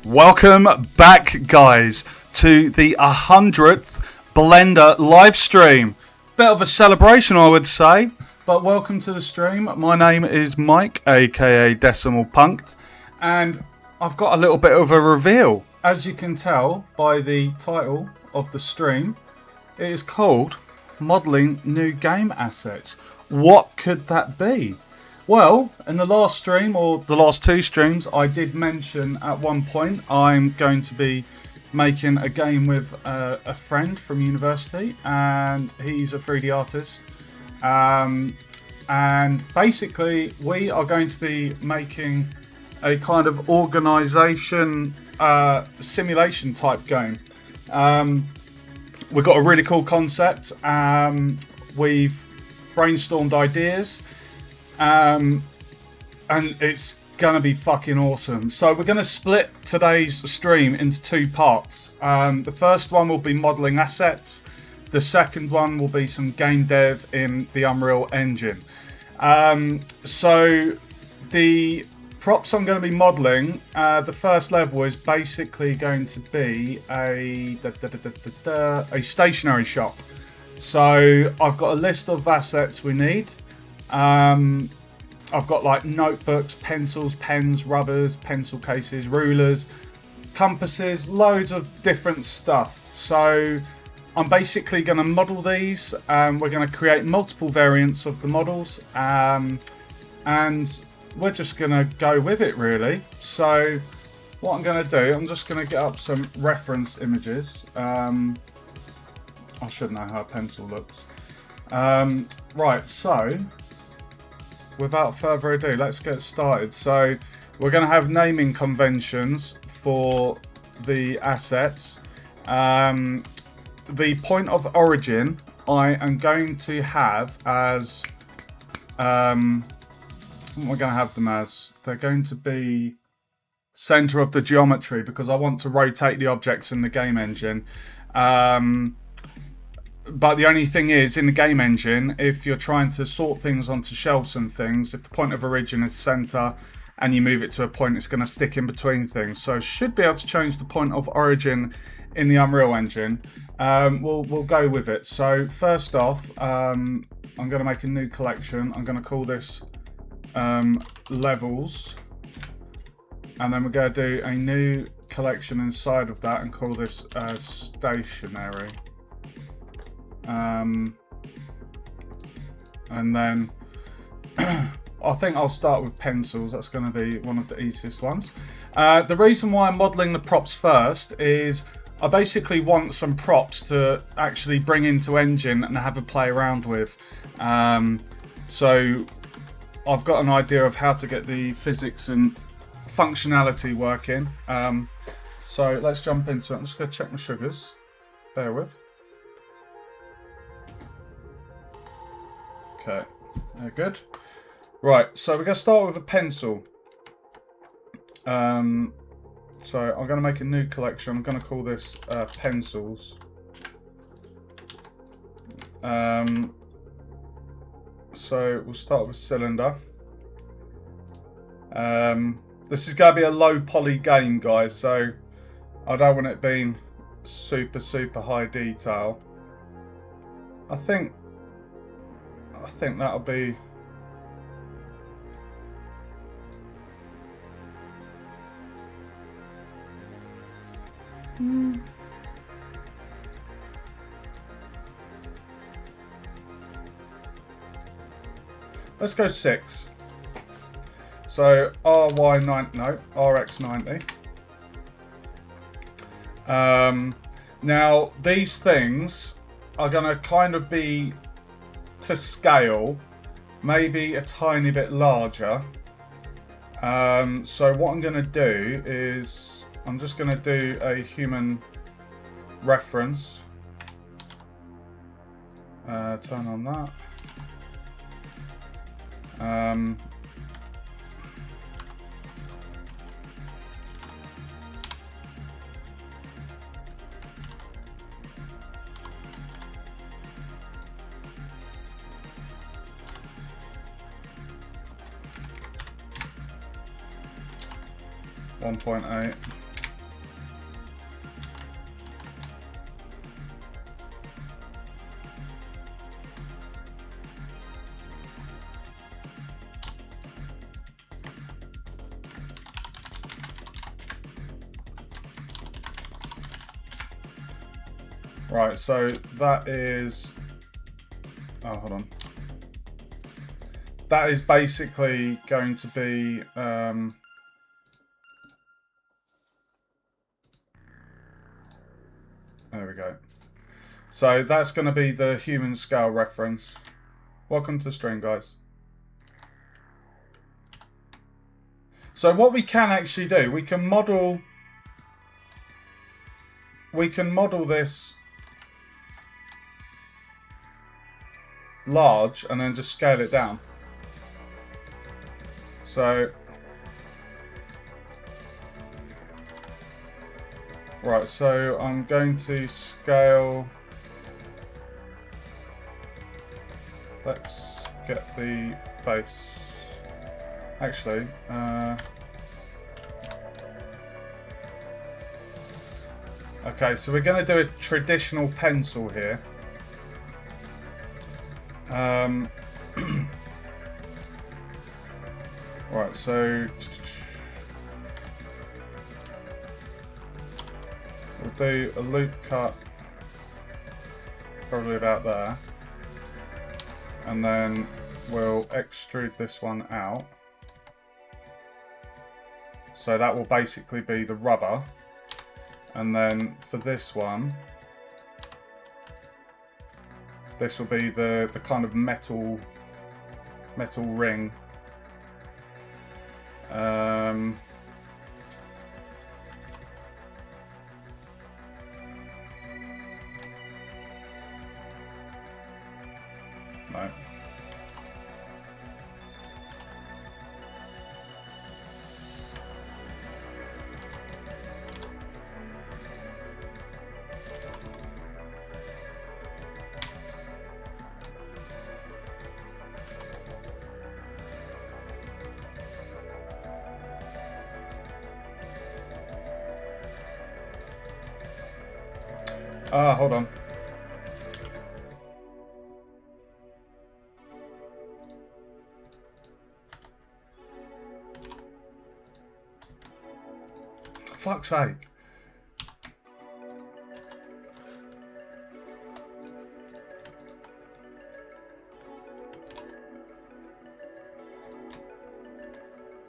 Welcome back, guys, to the 100th Blender live stream. Bit of a celebration, I would say, but welcome to the stream. My name is Mike, aka Decimal Punked, and I've got a little bit of a reveal. As you can tell by the title of the stream, it is called Modelling New Game Assets. What could that be? Well, in the last stream, or the last two streams, I did mention at one point I'm going to be making a game with a friend from university, and he's a 3D artist. And basically, we are going to be making a kind of organisation simulation type game. We've got a really cool concept. We've brainstormed ideas. And it's gonna be fucking awesome. So we're gonna split today's stream into two parts. The first one will be modeling assets. The second one will be some game dev in the Unreal Engine. So the props I'm going to be modeling, the first level is basically going to be a stationery shop. So I've got a list of assets we need. I've got like notebooks, pencils, pens, rubbers, pencil cases, rulers, compasses, loads of different stuff. So I'm basically going to model these. We're going to create multiple variants of the models, and we're just going to go with it, really. So what I'm going to do, I'm just going to get up some reference images. I should know how a pencil looks. Right, so without further ado, let's get started. So we're going to have naming conventions for the assets. The point of origin I am going to have as what am I going to have them as? They're going to be center of the geometry, because I want to rotate the objects in the game engine. But the only thing is, in the game engine, if you're trying to sort things onto shelves and things, if the point of origin is center and you move it to a point, it's going to stick in between things. So should be able to change the point of origin in the Unreal Engine. We'll go with it. So first off, I'm going to make a new collection. I'm going to call this levels. And then we're going to do a new collection inside of that and call this stationery. And then I think I'll start with pencils. That's going to be one of the easiest ones. The reason why I'm modeling the props first is I basically want some props to actually bring into Engine and have a play around with. So I've got an idea of how to get the physics and functionality working. So let's jump into it. I'm just going to check my sugars. Bear with. Okay, good. Right, so we're going to start with a pencil. So I'm going to make a new collection. I'm going to call this pencils. So we'll start with cylinder. This is going to be a low poly game, guys, so I don't want it being super high detail. I think that'll be... Let's go 6. So RX90. Now these things are going to kind of be to scale, maybe a tiny bit larger. So what I'm going to do is I'm just going to do a human reference. Turn on that. 1.8. Right, so that is... Oh, hold on. That is basically going to be... there we go. So that's going to be the human scale reference. Welcome to stream, guys. So what we can actually do, we can model this large and then just scale it down. So right, so I'm going to scale. Let's get the face. Actually, okay, so we're going to do a traditional pencil here. Right, so we'll do a loop cut probably about there, and then we'll extrude this one out. So that will basically be the rubber. And then for this one, this will be the kind of metal ring. No. Hold on. For fuck's sake.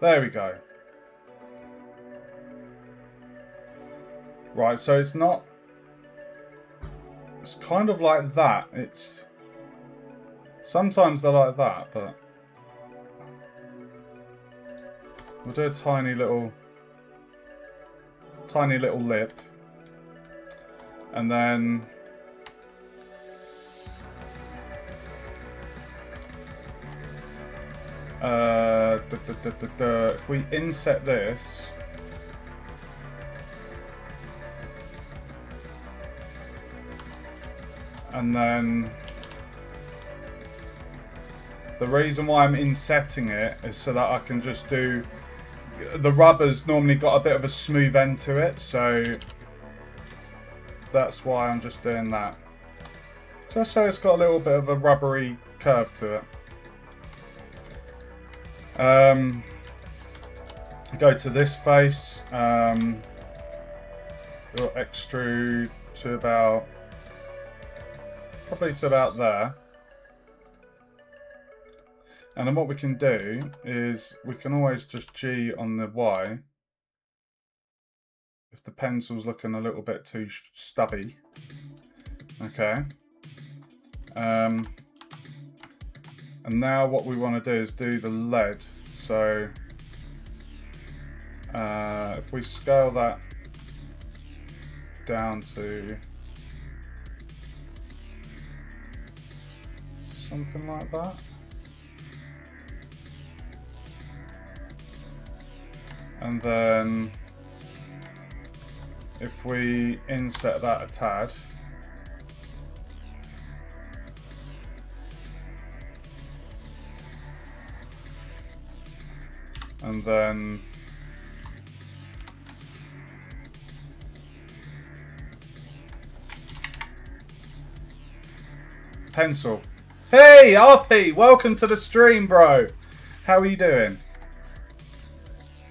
There we go. Right, so it's not... It's kind of like that. It's... Sometimes they're like that, but... We'll do a tiny little lip. And then... If we inset this... And then the reason why I'm insetting it is so that I can just do... The rubber's normally got a bit of a smooth end to it, so that's why I'm just doing that. Just so it's got a little bit of a rubbery curve to it. Go to this face. We'll extrude to about... Probably to about there. And then what we can do is we can always just G on the Y if the pencil's looking a little bit too stubby. Okay. And now what we want to do is do the lead. So if we scale that down to something like that. And then if we inset that a tad, and then pencil. Hey RP, welcome to the stream, bro. How are you doing?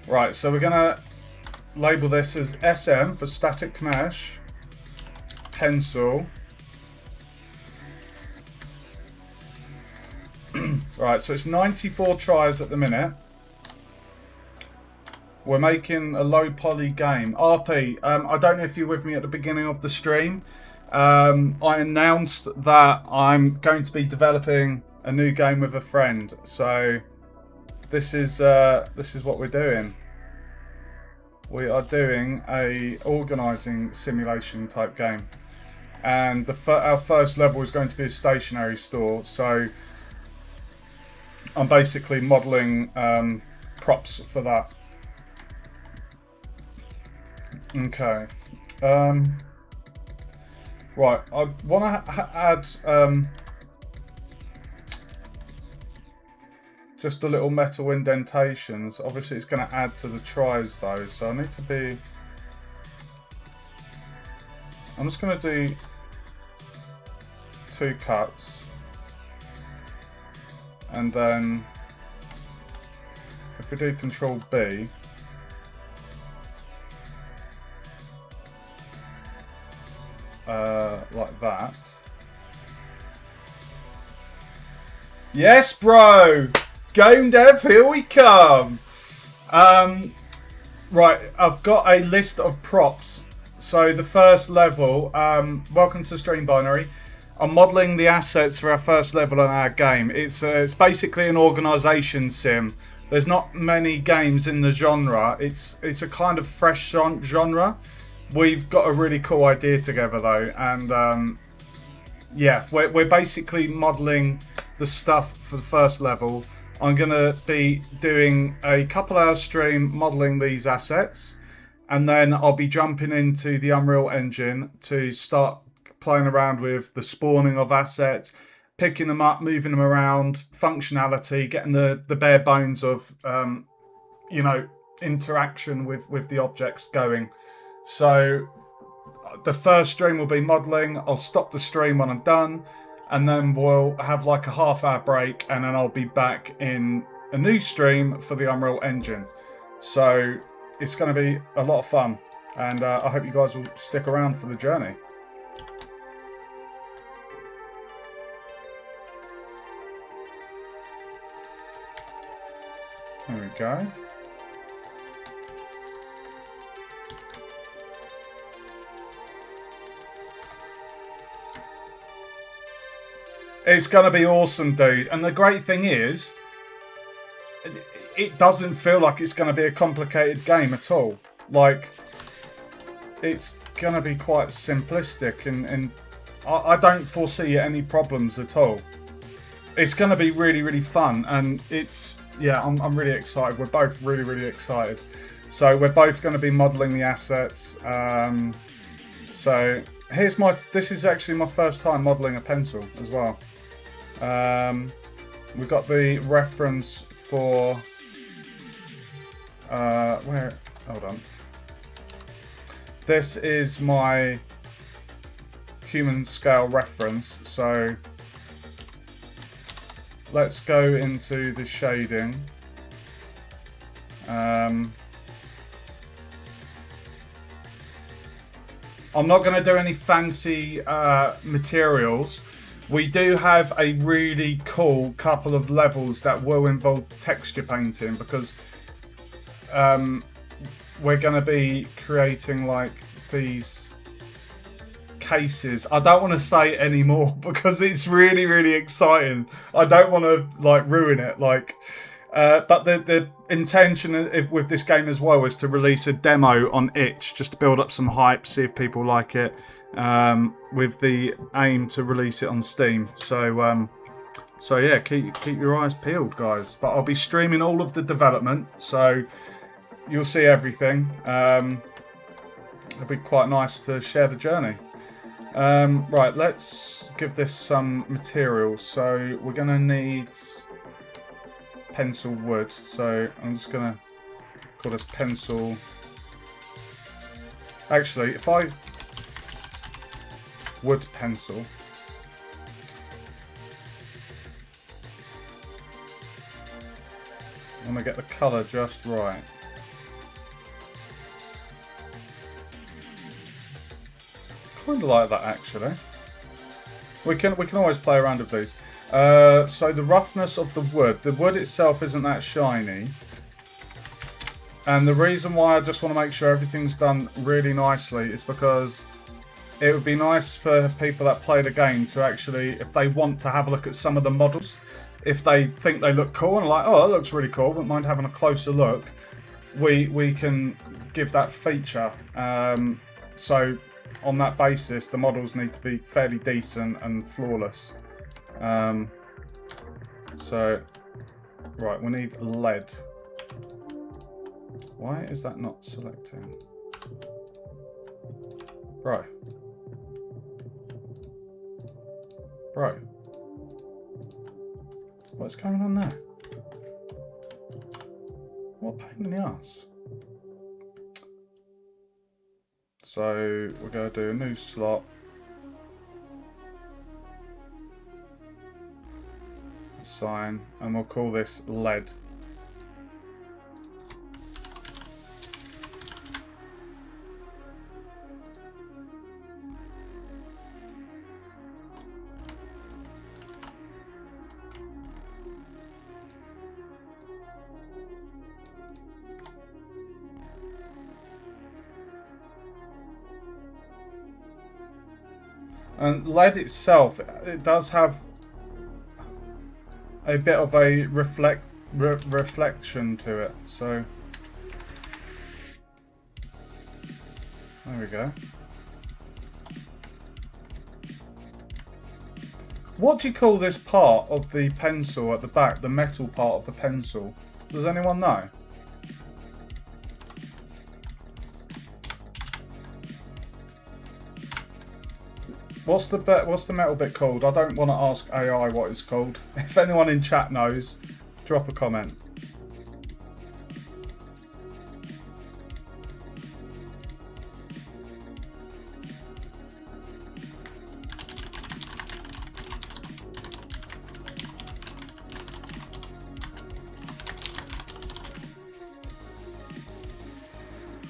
Right, so we're gonna label this as SM for static mesh, pencil, Right, so it's 94 tries at the minute. We're making a low poly game. RP, I don't know if you're with me at the beginning of the stream. I announced that I'm going to be developing a new game with a friend. So this is what we're doing. We are doing a organising simulation type game, and our first level is going to be a stationery store. So I'm basically modelling props for that. Okay. Right, I want to add just a little metal indentations. Obviously, it's going to add to the tries though, so I need to be. I'm just going to do 2 cuts, and then if we do Control B. Like that. Yes, bro! Game dev, here we come! Right, I've got a list of props. So the first level, welcome to Stream Binary. I'm modelling the assets for our first level in our game. It's basically an organisation sim. There's not many games in the genre. It's a kind of fresh genre. We've got a really cool idea together though, and yeah, we're basically modelling the stuff for the first level. I'm going to be doing a couple hours stream modelling these assets, and then I'll be jumping into the Unreal Engine to start playing around with the spawning of assets, picking them up, moving them around, functionality, getting the bare bones of, you know, interaction with the objects going. So the first stream will be modelling. I'll stop the stream when I'm done, and then we'll have like a half-hour break, and then I'll be back in a new stream for the Unreal Engine. So it's going to be a lot of fun, and I hope you guys will stick around for the journey. There we go. It's going to be awesome, dude. And the great thing is, it doesn't feel like it's going to be a complicated game at all. Like, it's going to be quite simplistic, and I don't foresee any problems at all. It's going to be really, really fun, and it's, yeah, I'm really excited. We're both really, really excited. So we're both going to be modelling the assets. So here's this is actually my first time modelling a pencil as well. We've got the reference for, hold on. This is my human scale reference. So let's go into the shading. I'm not going to do any fancy materials. We do have a really cool couple of levels that will involve texture painting, because we're going to be creating like these cases. I don't want to say any more because it's really, really exciting. I don't want to like ruin it. Like, but the intention with this game as well is to release a demo on itch, just to build up some hype, see if people like it, with the aim to release it on Steam. So so yeah, keep your eyes peeled, guys. But I'll be streaming all of the development, so you'll see everything. It'll be quite nice to share the journey. Right, let's give this some materials. So we're gonna need pencil wood, so I'm just gonna call this pencil. Actually, if I wood pencil, I want to get the colour just right. Kind of like that, actually. We can always play around with these. So the roughness of the wood itself isn't that shiny. And the reason why I just want to make sure everything's done really nicely is because it would be nice for people that play the game to actually, if they want to have a look at some of the models, if they think they look cool and are like, oh, that looks really cool, but mind having a closer look, we can give that feature. So on that basis, the models need to be fairly decent and flawless. So, right, we need lead. Why is that not selecting? Bro. Bro. What's going on there? What a pain in the ass. So, we're going to do a new slot. Assign, and we'll call this lead. And lead itself, it does have a bit of a reflection to it. So there we go. What do you call this part of the pencil at the back, the metal part of the pencil? Does anyone know? What's the metal bit called? I don't want to ask AI what it's called. If anyone in chat knows, drop a comment.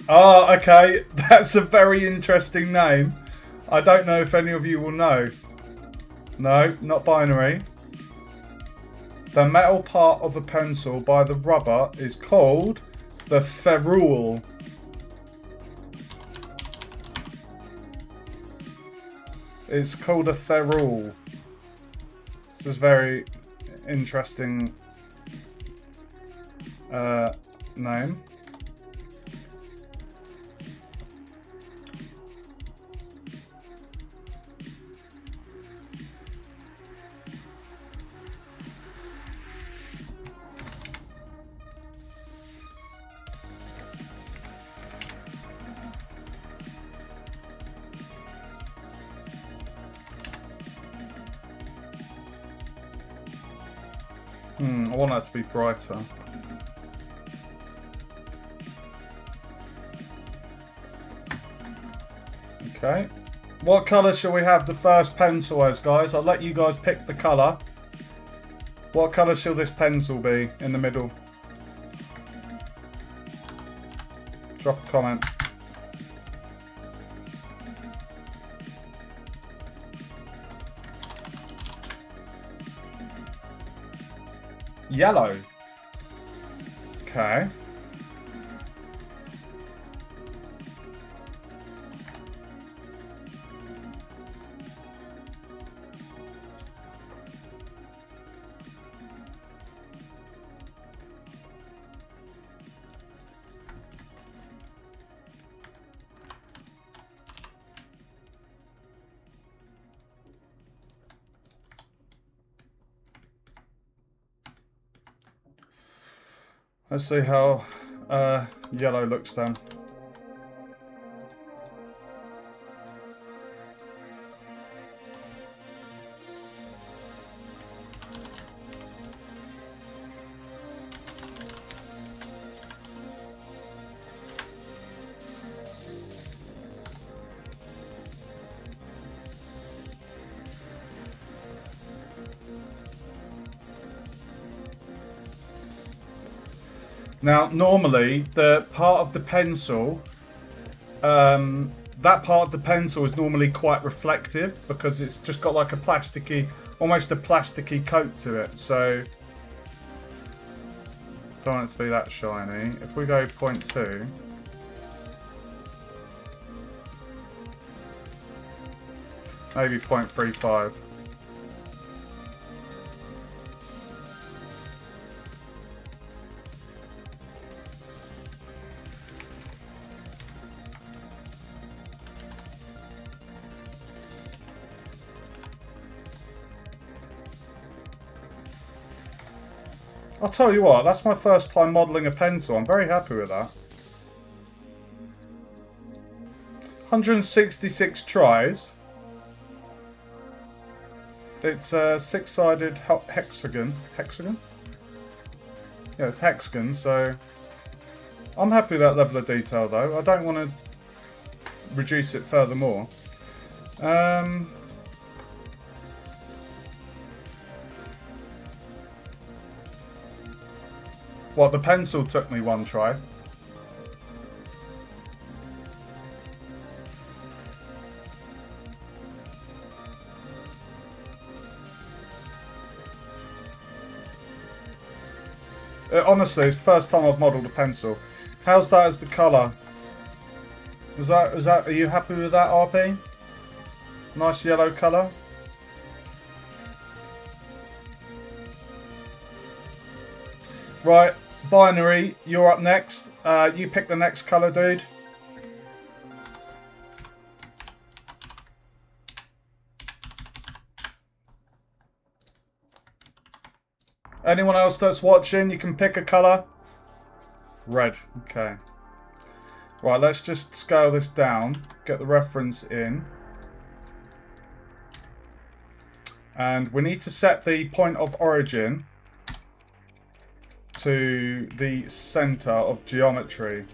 Oh, okay. That's a very interesting name. I don't know if any of you will know. No, not binary. The metal part of a pencil by the rubber is called the ferrule. It's called a ferrule. This is very interesting name. I want that to be brighter. Okay. What colour shall we have the first pencil as, guys? I'll let you guys pick the colour. What colour shall this pencil be in the middle? Drop a comment. Yellow. Okay. Let's see how yellow looks then. Now, normally, the part of the pencil, that part of the pencil is normally quite reflective because it's just got like a plasticky almost a plasticky coat to it. So don't want it to be that shiny. If we go 0.2, maybe 0.35. I'll tell you what, that's my first time modelling a pencil. I'm very happy with that. 166 tries. It's a six-sided hexagon. Hexagon? Yeah, it's hexagon, so... I'm happy with that level of detail, though. I don't want to reduce it furthermore. What, the pencil took me one try? Honestly, it's the first time I've modelled a pencil. How's that as the colour? Are you happy with that, RP? Nice yellow colour. Right, Binary, you're up next. You pick the next colour, dude. Anyone else that's watching, you can pick a colour. Red, okay. Right, let's just scale this down, get the reference in. And we need to set the point of origin to the centre of geometry.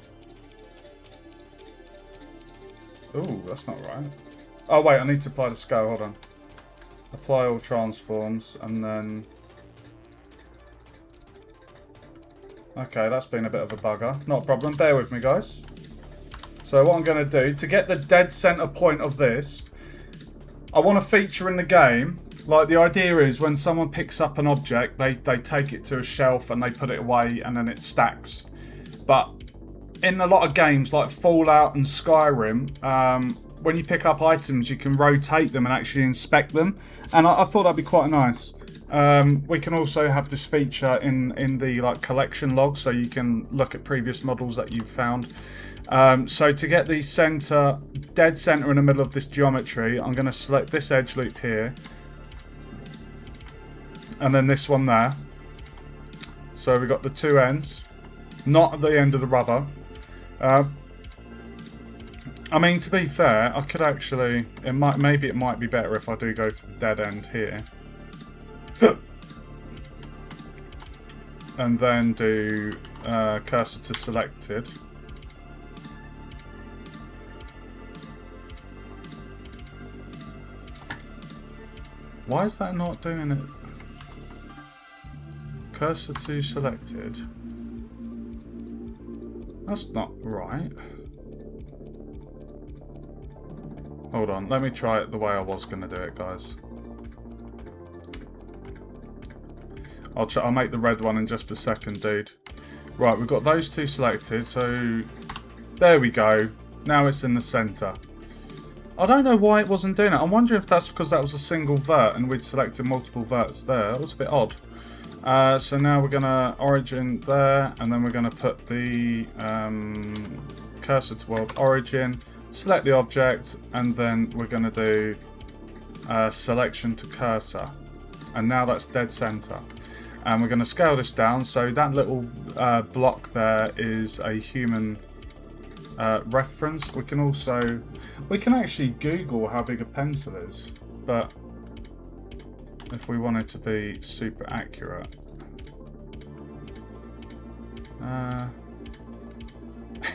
Ooh, that's not right. Oh wait, I need to apply the scale, hold on. Apply all transforms, and then... Okay, that's been a bit of a bugger. Not a problem, bear with me guys. So what I'm going to do, to get the dead centre point of this, I want to feature in the game, like the idea is when someone picks up an object, they take it to a shelf and they put it away and then it stacks. But in a lot of games like Fallout and Skyrim, when you pick up items you can rotate them and actually inspect them. And I thought that'd be quite nice. We can also have this feature in the like collection log, so you can look at previous models that you've found. So to get the center, dead center in the middle of this geometry, I'm going to select this edge loop here, and then this one there. So we've got the two ends, not at the end of the rubber. I mean, to be fair, I could actually, maybe it might be better if I do go for the dead end here. And then do cursor to selected. Why is that not doing it? Cursor to selected. That's not right. Hold on, let me try it the way I was going to do it, guys. I'll make the red one in just a second, dude. Right, we've got those two selected, so there we go. Now it's in the centre. I don't know why it wasn't doing it. I'm wondering if that's because that was a single vert and we'd selected multiple verts there. That was a bit odd. So now we're going to origin there, and then we're going to put the cursor to world origin, select the object, and then we're going to do selection to cursor. And now that's dead centre. And we're going to scale this down, so that little block there is a human reference. We can actually Google how big a pencil is, but if we want it to be super accurate,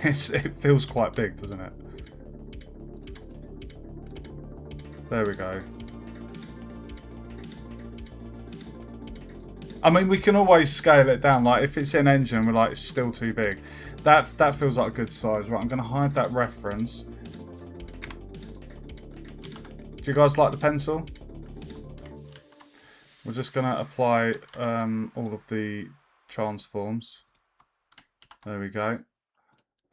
it feels quite big, doesn't it? There we go. I mean, we can always scale it down. Like, if it's in engine, we're like, it's still too big. That feels like a good size. Right, I'm going to hide that reference. Do you guys like the pencil? We're just going to apply all of the transforms. There we go.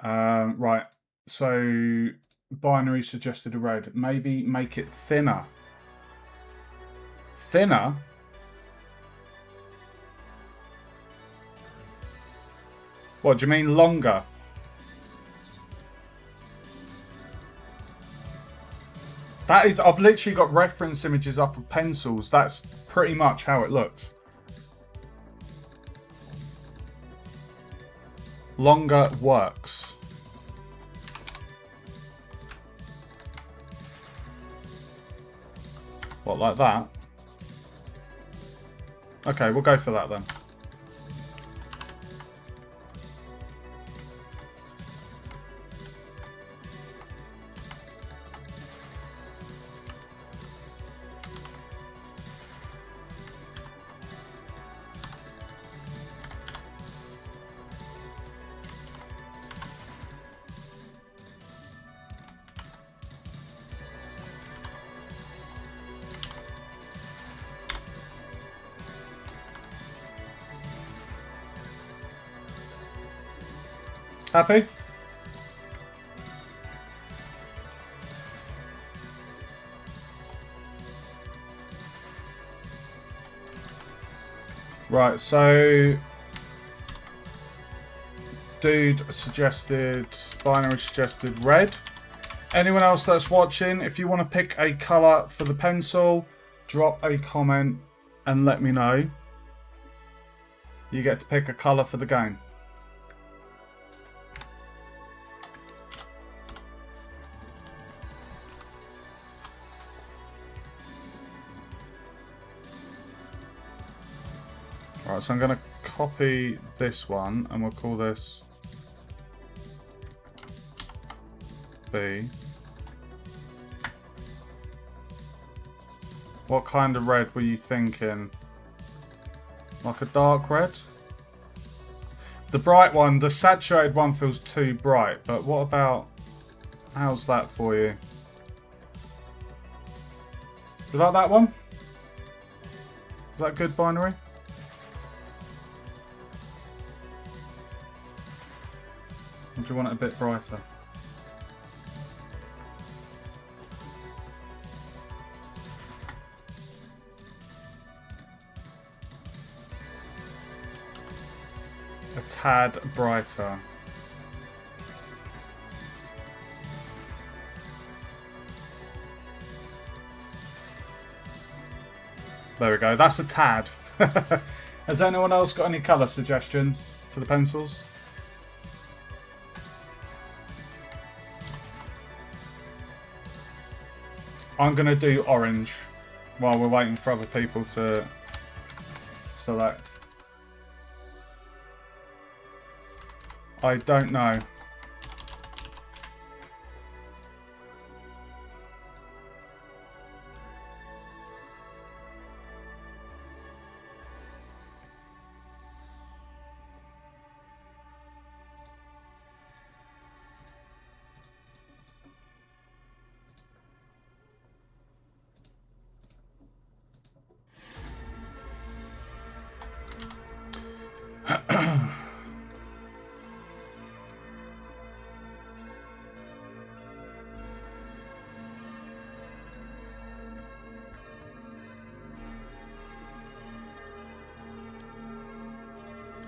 Right, so binary suggested a red. Maybe make it thinner. Thinner? What, do you mean longer? That is, I've literally got reference images up of pencils. That's pretty much how it looks. Longer works. What, like that? Okay, we'll go for that then. Happy? Right, so dude suggested, binary suggested red. Anyone else that's watching, if you want to pick a colour for the pencil, drop a comment and let me know. You get to pick a colour for the game. Right, so I'm going to copy this one and we'll call this B. What kind of red were you thinking? Like a dark red? The bright one, the saturated one feels too bright, but what about, how's that for you? You like that one? Is that good, binary? Or do you want it a bit brighter? A tad brighter. There we go, that's a tad. Has anyone else got any colour suggestions for the pencils? I'm going to do orange while we're waiting for other people to select. I don't know.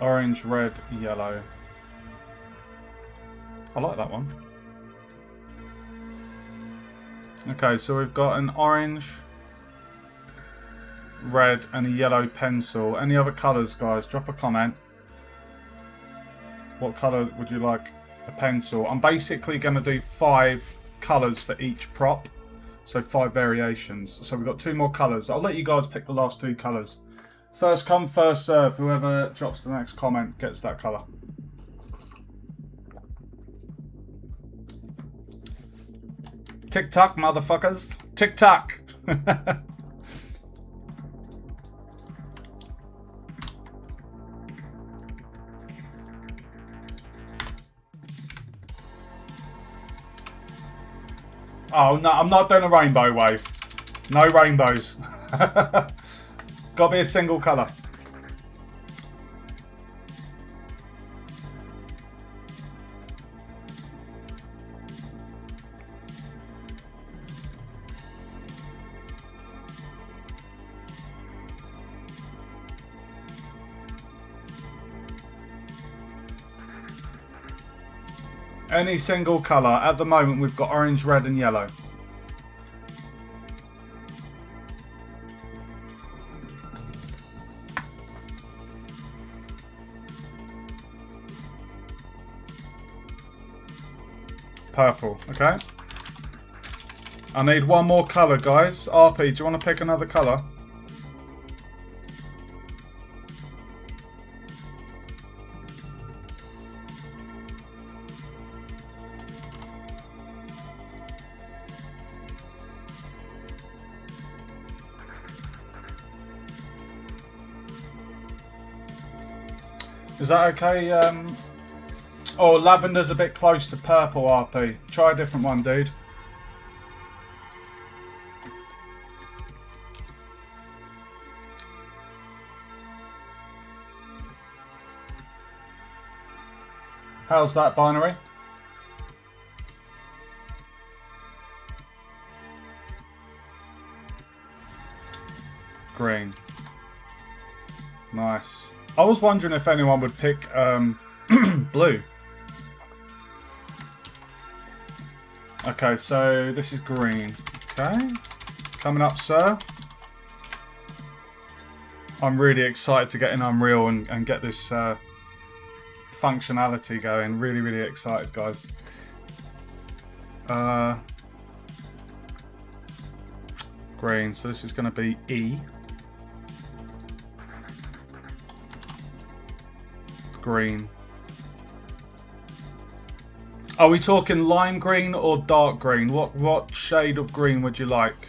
Orange, red, yellow. I like that one. Okay, so we've got an orange, red, and a yellow pencil. Any other colours, guys? Drop a comment. What colour would you like a pencil? I'm basically going to do 5 colours for each prop. So 5 variations. So we've got 2 more colours. I'll let you guys pick the last 2 colours. First come, first serve. Whoever drops the next comment gets that colour. TikTok, motherfuckers. TikTok. Oh, no, I'm not doing a rainbow wave. No rainbows. Got to be a single colour. Any single colour. At the moment we've got orange, red and yellow. Purple, okay. I need one more colour, guys. RP, do you want to pick another colour? Is that okay? Oh, lavender's a bit close to purple, RP. Try a different one, dude. How's that, binary? Green. Nice. I was wondering if anyone would pick blue. Okay, so this is green. Okay. Coming up, sir. I'm really excited to get in Unreal and get this functionality going. Really, really excited, guys. Green, so this is going to be E. Green. Are we talking lime green or dark green? What shade of green would you like?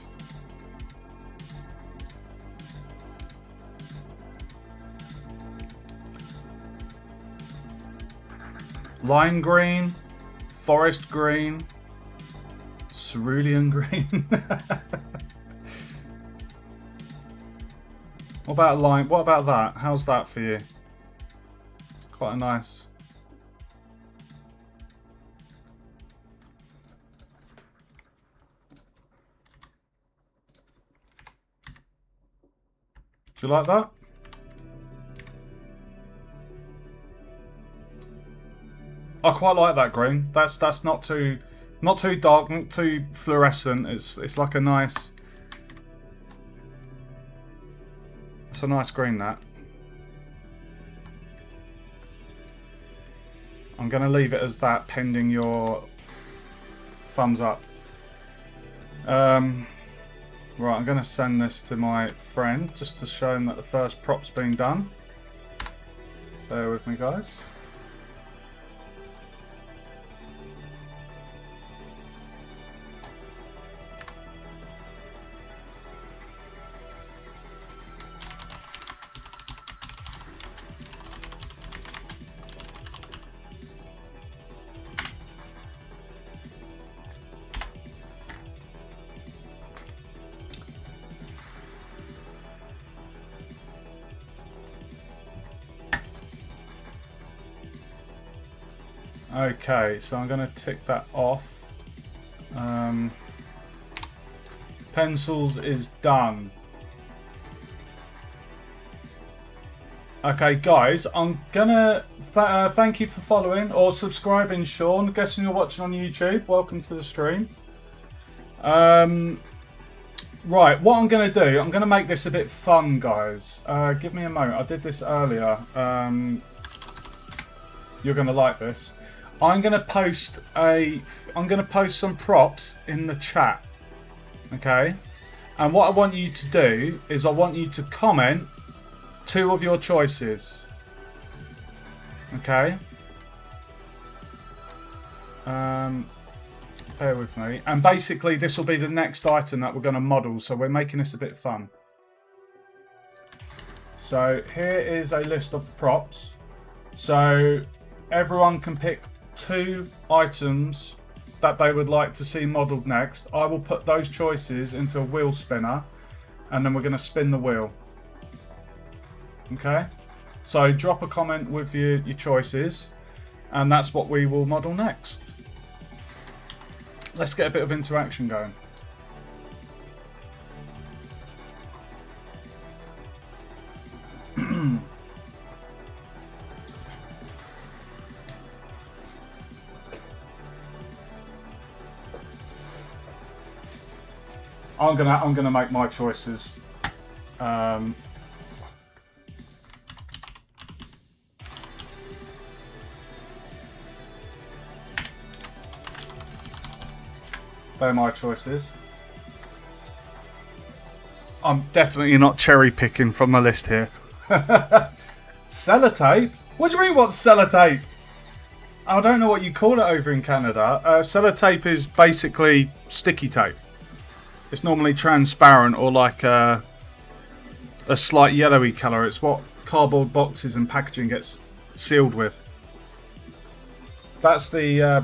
Lime green, forest green, cerulean green. What about lime? What about that? How's that for you? It's quite a nice. Do you like that? I quite like that green. That's not too dark, not too fluorescent. It's like a nice. It's a nice green, that. I'm gonna leave it as that pending your thumbs up. Right, I'm gonna send this to my friend just to show him that the first prop's being done. Bear with me, guys. Okay, so I'm going to tick that off. Pencils is done. Okay, guys, I'm gonna thank you for following or subscribing, Sean. Guessing you're watching on YouTube. Welcome to the stream. Right, what I'm gonna do, I'm gonna make this a bit fun, guys. Give me a moment. I did this earlier. You're gonna like this. I'm gonna post some props in the chat. Okay, and what I want you to do is I want you to comment 2 of your choices. Okay. Bear with me. And basically this will be the next item that we're going to model, so we're making this a bit fun. So here is a list of props. So everyone can pick 2 items that they would like to see modelled next. I will put those choices into a wheel spinner and then we're going to spin the wheel. Okay, so drop a comment with your choices, and that's what we will model next. Let's get a bit of interaction going. I'm gonna make my choices. They're my choices. I'm definitely not cherry picking from the list here. Sellotape? What do you mean, what's sellotape? I don't know what you call it over in Canada. Sellotape is basically sticky tape. It's normally transparent or like a slight yellowy colour. It's what cardboard boxes and packaging gets sealed with. That's the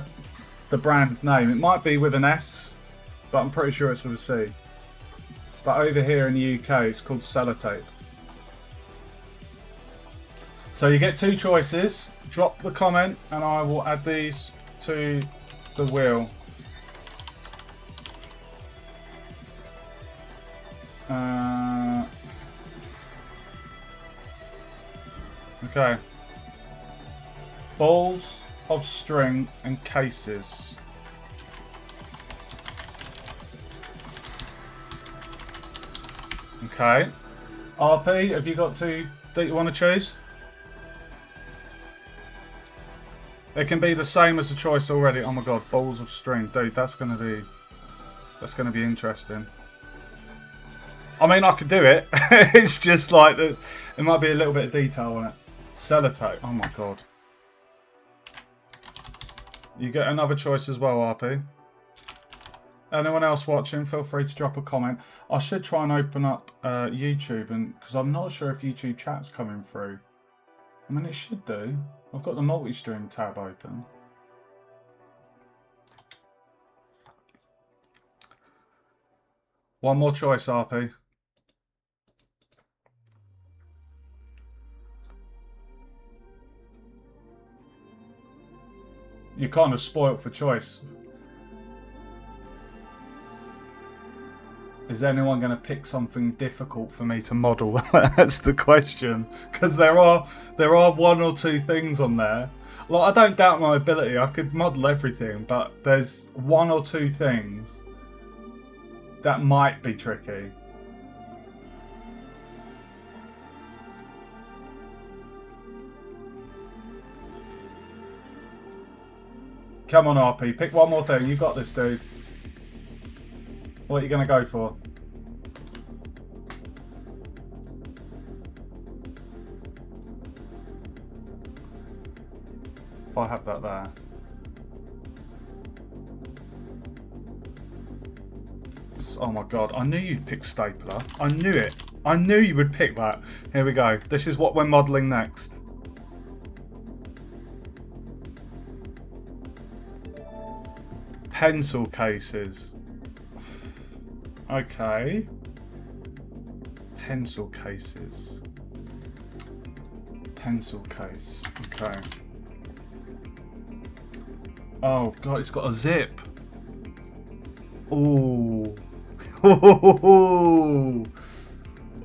brand name. It might be with an S, but I'm pretty sure it's with a C. But over here in the UK, it's called sellotape. So you get two choices. Drop the comment and I will add these to the wheel. Okay. Balls of string and cases. Okay. RP, have you got two that you want to choose? It can be the same as the choice already. Oh my god, balls of string. Dude, that's gonna be interesting. I mean, I could do it. It's just like it might be a little bit of detail on it. Sellotape. Oh my god. You get another choice as well, RP. Anyone else watching, feel free to drop a comment. I should try and open up YouTube, and because I'm not sure if YouTube chat's coming through. I mean, it should do. I've got the multi-stream tab open. One more choice, RP. You're kind of spoilt for choice. Is anyone going to pick something difficult for me to model? That's the question. Because there are one or two things on there. Like, I don't doubt my ability. I could model everything, but there's one or two things that might be tricky. Come on, RP. Pick one more thing. You got this, dude. What are you going to go for? If I have that there. Oh my god, I knew you'd pick stapler. I knew it. I knew you would pick that. Here we go. This is what we're modelling next. Pencil cases. Okay. Pencil cases. Pencil case. Okay. Oh god, it's got a zip. Ooh.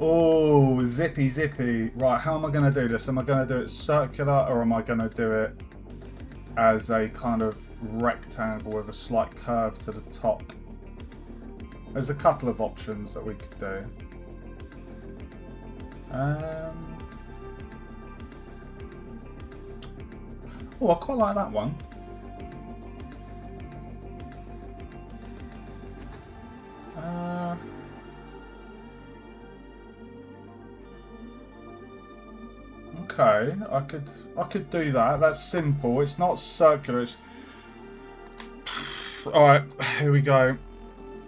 Oh, zippy zippy. Right, how am I going to do this? Am I going to do it circular, or am I going to do it as a kind of rectangle with a slight curve to the top? There's a couple of options that we could do. Oh, I quite like that one. Okay, I could do that. That's simple. It's not circular. It's all right. Here we go.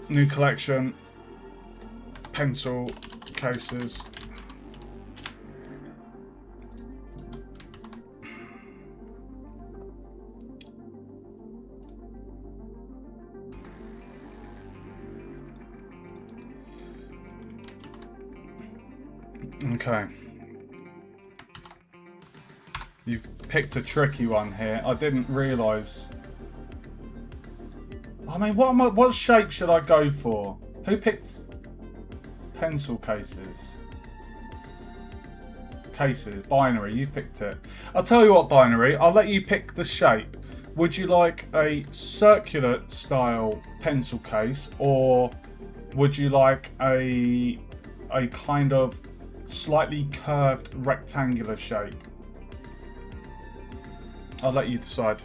New collection. Pencil cases. Okay. You've picked a tricky one here. I didn't realise. I mean, what shape should I go for? Who picked pencil cases? Binary, you picked it. I'll tell you what, Binary, I'll let you pick the shape. Would you like a circular style pencil case, or would you like a kind of slightly curved rectangular shape? I'll let you decide.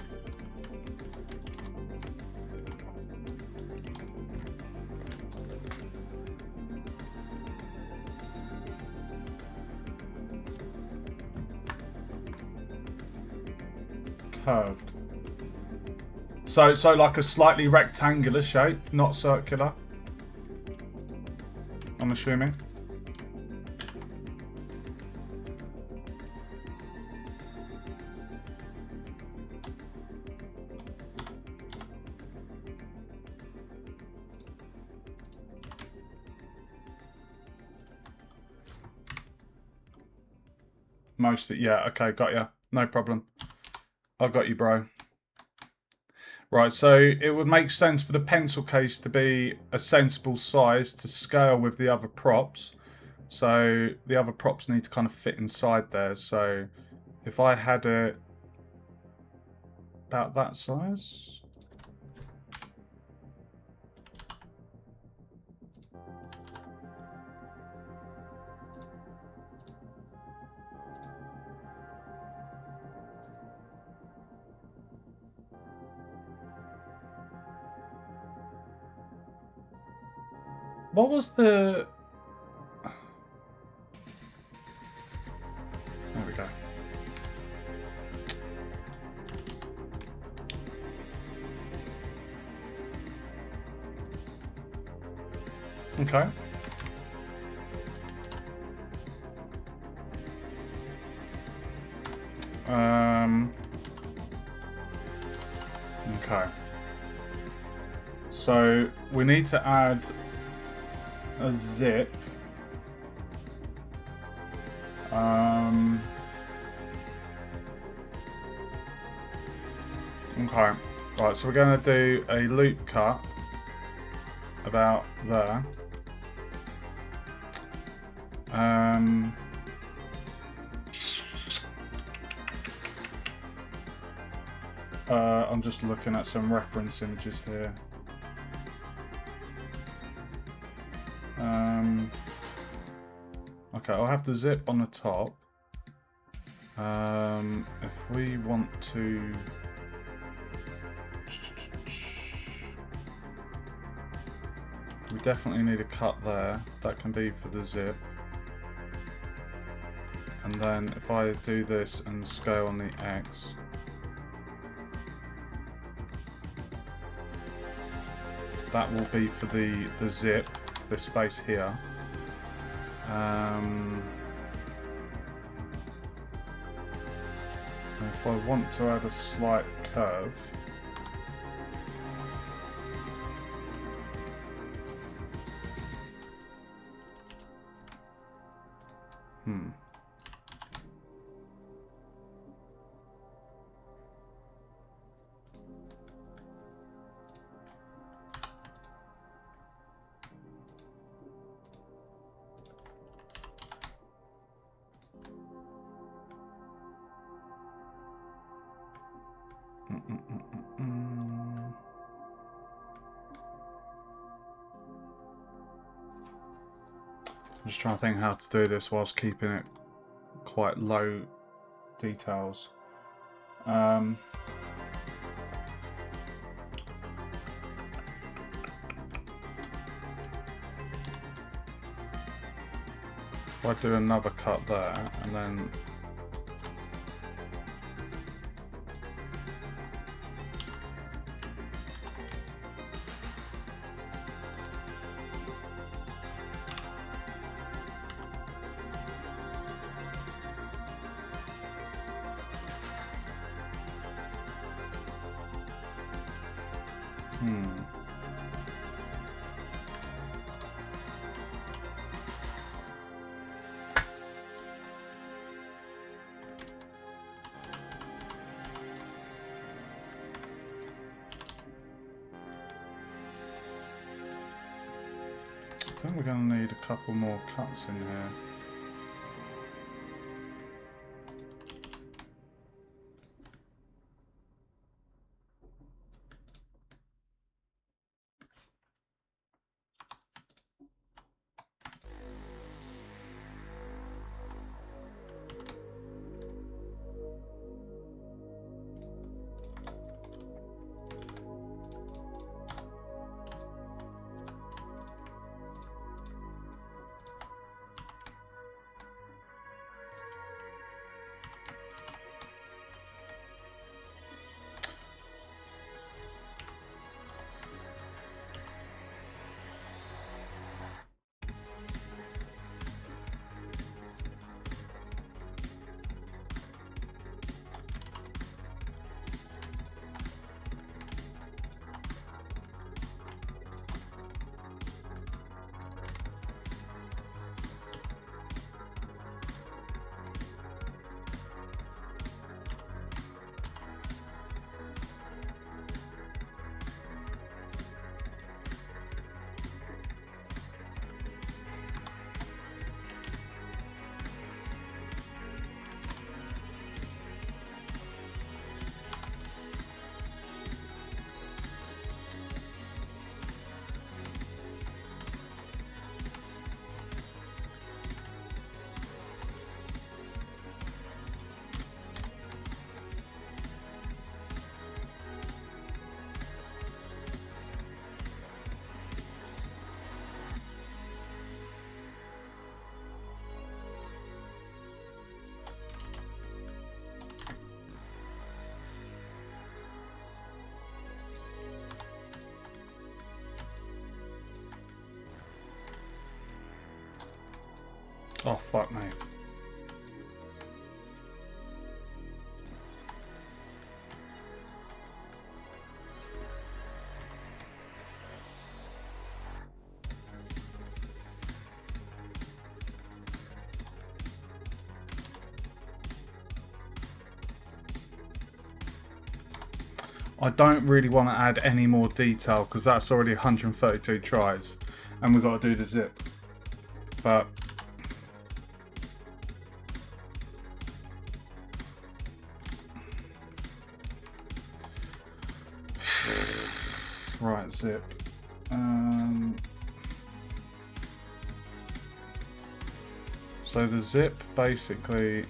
Curved. So like a slightly rectangular shape, not circular. I'm assuming. Yeah, okay, got ya. No problem. I got you, bro. Right, so it would make sense for the pencil case to be a sensible size to scale with the other props. So the other props need to kind of fit inside there. So if I had it about that size. What was the... There we go. Okay. Okay. So we need to add a zip. Okay. Right, so we're going to do a loop cut about there. I'm just looking at some reference images here. Okay, I'll have the zip on the top. If we want to... We definitely need a cut there. That can be for the zip. And then if I do this and scale on the X, that will be for the zip, this face here. And if I want to add a slight curve, I'm just trying to think how to do this whilst keeping it quite low details. If I do another cut there and then I think we're going to need a couple more cuts in here. Oh, fuck me. I don't really want to add any more detail because that's already 132 tries and we've got to do the zip. But right, zip. So the zip basically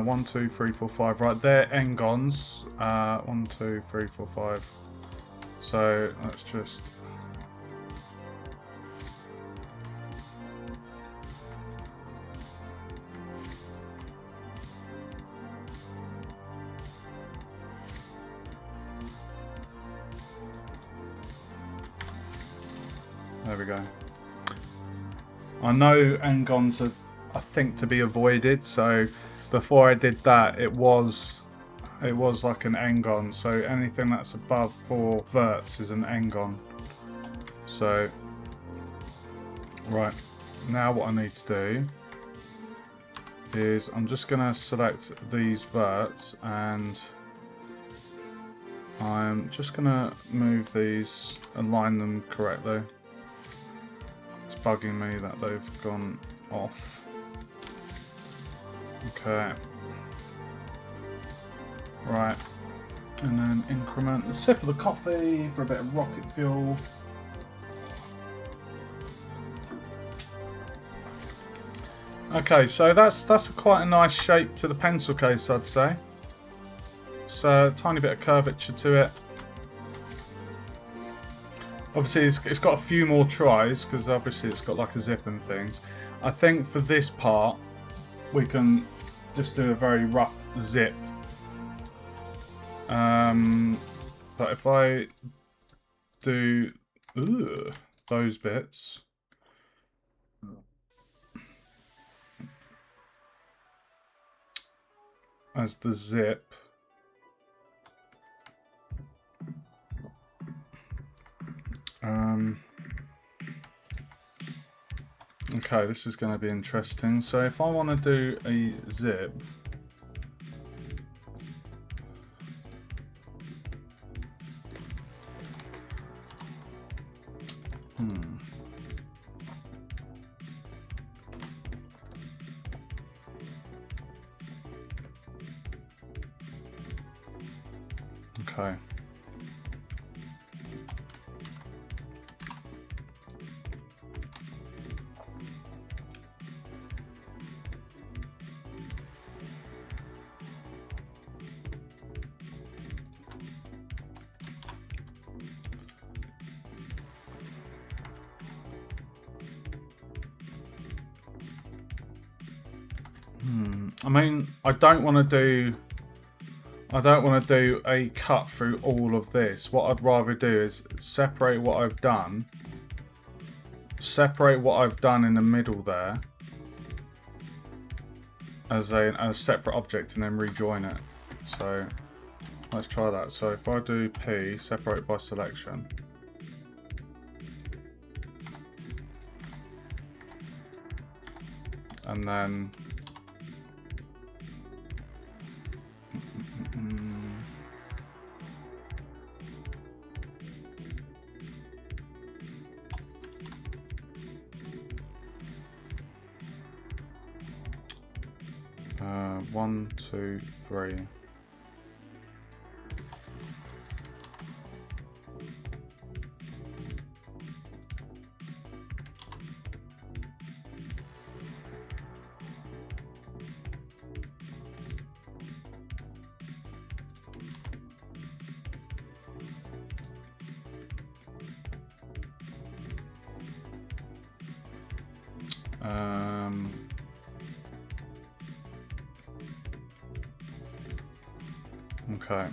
one, two, three, four, five. Right, they're Engons. 1, 2, 3, 4, 5. So let's just. There we go. I know Engons are, I think, to be avoided, so before I did that it was like an Engon, so anything that's above 4 verts is an Engon. So right, now what I need to do is I'm just going to select these verts and I'm just going to move these, align them correctly. It's bugging me that they've gone off. Okay. Right. And then increment the sip of the coffee for a bit of rocket fuel. Okay, so that's quite a nice shape to the pencil case, I'd say. So a tiny bit of curvature to it. Obviously, it's got a few more tries because obviously it's got like a zip and things. I think for this part, we can just do a very rough zip. But if I do those bits, as the zip, okay, this is going to be interesting. So if I want to do a zip, okay. I mean, I don't want to do a cut through all of this. What I'd rather do is separate what I've done in the middle there as a separate object and then rejoin it. So let's try that. So if I do P, separate by selection. And then one, two, three. Okay.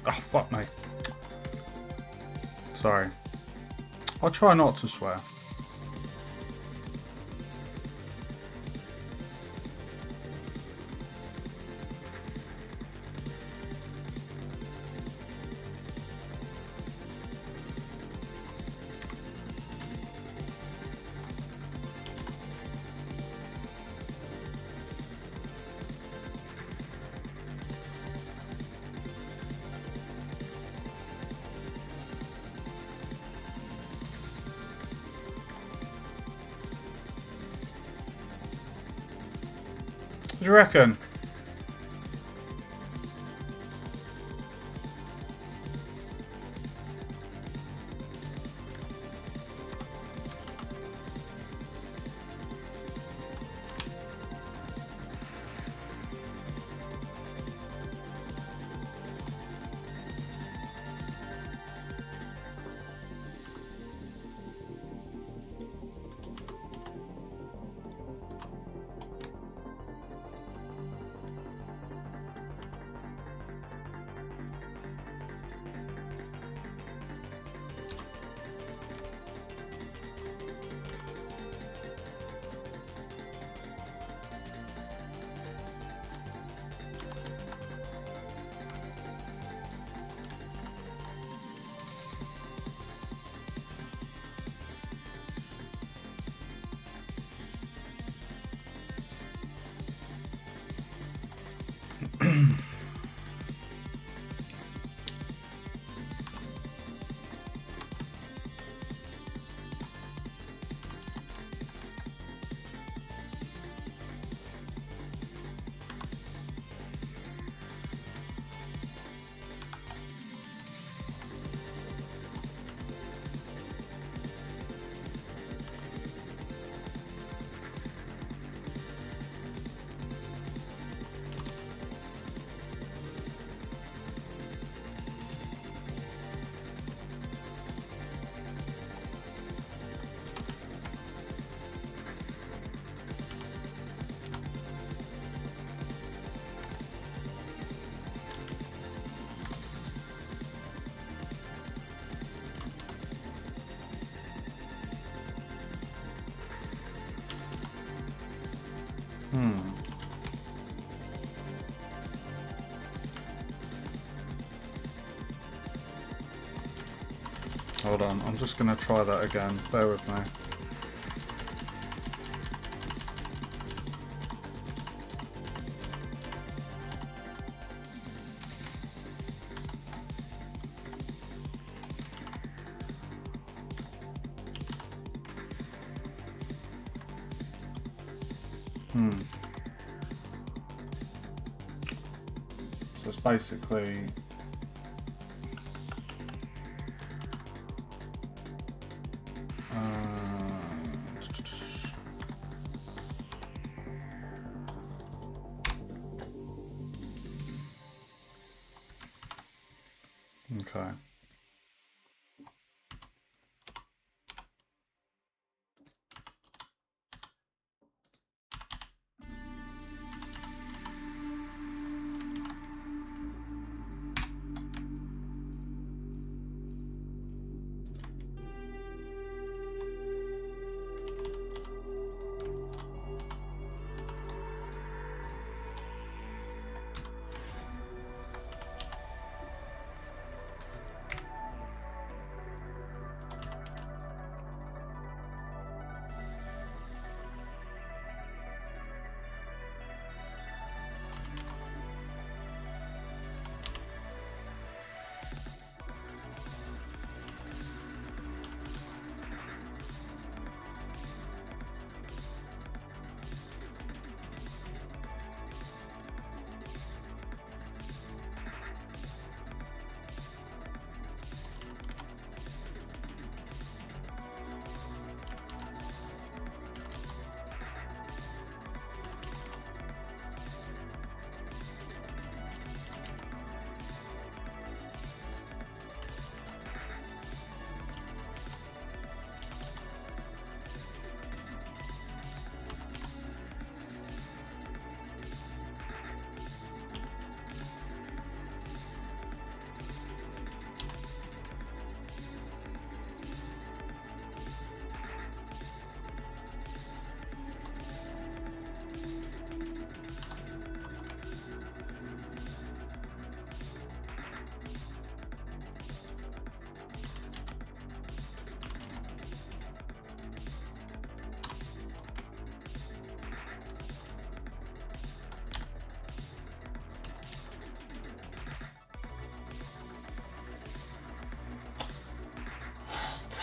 Oh, fuck me. Sorry. I'll try not to swear. What do you reckon? Hold on, I'm just going to try that again. Bear with me. So it's basically okay.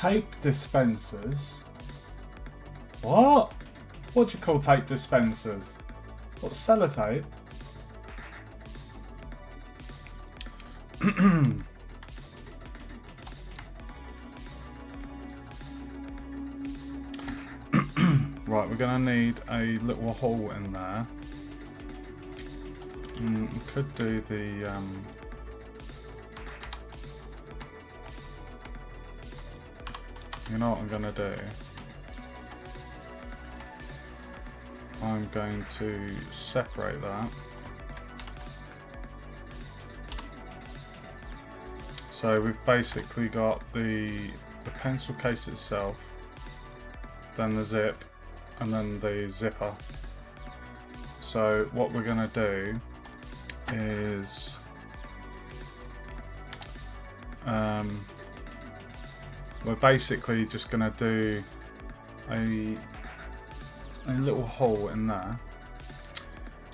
Tape dispensers? What? What do you call tape dispensers? What, sellotape? Right, we're going to need a little hole in there. We could do the... You know what I'm going to do? I'm going to separate that. So we've basically got the pencil case itself, then the zip, and then the zipper. So what we're going to do is we're basically just going to do a little hole in there.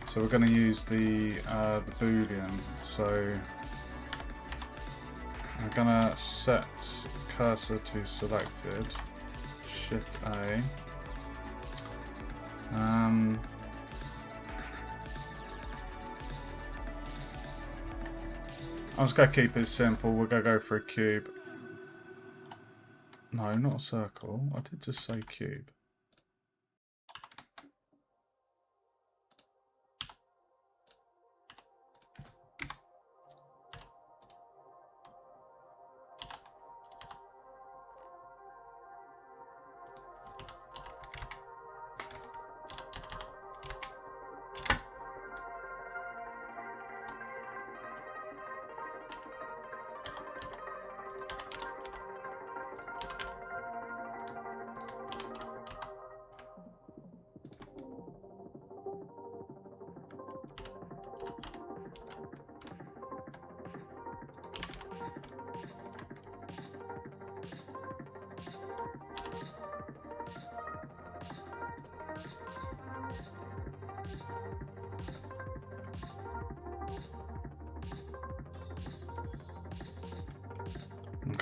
So we're going to use the boolean. So I'm going to set cursor to selected, Shift A. I'm just going to keep it simple. We're going to go for a cube. No, not a circle. I did just say cube.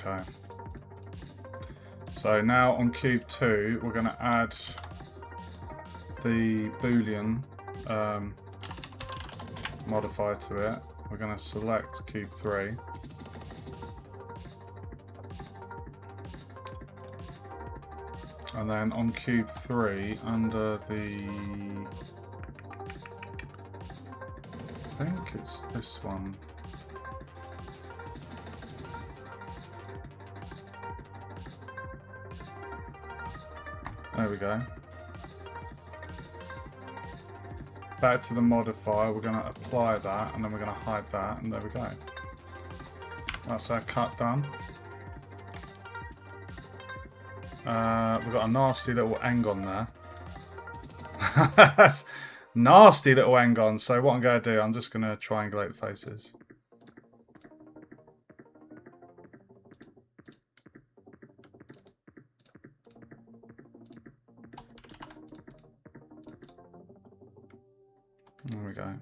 Okay. So now on cube 2, we're going to add the Boolean modifier to it. We're going to select cube 3. And then on cube 3, under the... I think it's this one. There we go. Back to the modifier, we're going to apply that, and then we're going to hide that, and there we go. That's our cut done. We've got a nasty little angon there. That's nasty little angon. So what I'm going to do, I'm just going to triangulate the faces. There we go.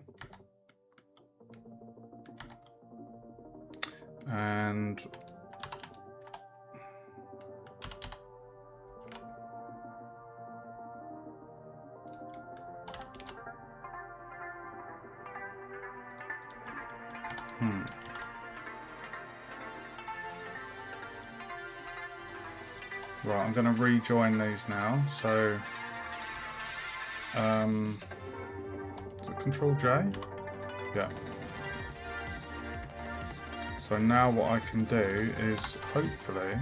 And right, I'm going to rejoin these now. So, is it Control J? Yeah. So now what I can do is hopefully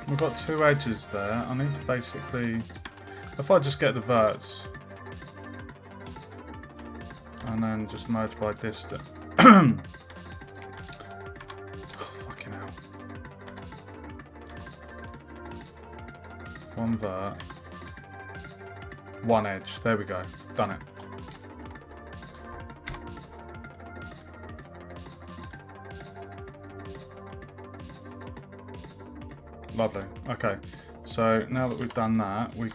we've got two edges there. I need to basically, if I just get the verts and then just merge by distance. Oh, fucking hell. One vert, one edge. There we go. Done it. Lovely. Okay, so now that we've done that, we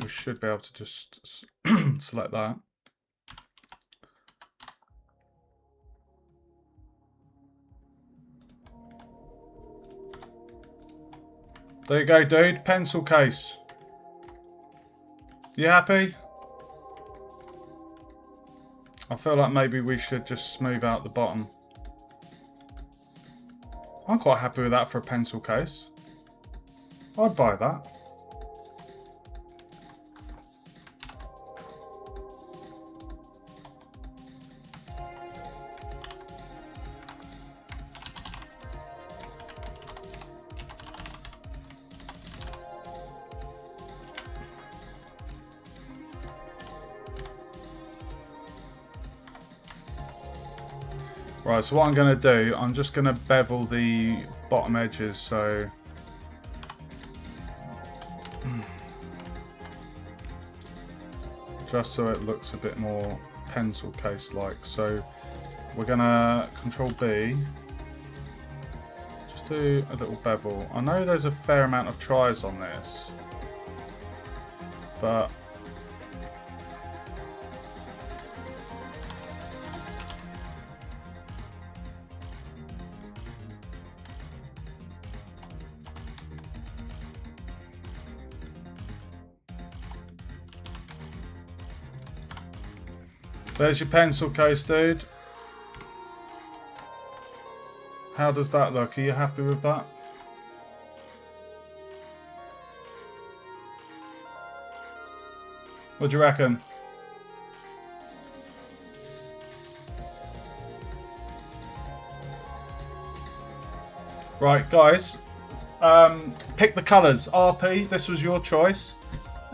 should be able to just select that. There you go, dude. Pencil case. You happy? I feel like maybe we should just smooth out the bottom. I'm quite happy with that for a pencil case. I'd buy that. Right, so what I'm going to do, I'm just going to bevel the bottom edges, so just so it looks a bit more pencil case like. So we're going to Control B, just do a little bevel. I know there's a fair amount of tries on this, but there's your pencil case, dude. How does that look? Are you happy with that? What do you reckon? Right, guys. Pick the colours. RP, this was your choice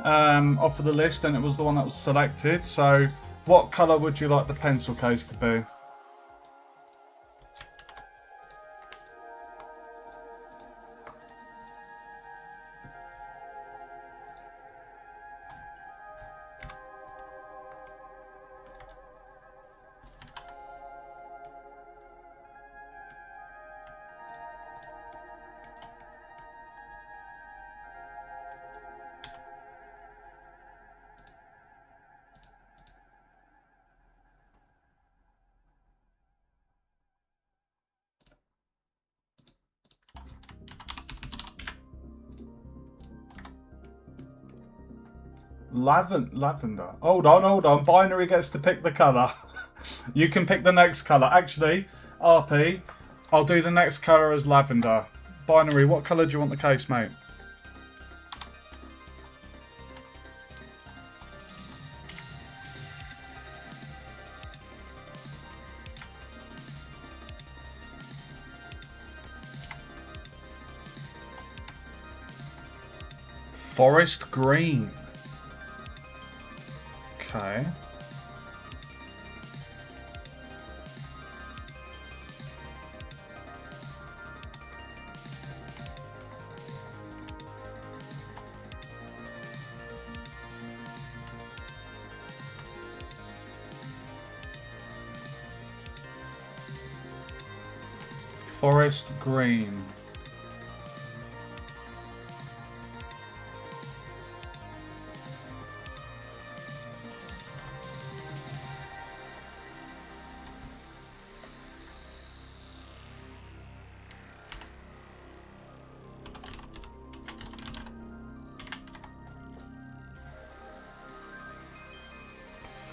off of the list, and it was the one that was selected. So, what colour would you like the pencil case to be? Lavender. Hold on. Binary gets to pick the colour. You can pick the next colour. Actually, RP, I'll do the next colour as lavender. Binary, what colour do you want the case, mate? Forest green. Okay. Forest green.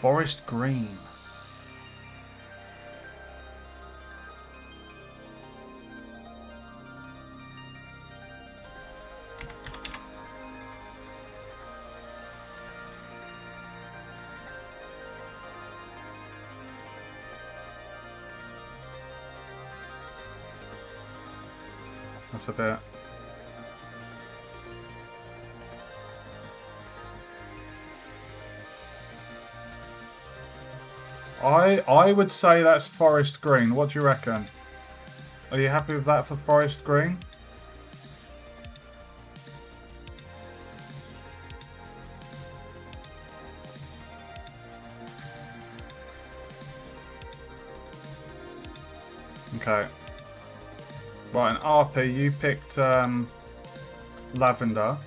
Forest green. That's a bit. I would say that's forest green. What do you reckon? Are you happy with that for forest green? Okay. Right, and RP, you picked lavender.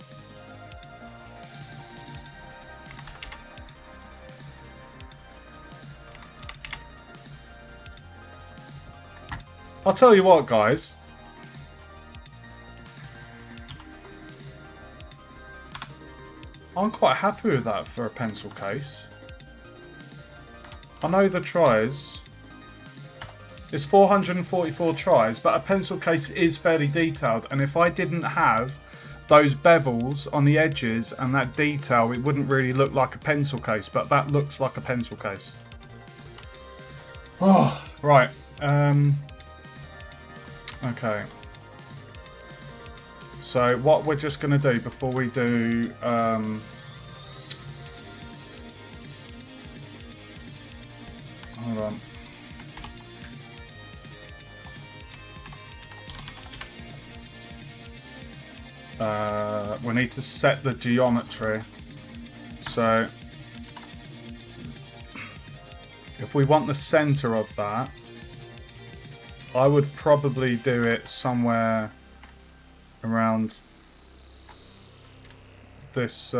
I'll tell you what, guys. I'm quite happy with that for a pencil case. I know the tries. It's 444 tries, but a pencil case is fairly detailed. And if I didn't have those bevels on the edges and that detail, it wouldn't really look like a pencil case. But that looks like a pencil case. Oh, right. Okay. So what we're just going to do before we do... hold on. We need to set the geometry. So if we want the center of that, I would probably do it somewhere around this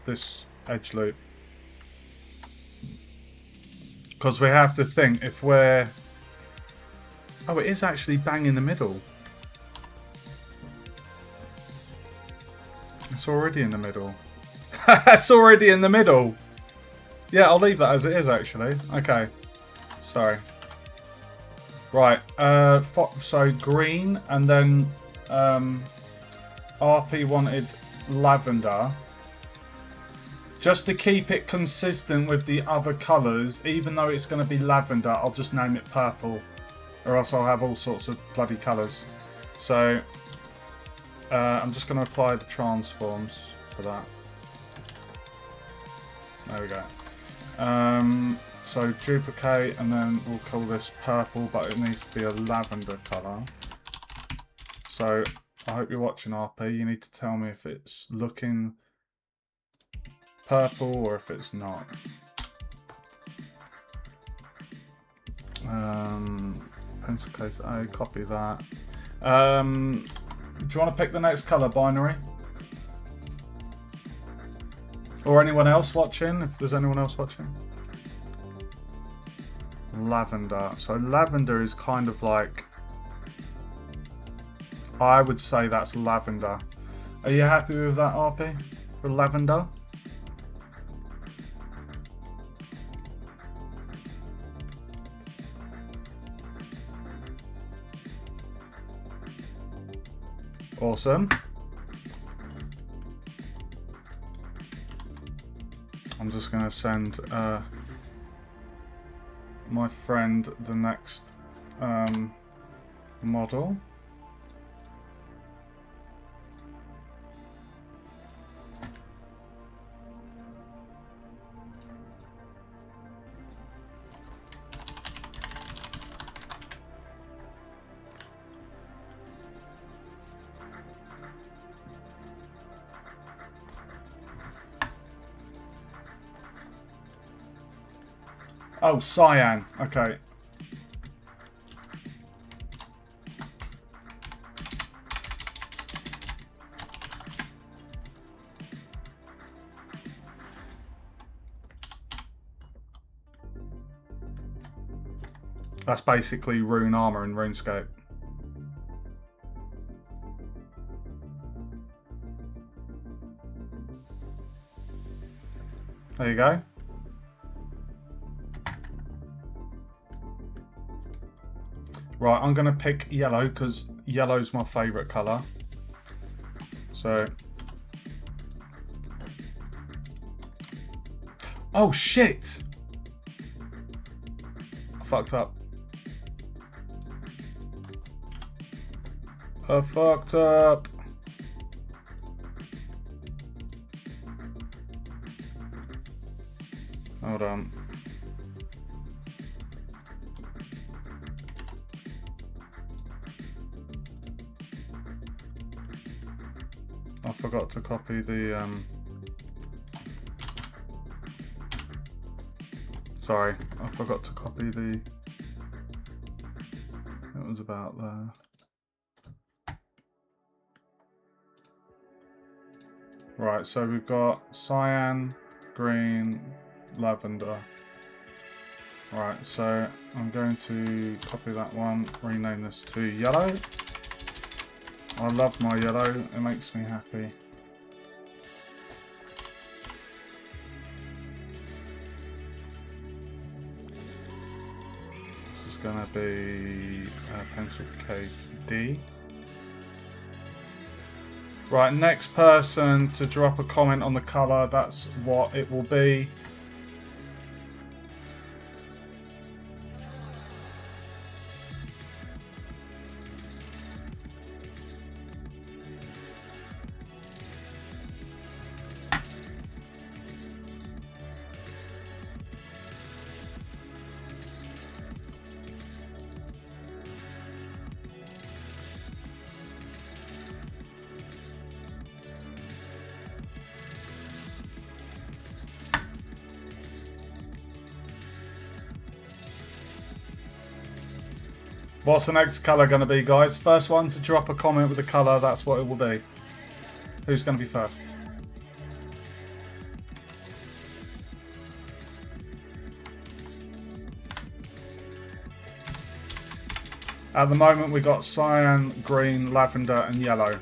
this edge loop, because we have to think if we're... Oh, it is actually bang in the middle. It's already in the middle. It's already in the middle. Yeah, I'll leave that as it is, actually. Okay. Sorry. Right. So green, and then RP wanted lavender. Just to keep it consistent with the other colours, even though it's going to be lavender, I'll just name it purple. Or else I'll have all sorts of bloody colours. So I'm just going to apply the transforms to that. There we go. So duplicate, and then we'll call this purple, but it needs to be a lavender colour. So I hope you're watching, RP. You need to tell me if it's looking purple or if it's not. Pencil case A, copy that. Do you want to pick the next colour, Binary? Or anyone else watching, if there's anyone else watching? Lavender. So lavender is kind of like, I would say that's lavender. Are you happy with that, RP? For lavender? Awesome. I'm just going to send my friend the next model. Oh, cyan. Okay. That's basically rune armor in RuneScape. There you go. Right, I'm going to pick yellow because yellow's my favourite colour. So... Oh, shit! I fucked up. I fucked up. Hold on. I forgot to copy the sorry, I forgot to copy the, it was about there. Right, so we've got cyan, green, lavender. Right, so I'm going to copy that one, rename this to yellow. I love my yellow, it makes me happy. This is going to be pencil case D. Right, next person to drop a comment on the colour, that's what it will be. What's the next colour going to be, guys? First one to drop a comment with a colour, that's what it will be. Who's going to be first? At the moment we've got cyan, green, lavender and yellow.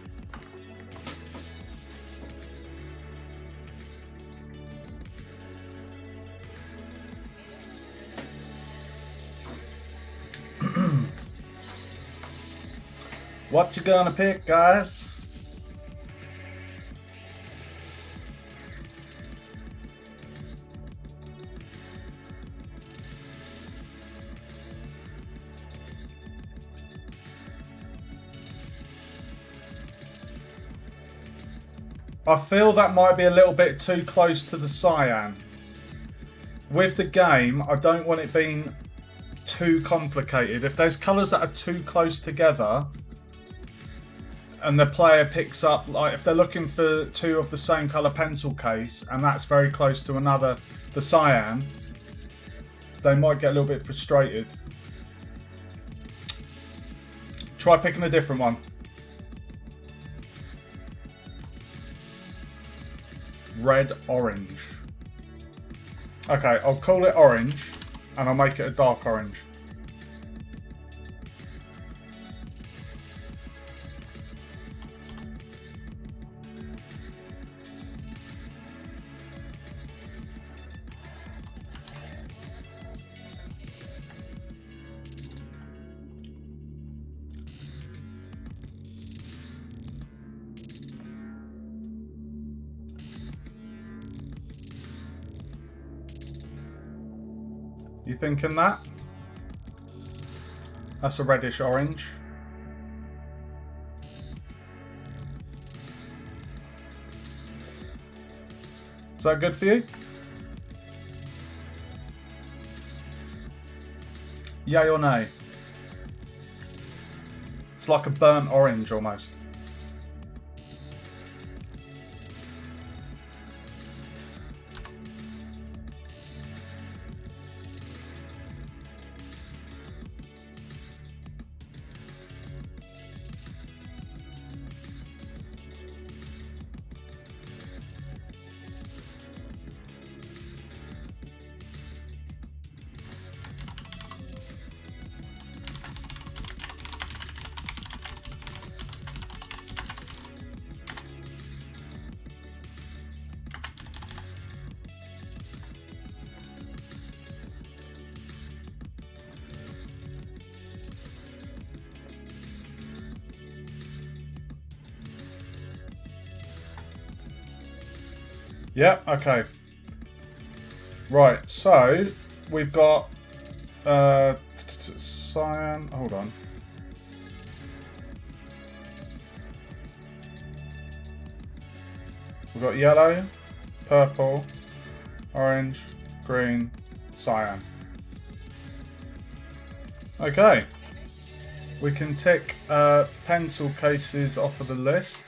What you gonna pick, guys? I feel that might be a little bit too close to the cyan. With the game, I don't want it being too complicated. If there's colours that are too close together and the player picks up, like if they're looking for two of the same colour pencil case and that's very close to another, the cyan, they might get a little bit frustrated. Try picking a different one. Red, orange. Okay, I'll call it orange and I'll make it a dark orange. You thinking that? That's a reddish orange. Is that good for you? Yay or nay? It's like a burnt orange almost. Yeah, okay. Right, so we've got cyan. Hold on. We've got yellow, purple, orange, green, cyan. Okay. We can tick pencil cases off of the list.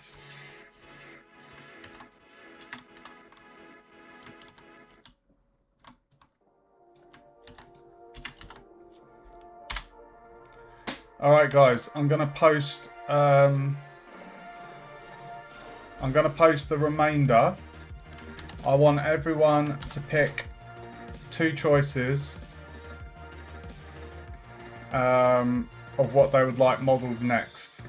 Alright guys, I'm gonna post the remainder. I want everyone to pick two choices of what they would like modelled next.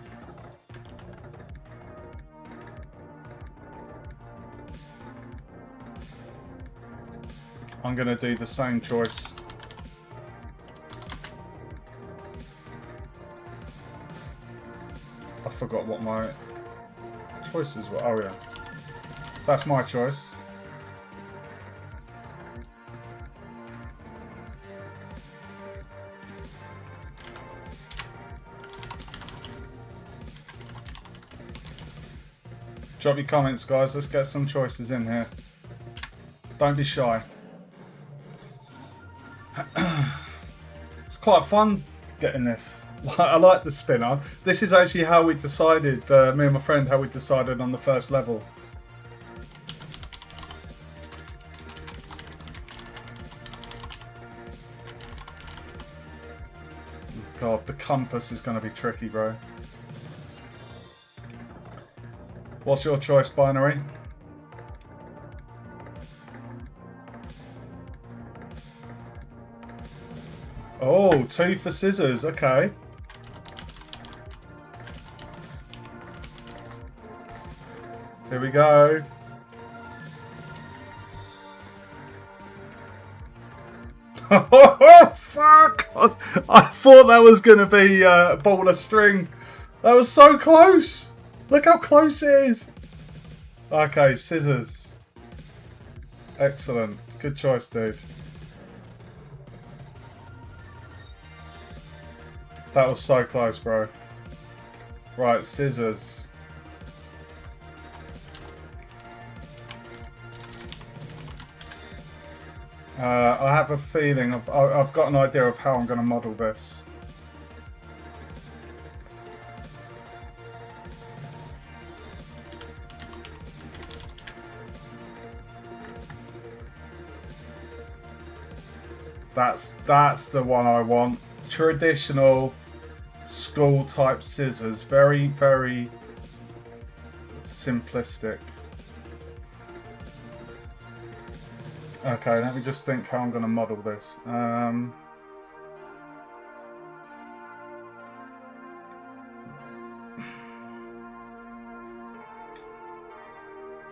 I'm gonna do the same choice. I forgot what my choices were. Oh yeah, that's my choice. Drop your comments, guys. Let's get some choices in here. Don't be shy. It's quite fun getting this. I like the spinner. This is actually how we decided, me and my friend, how we decided on the first level. God, the compass is going to be tricky, bro. What's your choice, Binary? Oh, 2 for scissors. Okay. Here we go. Oh, fuck! I thought that was going to be a ball of string. That was so close. Look how close it is. Okay, scissors. Excellent. Good choice, dude. That was so close, bro. Right, scissors. I have a feeling I've got an idea of how I'm going to model this. That's the one I want. Traditional school type scissors. Very, very simplistic. Okay, let me just think how I'm going to model this.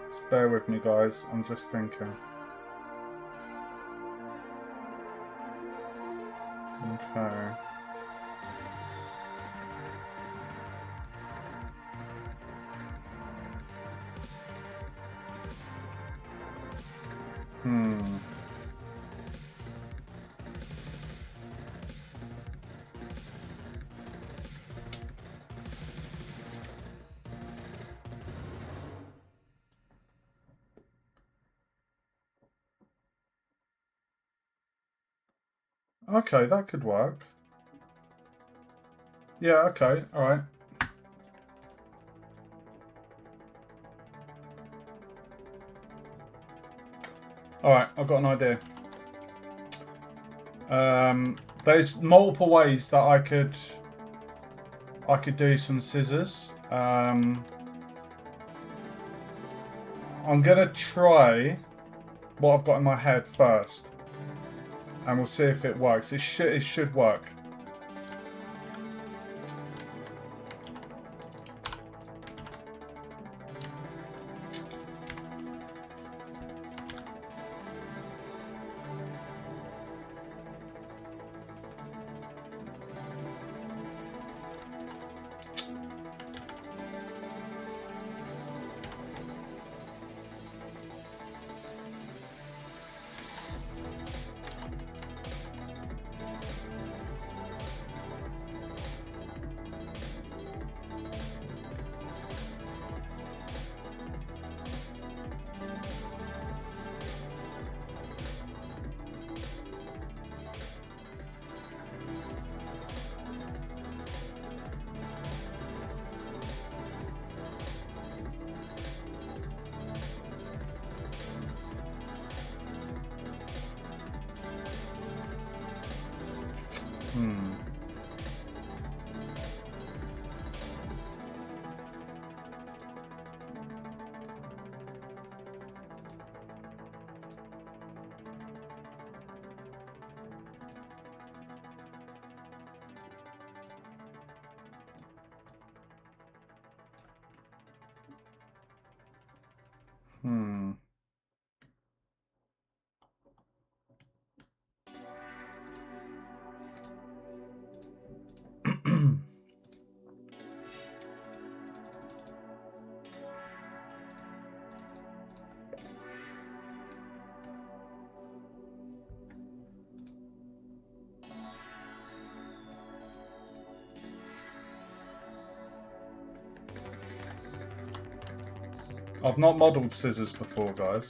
Just bear with me, guys. I'm just thinking. Okay. Okay, that could work. Yeah, okay, alright. Alright, I've got an idea. There's multiple ways that I could do some scissors. I'm gonna try what I've got in my head first, and we'll see if it works. It should work. I've not modelled scissors before, guys.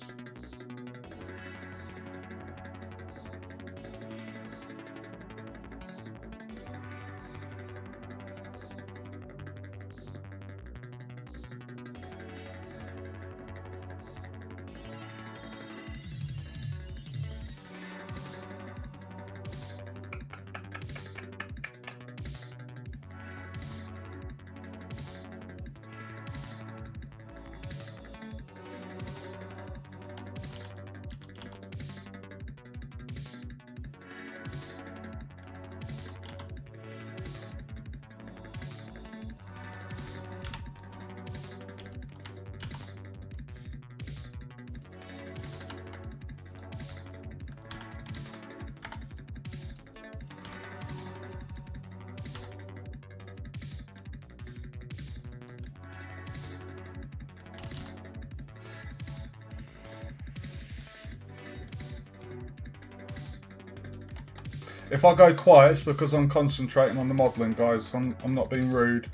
If I go quiet, it's because I'm concentrating on the modelling, guys. I'm not being rude.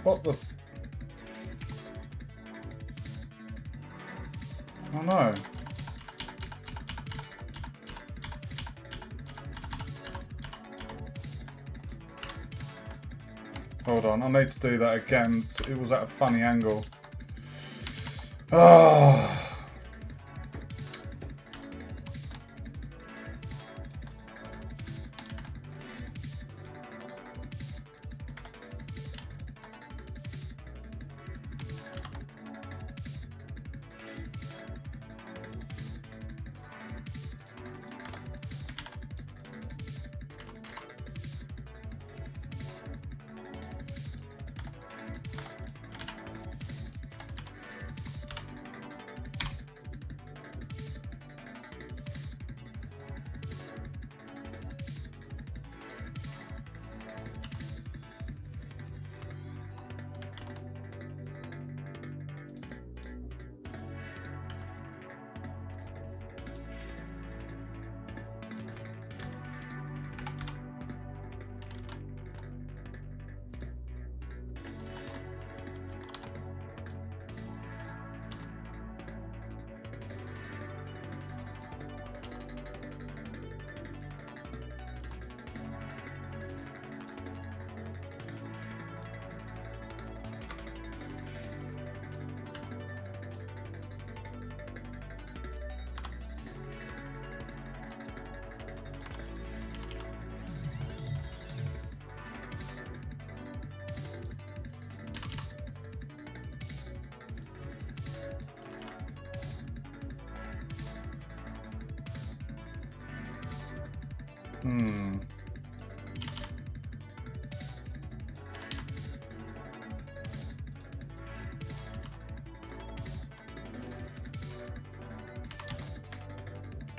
What the? Oh no. Hold on, I need to do that again. It was at a funny angle. Oh.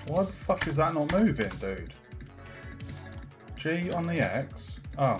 Why the fuck is that not moving, dude? G on the X? Oh.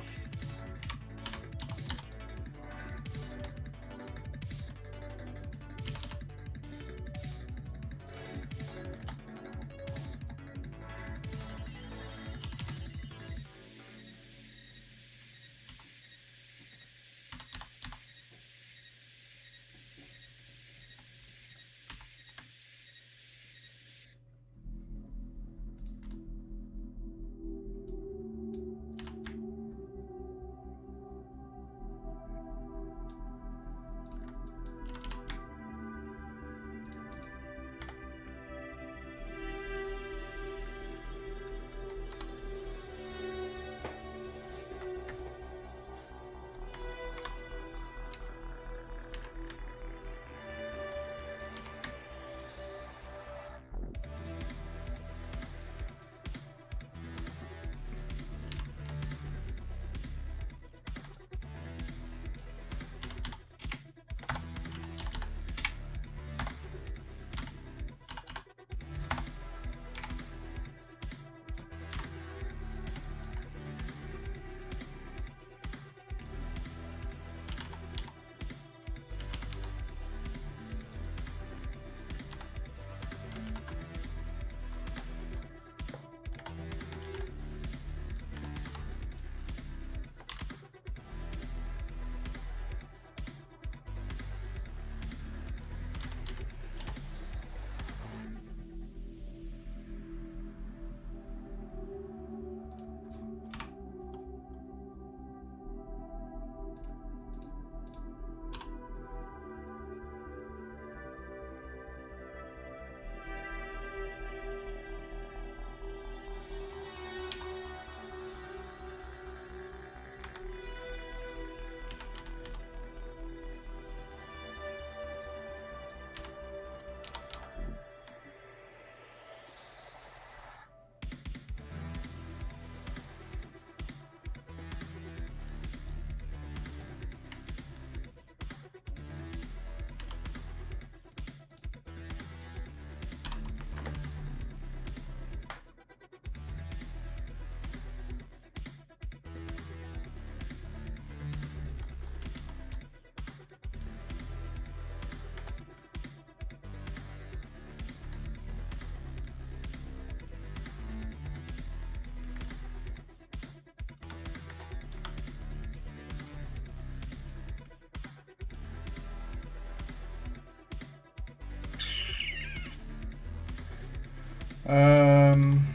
Um,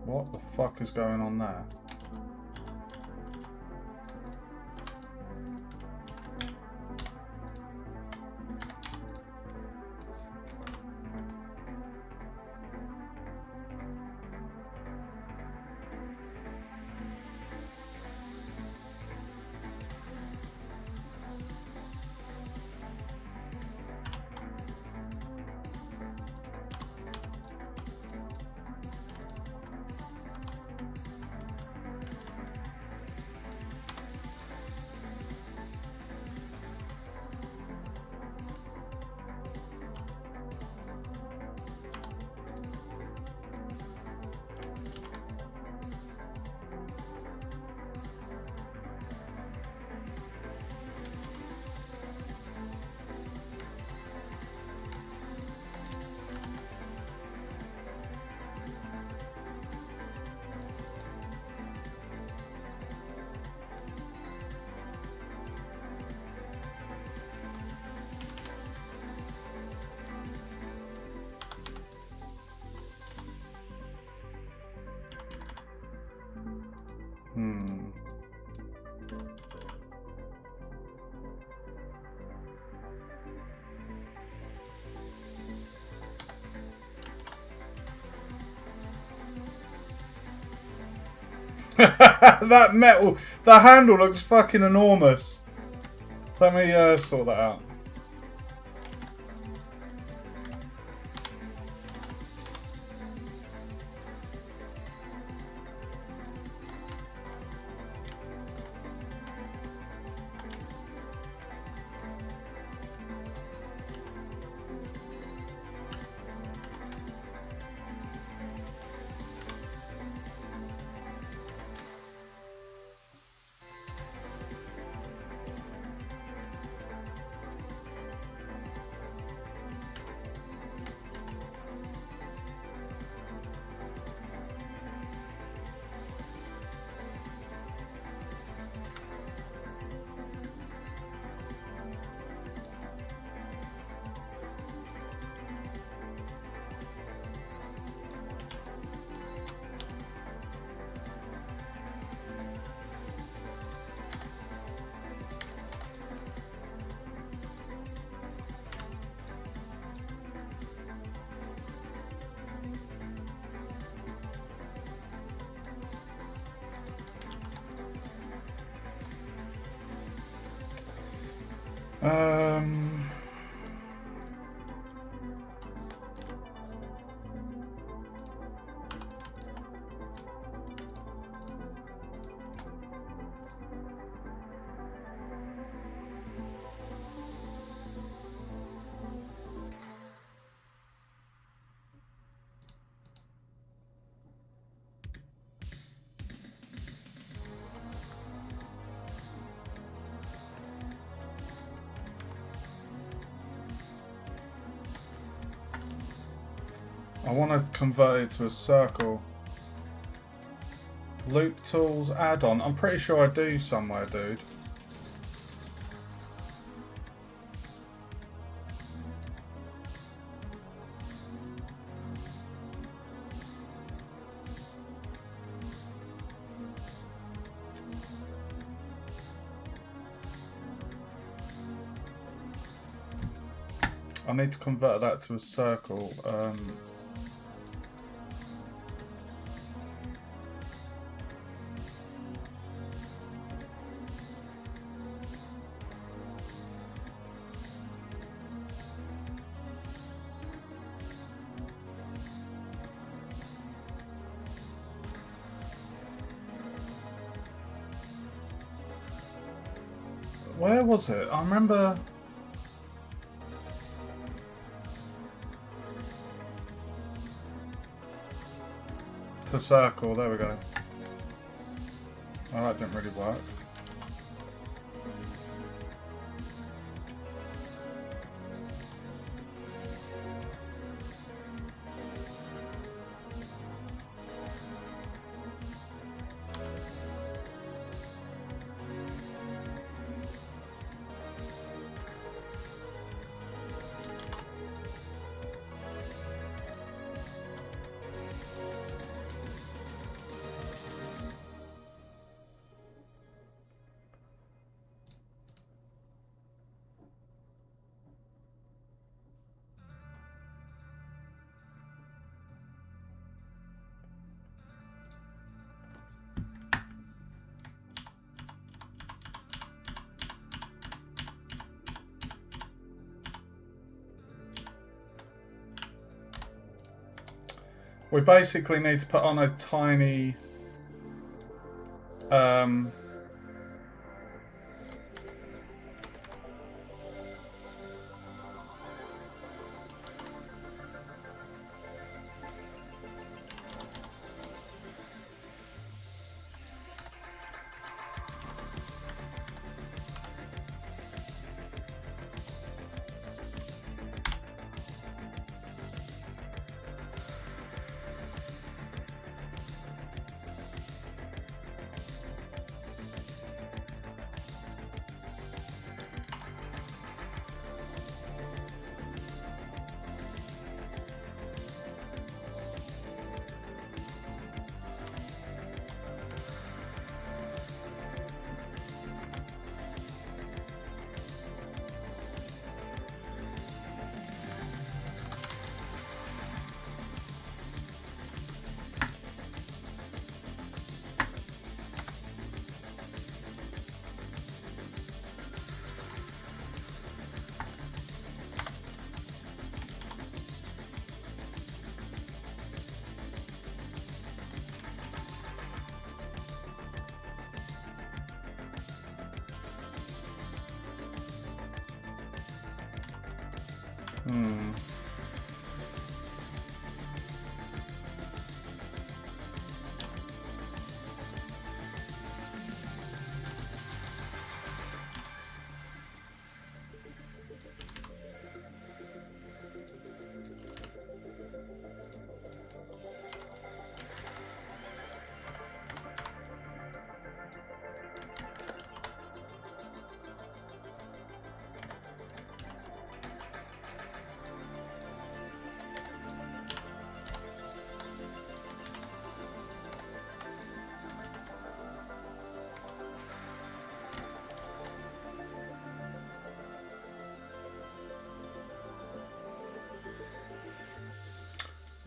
what the fuck is going on there? That metal, the handle looks fucking enormous. Let me sort that out. I want to convert it to a circle. Loop tools add-on. I'm pretty sure I do somewhere, dude. I need to convert that to a circle. Where was it? I remember... To circle, there we go. Oh, that didn't really work. We basically need to put on a tiny...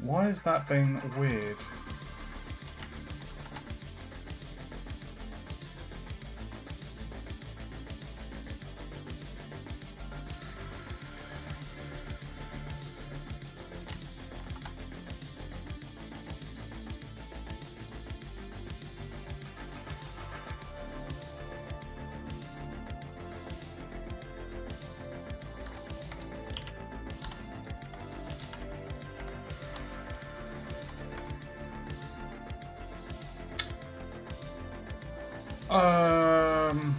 Why is that being weird? Um...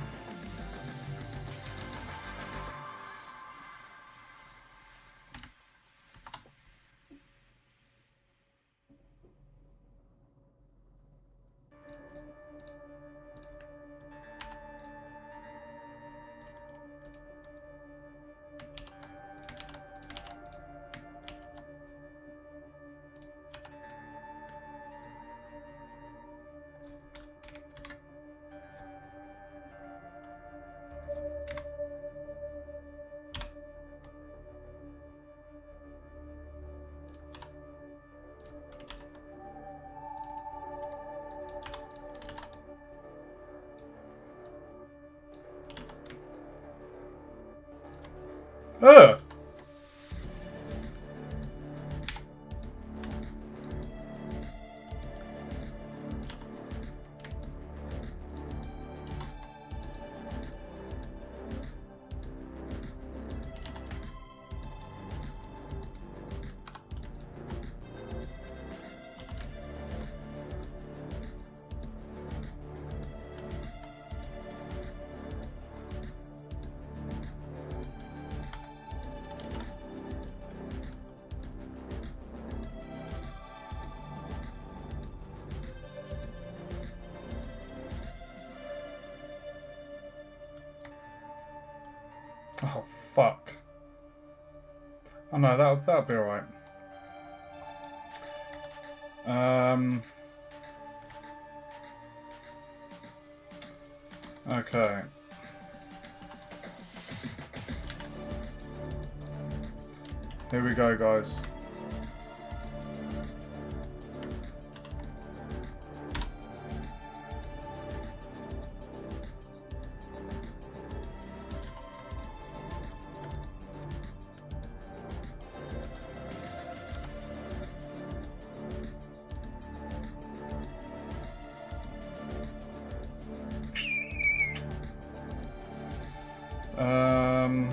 Ugh. Oh, fuck. Oh no, that'll be alright. Okay. Here we go, guys. Um...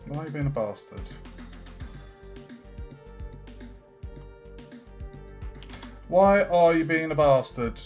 Why are you being a bastard? Why are you being a bastard?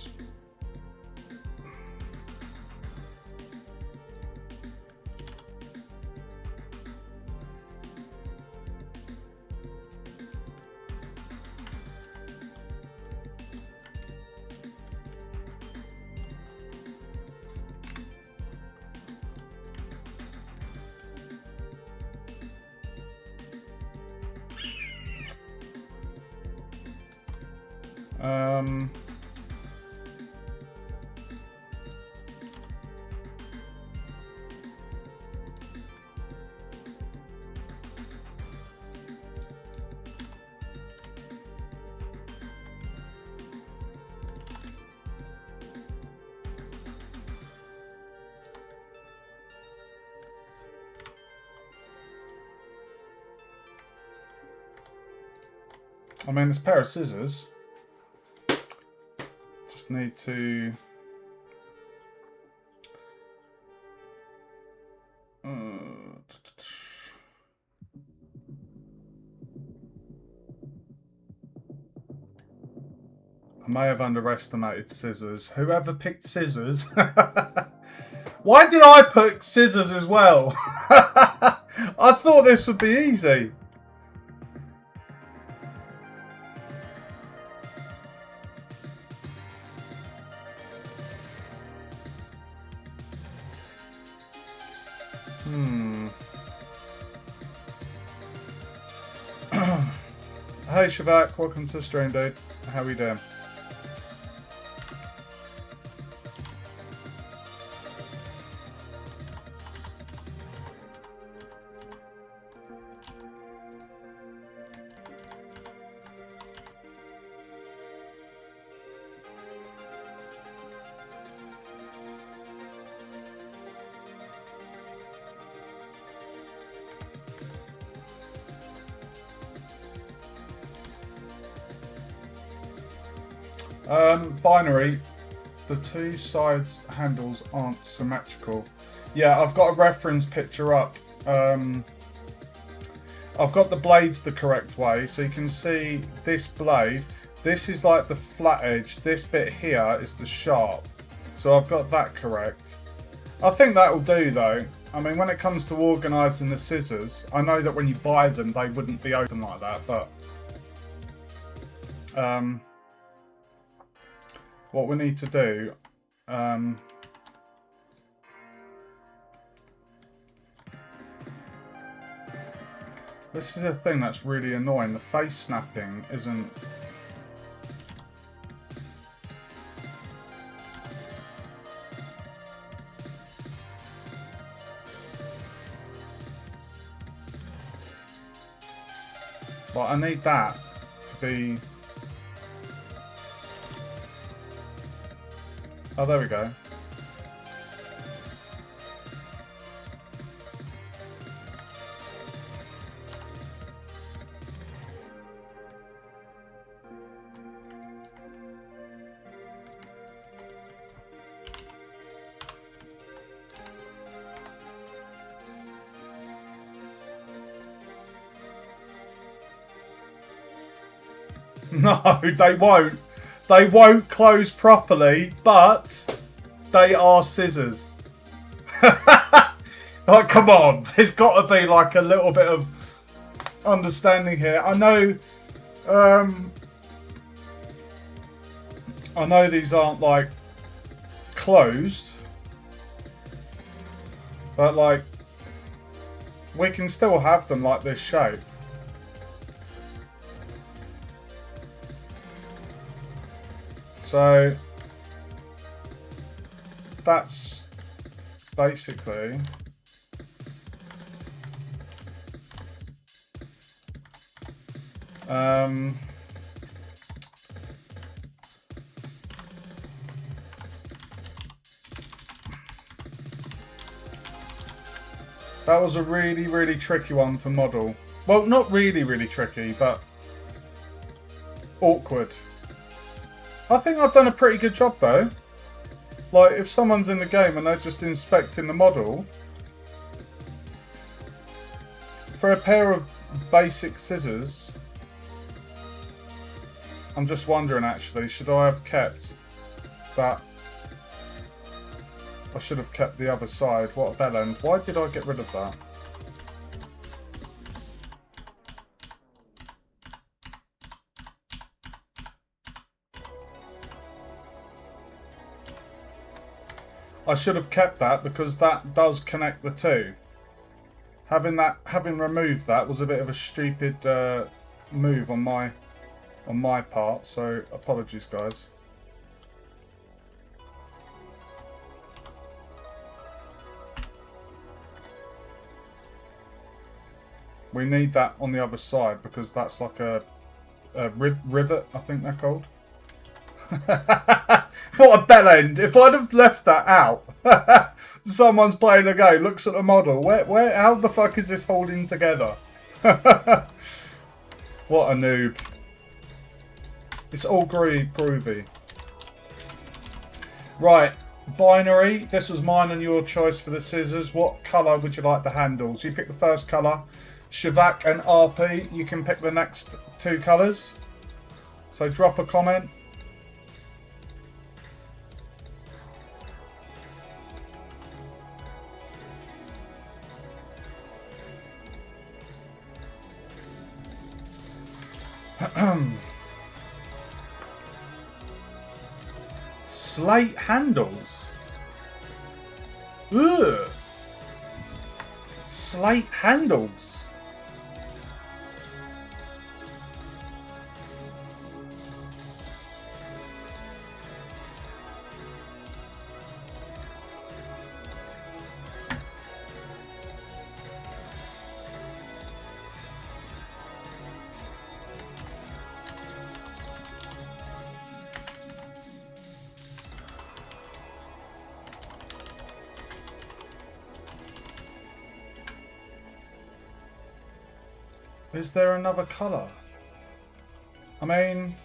I mean, this pair of scissors. Just need to. I may have underestimated scissors. Whoever picked scissors. Why did I pick scissors as well? I thought this would be easy. Hey Shavak, welcome to the stream, dude. How are we doing? Binary. The two sides handles aren't symmetrical. Yeah, I've got a reference picture up. I've got the blades the correct way, so you can see this blade. This is like the flat edge. This bit here is the sharp. So I've got that correct. I think that'll do though. I mean, when it comes to organising the scissors, I know that when you buy them, they wouldn't be open like that, but what we need to do, this is a thing that's really annoying. The face snapping isn't. Like, I need that to be. Oh, there we go. No, they won't. They won't close properly, but they are scissors. Like, come on. There's got to be like a little bit of understanding here. I know these aren't like closed, but like we can still have them like this shape. So that's basically that was a really, really tricky one to model. Well, not really, really tricky, but awkward. I think I've done a pretty good job though. Like, if someone's in the game and they're just inspecting the model, for a pair of basic scissors, I'm just wondering actually, should I have kept that? I should have kept the other side. What a bell end. Why did I get rid of that? I should have kept that because that does connect the two. Having removed that was a bit of a stupid move on my part, so apologies guys. We need that on the other side because that's like a rivet, I think they're called. What a bell end! If I'd have left that out, someone's playing a game, looks at the model. How the fuck is this holding together? What a noob! It's all groovy. Right, binary. This was mine and your choice for the scissors. What colour would you like the handles? You pick the first colour. Shavak and RP, you can pick the next two colours. So drop a comment. Slate handles. Ugh. Slate handles. Is there another colour? I mean,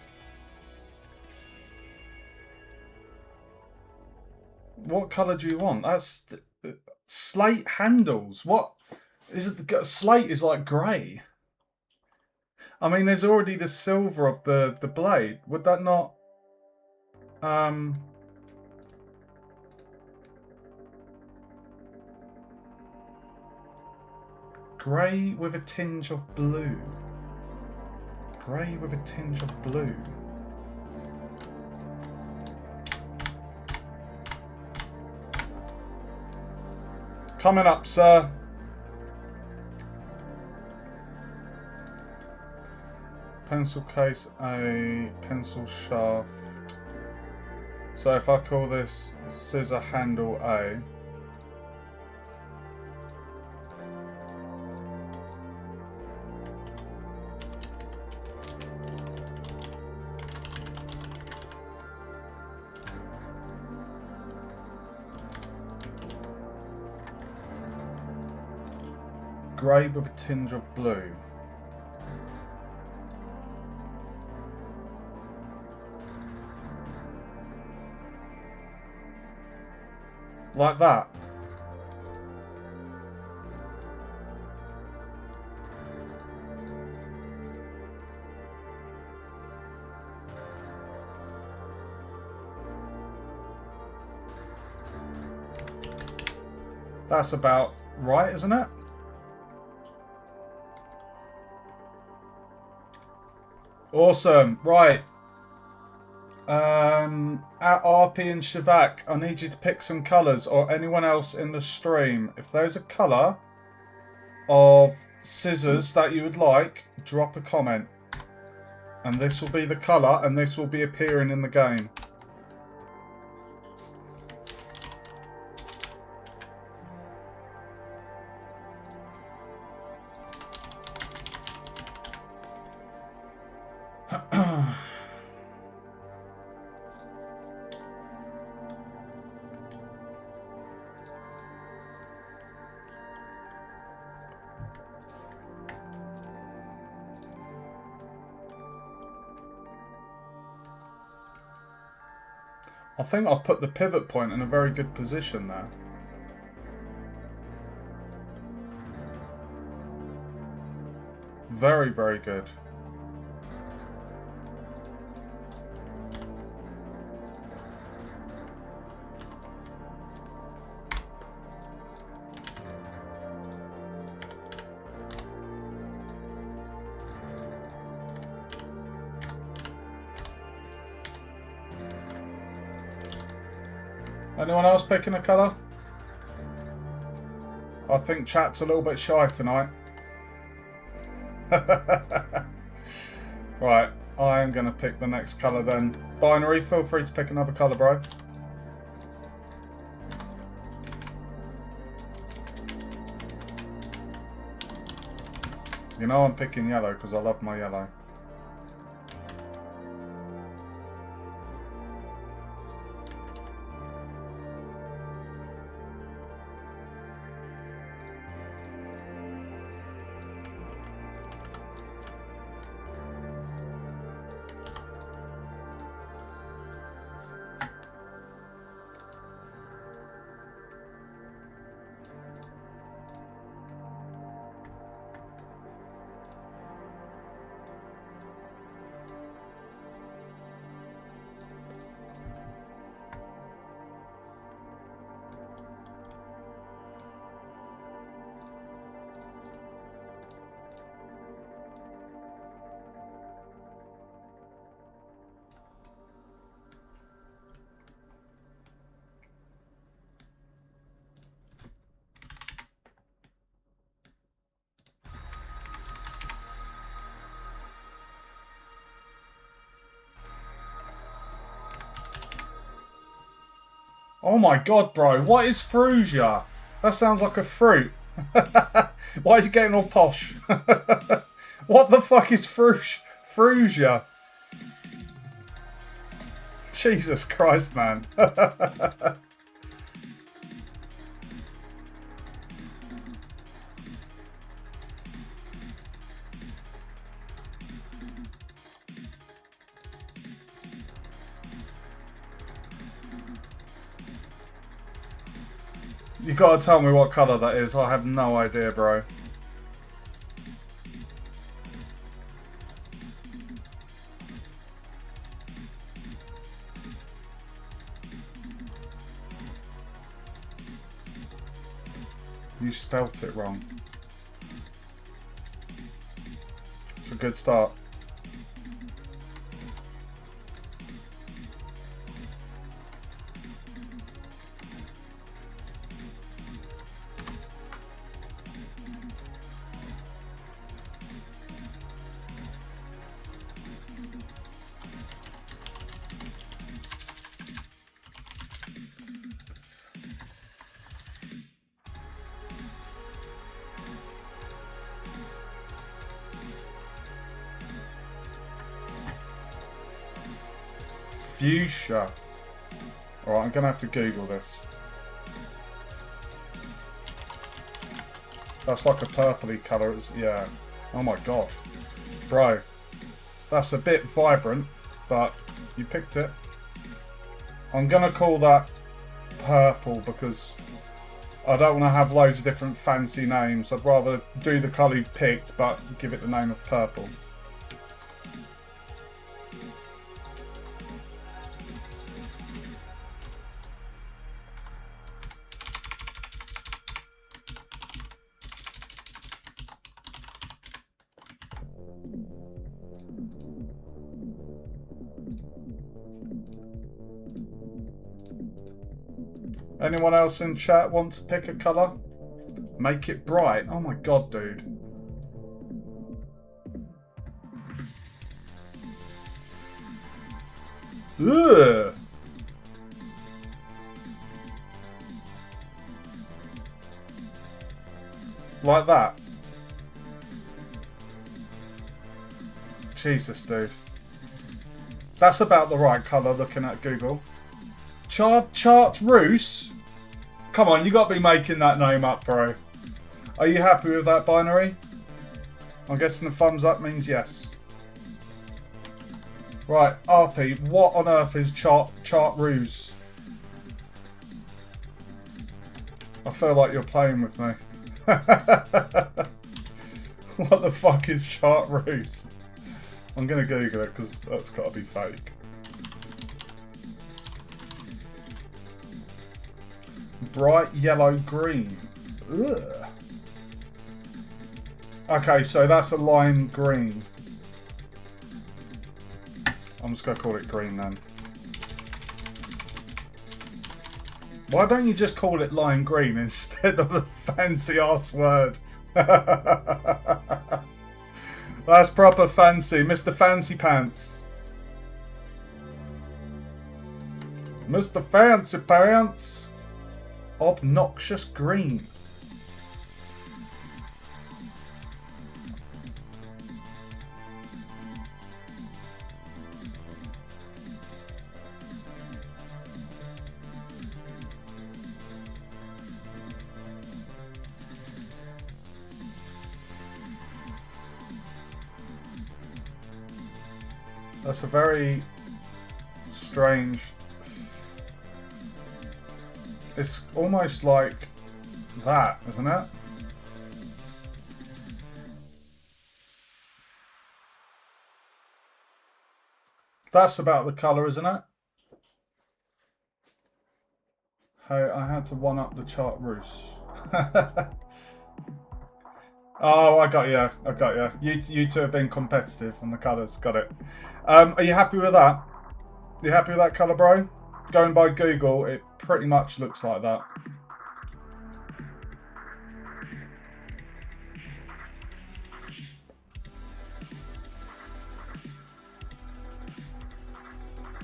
what colour do you want? That's slate handles. What is it? Slate is like grey. I mean, there's already the silver of the blade. Would that not? Grey with a tinge of blue. Grey with a tinge of blue. Coming up, sir. Pencil case A, pencil shaft. So if I call this scissor handle A. Grey with a tinge of blue. Like that. That's about right, isn't it? Awesome. Right. At RP and Shavak, I need you to pick some colours, or anyone else in the stream. If there's a colour of scissors that you would like, drop a comment. And this will be the colour, and this will be appearing in the game. I think I've put the pivot point in a very good position there. Very, very good. Anyone else picking a colour? I think chat's a little bit shy tonight. Right, I am going to pick the next colour then. Binary, feel free to pick another colour, bro. You know I'm picking yellow because I love my yellow. Oh my god, bro. What is Frusia? That sounds like a fruit. Why are you getting all posh? What the fuck is Frusia? Jesus Christ, man. You gotta tell me what colour that is. I have no idea, bro. You spelt it wrong. It's a good start. Fuchsia. Alright, I'm gonna have to Google this. That's like a purpley colour, yeah. Oh my god. Bro. That's a bit vibrant, but you picked it. I'm gonna call that purple because I don't want to have loads of different fancy names. I'd rather do the colour you've picked, but give it the name of purple. Anyone else in chat want to pick a colour? Make it bright. Oh my god, dude. Ugh. Like that. Jesus, dude. That's about the right colour looking at Google. Chartreuse? Come on, you got to be making that name up, bro. Are you happy with that binary? I'm guessing the thumbs up means yes. Right, RP, what on earth is Chartreuse? I feel like you're playing with me. What the fuck is Chartreuse? I'm going to Google it because that's got to be fake. Bright yellow green. Ugh. Okay, so that's a lime green. I'm just going to call it green then. Why don't you just call it lime green instead of a fancy ass word? That's proper fancy. Mr. Fancy Pants. Mr. Fancy Pants. Obnoxious green. That's a very strange... It's almost like that, isn't it? That's about the colour, isn't it? Hey, I had to one up the Chartreuse. Oh, I got you. I got you. You two have been competitive on the colours. Got it. Are you happy with that? You happy with that colour, bro? Going by Google, it pretty much looks like that.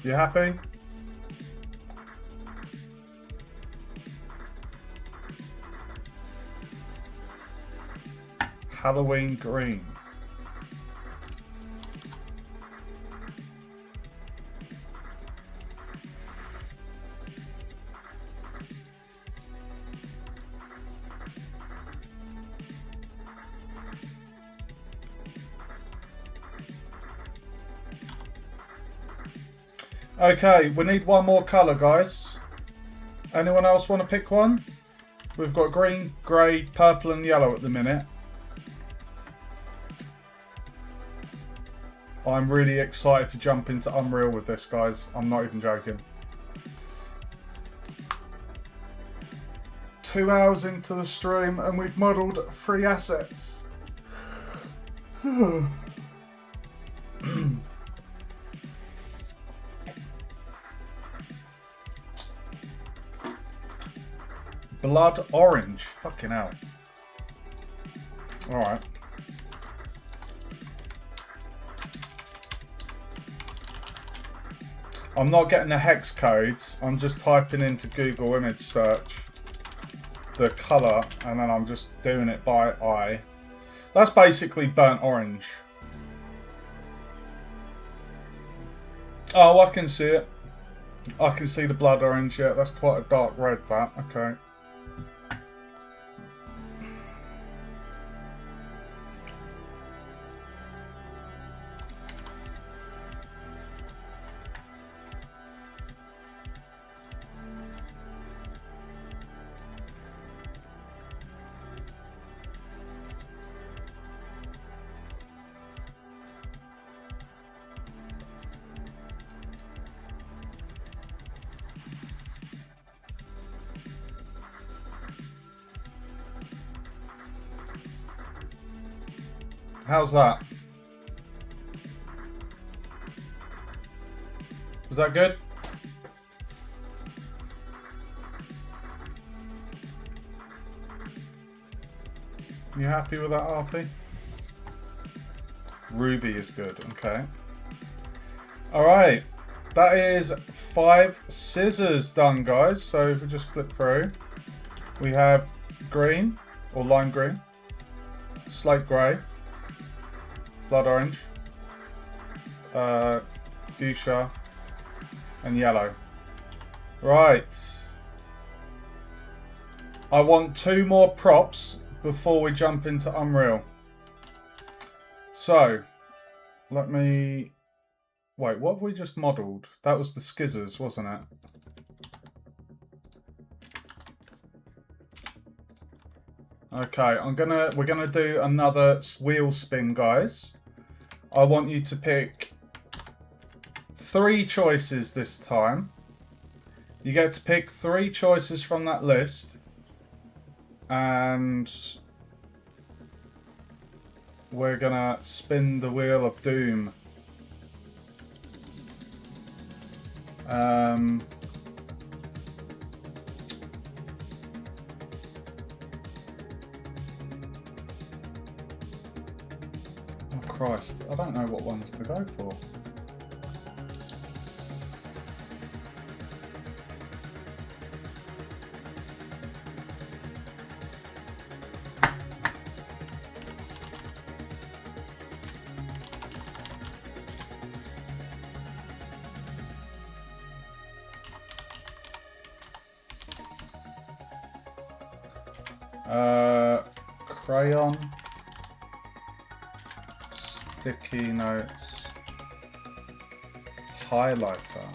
You happy? Halloween green. Okay, we need one more colour, guys. Anyone else want to pick one? We've got green, grey, purple and yellow at the minute. I'm really excited to jump into Unreal with this, guys. I'm not even joking. 2 hours into the stream and we've modelled 3 assets. Blood orange. Fucking hell. Alright. I'm not getting the hex codes. I'm just typing into Google image search the colour and then I'm just doing it by eye. That's basically burnt orange. Oh, I can see it. I can see the blood orange, yeah. That's quite a dark red, that. Okay. How's that? Was that good? You happy with that, RP? Ruby is good, okay. Alright, that is 5 scissors done, guys. So if we just flip through, we have green, or lime green, slate grey, blood orange, fuchsia, and yellow. Right. I want 2 more props before we jump into Unreal. So, let me... Wait, what have we just modelled? That was the skizzers, wasn't it? Okay, we're gonna do another wheel spin, guys. I want you to pick 3 choices this time. You get to pick 3 choices from that list. And we're gonna spin the wheel of doom. Oh Christ, I don't know what ones to go for. Crayon, sticky notes, highlighter.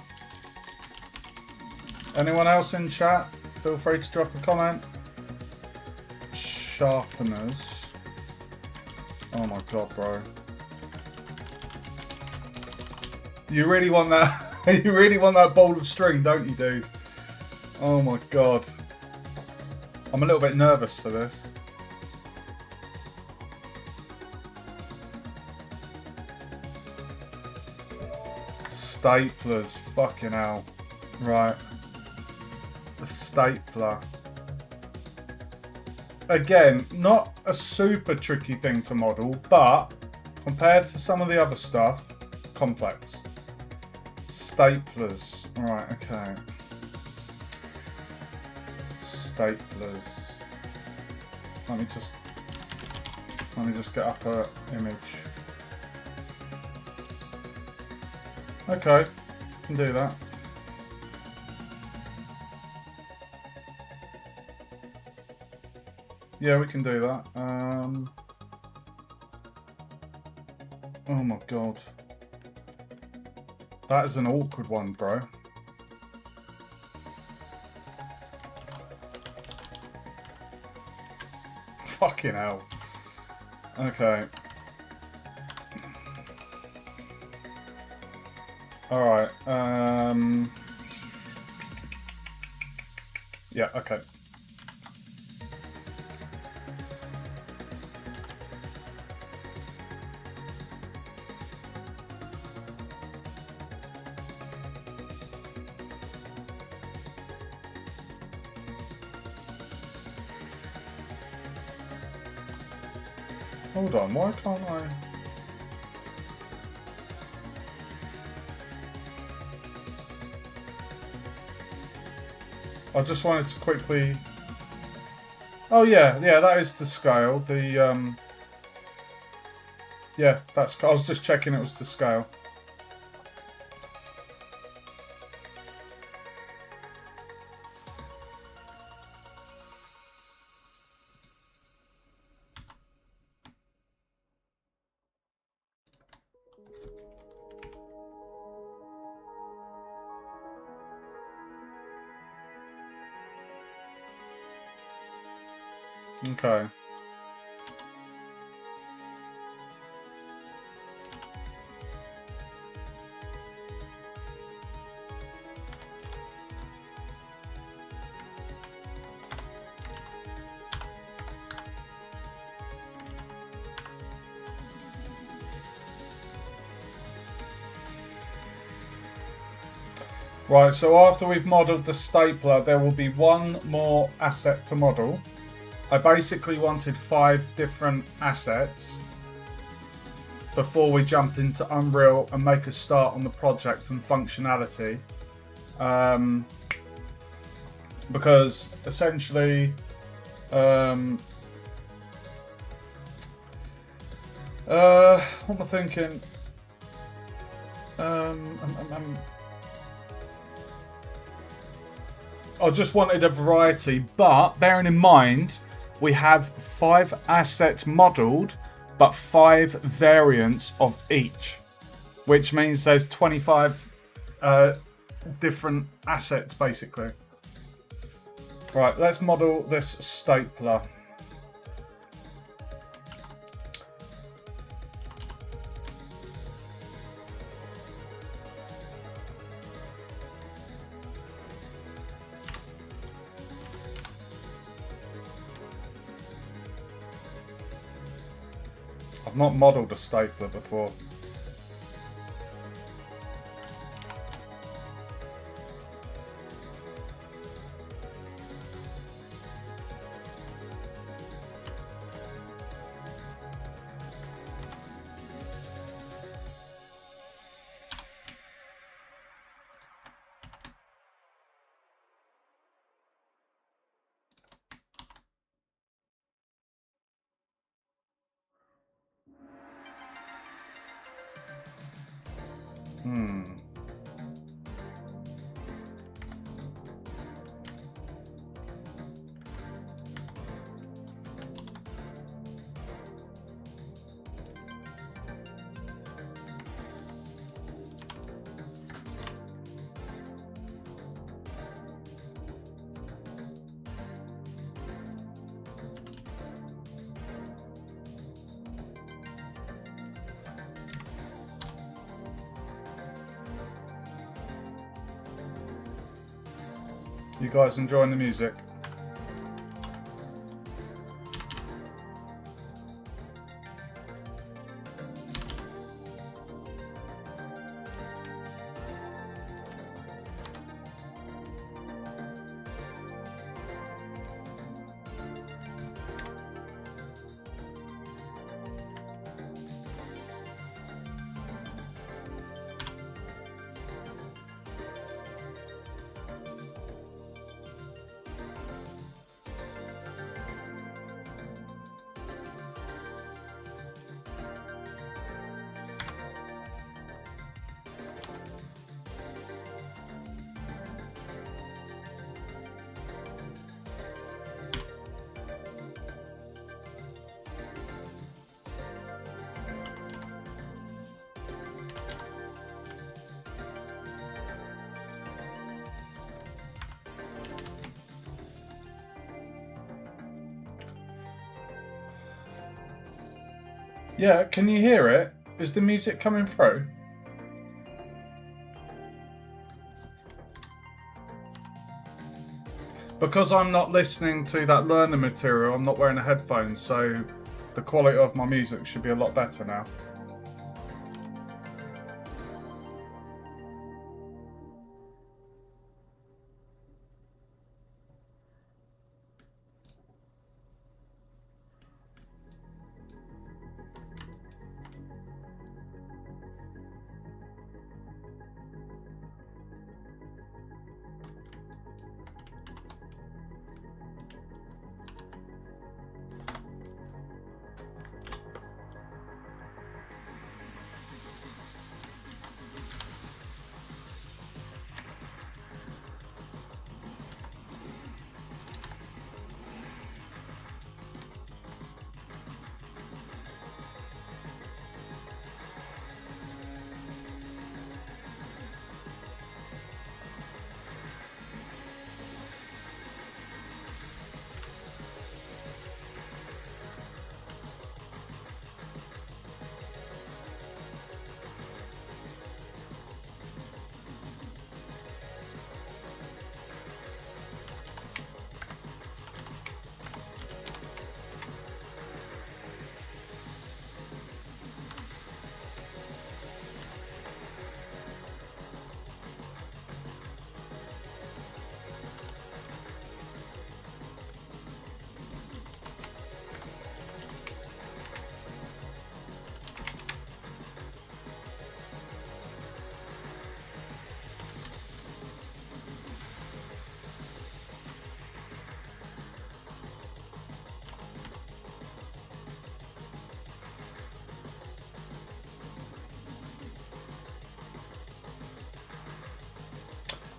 Anyone else in chat? Feel free to drop a comment. Sharpeners. Oh my god, bro. You really want that? You really want that ball of string, don't you, dude? Oh my god. I'm a little bit nervous for this. Staplers, fucking hell. Right. The stapler. Again, not a super tricky thing to model, but compared to some of the other stuff, complex. Staplers. Right, okay. Staplers. Let me just get up a image. Okay, can do that. Yeah, we can do that. Oh my god. That is an awkward one, bro. Fucking hell. Okay. Alright, yeah, okay. Hold on, why can't I... I just wanted to quickly... Oh yeah, that is to scale. The, yeah, that's... I was just checking it was to scale. Okay. Right, so after we've modelled the stapler, there will be one more asset to model. I basically wanted 5 different assets before we jump into Unreal and make a start on the project and functionality. Because essentially, what am I thinking? I just wanted a variety, but bearing in mind, we have 5 assets modelled, but 5 variants of each, which means there's 25 different assets, basically. Right, let's model this stapler. I've not modelled a stapler before. You guys enjoying the music? Yeah, can you hear it? Is the music coming through? Because I'm not listening to that learning material, I'm not wearing the headphones, so the quality of my music should be a lot better now.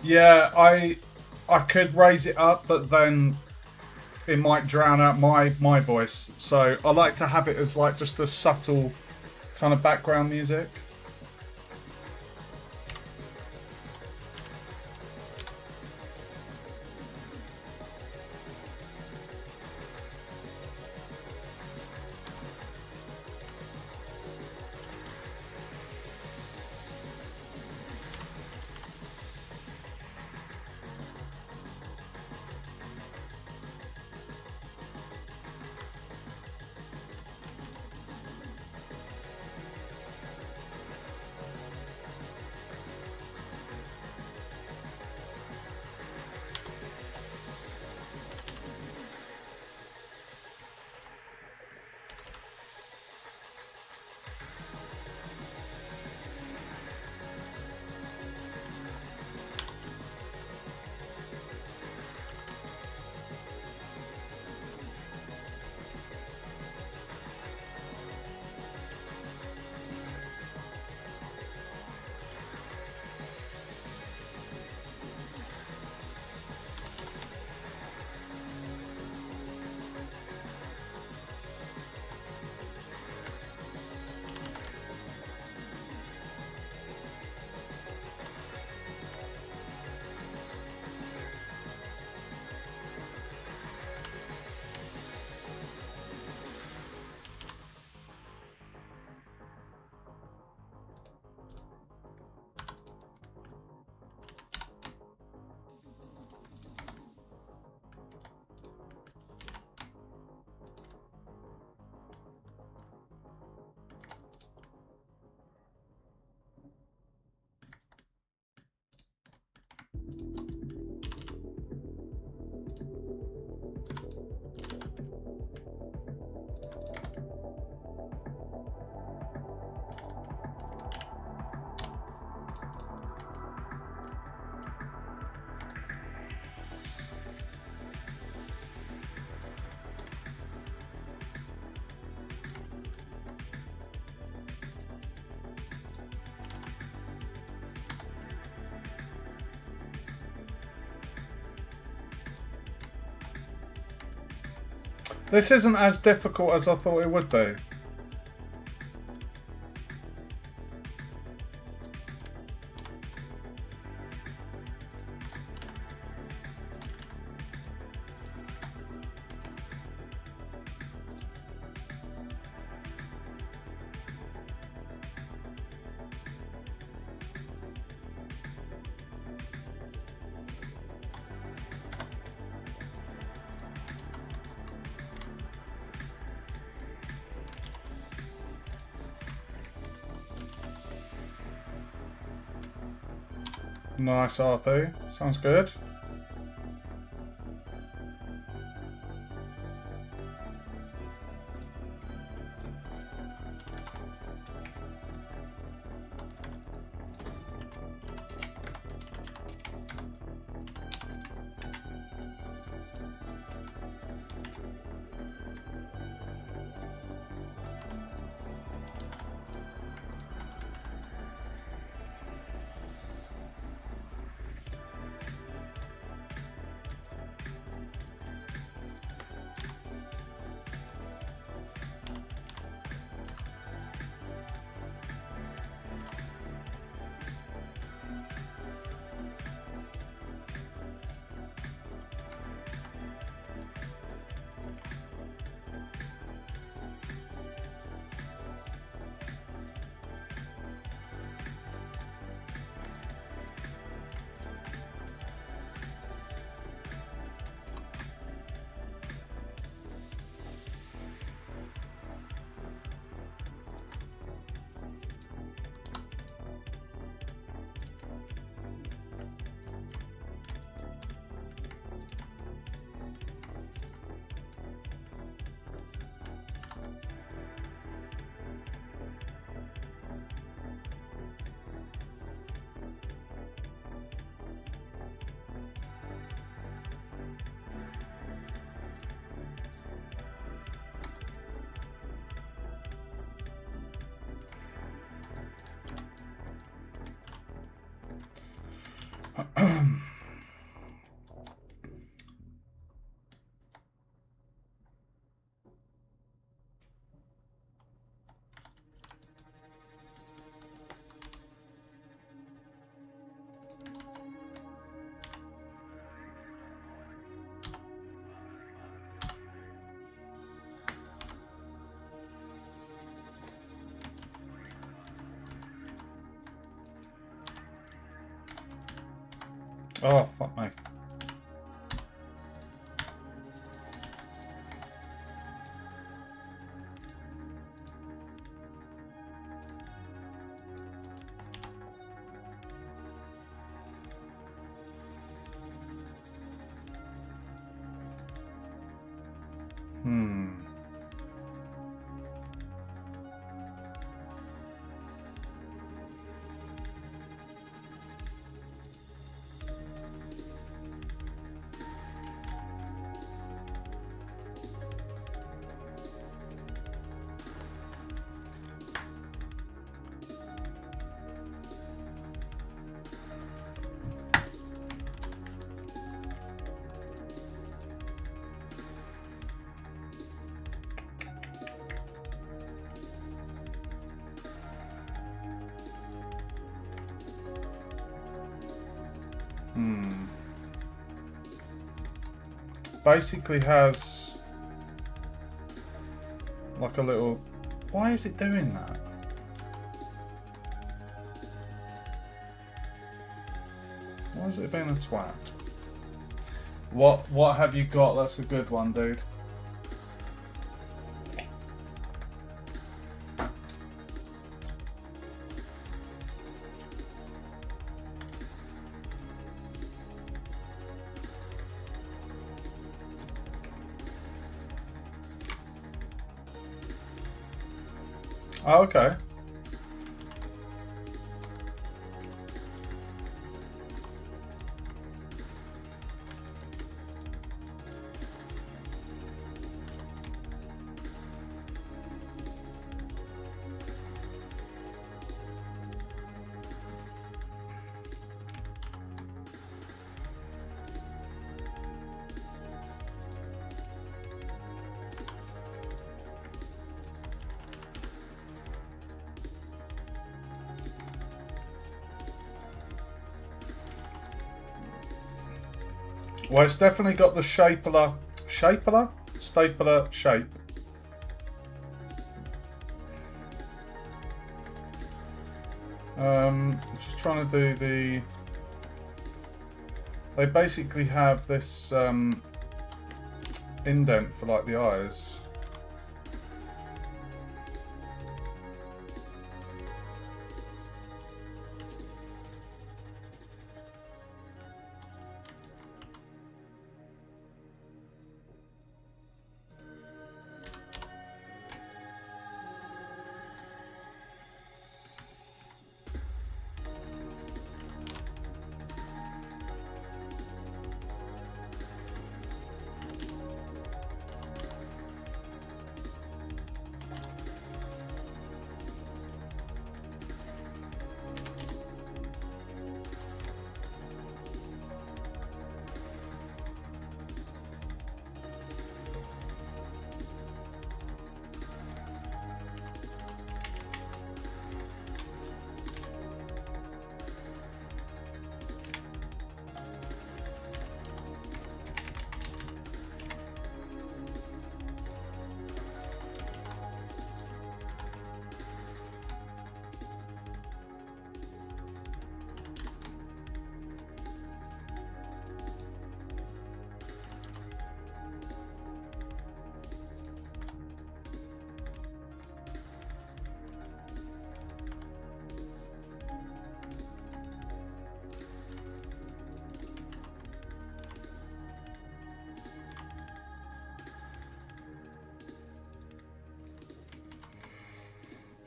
Yeah, I could raise it up, but then it might drown out my voice. So I like to have it as like just a subtle kind of background music. This isn't as difficult as I thought it would be. Nice, Arthur. Sounds good. Oh, fuck me. Basically has like a little... Why is it doing that? Why is it being a twat? What have you got? That's a good one, dude. Oh, okay. Well, it's definitely got the stapler shape. Just trying to do the... They basically have this indent for like the eyes.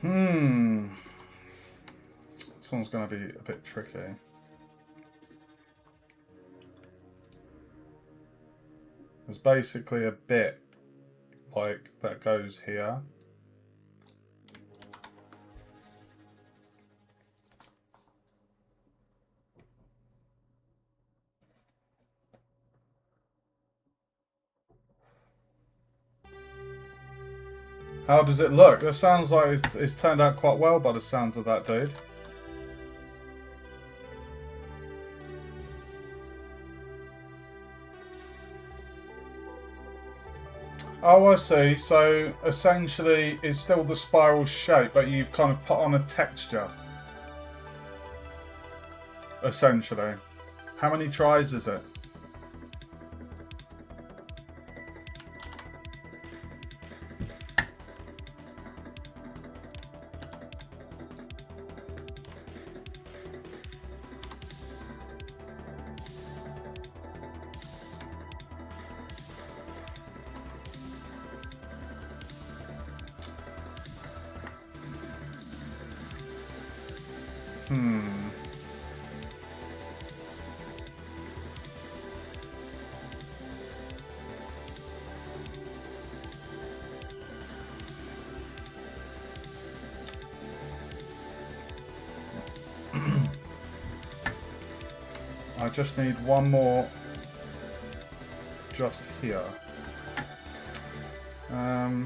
This one's going to be a bit tricky. There's basically a bit like that goes here. How does it look? That sounds like it's turned out quite well by the sounds of that dude. Oh, I see. So essentially it's still the spiral shape, but you've kind of put on a texture. Essentially. How many tries is it? I just need one more just here. Tell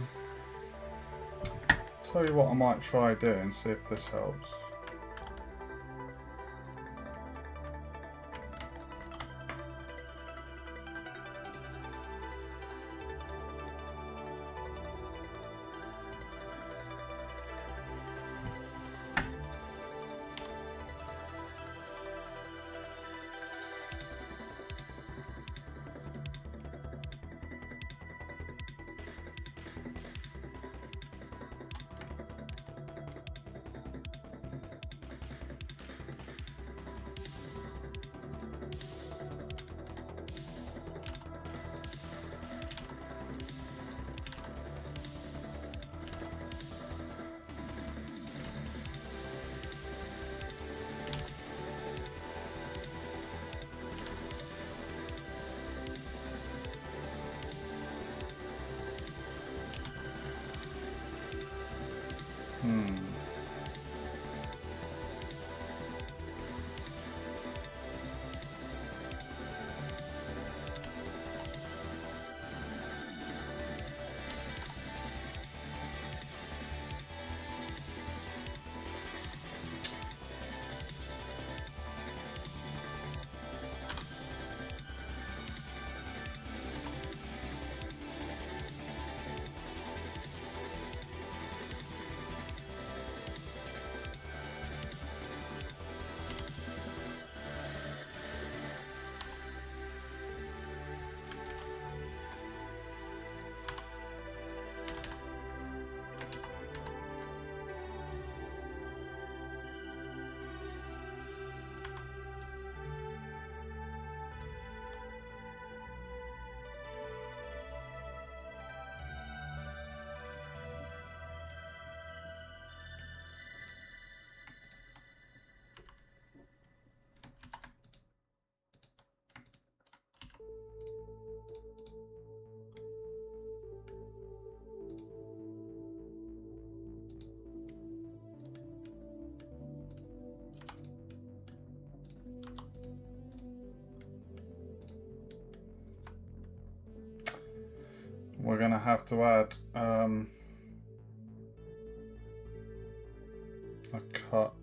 you what I might try doing, see if this helps. We're gonna have to add a cut.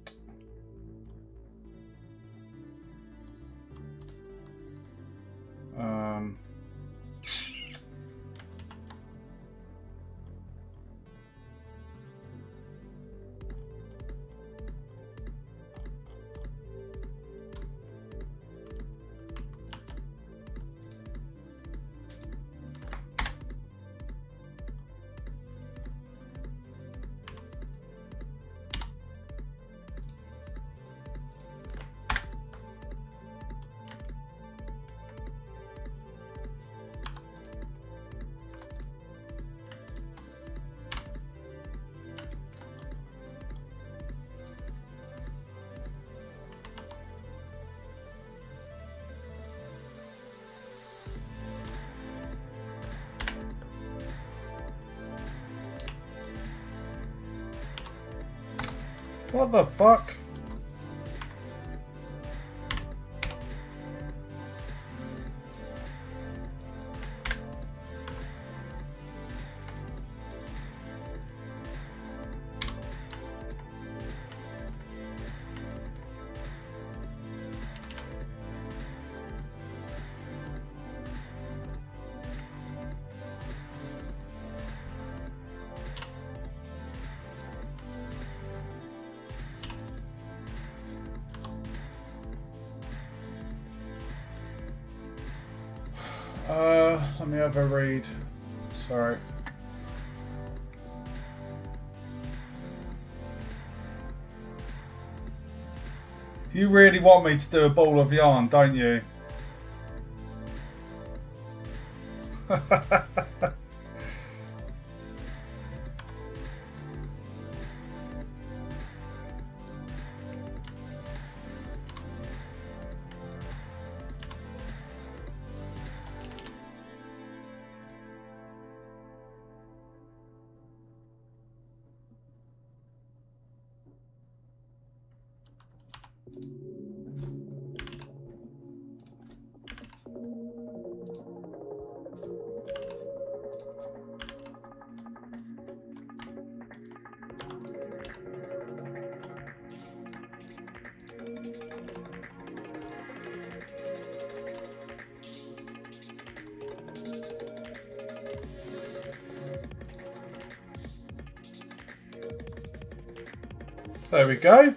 What the fuck? Let me have a read. Sorry. You really want me to do a ball of yarn, don't you? There we go.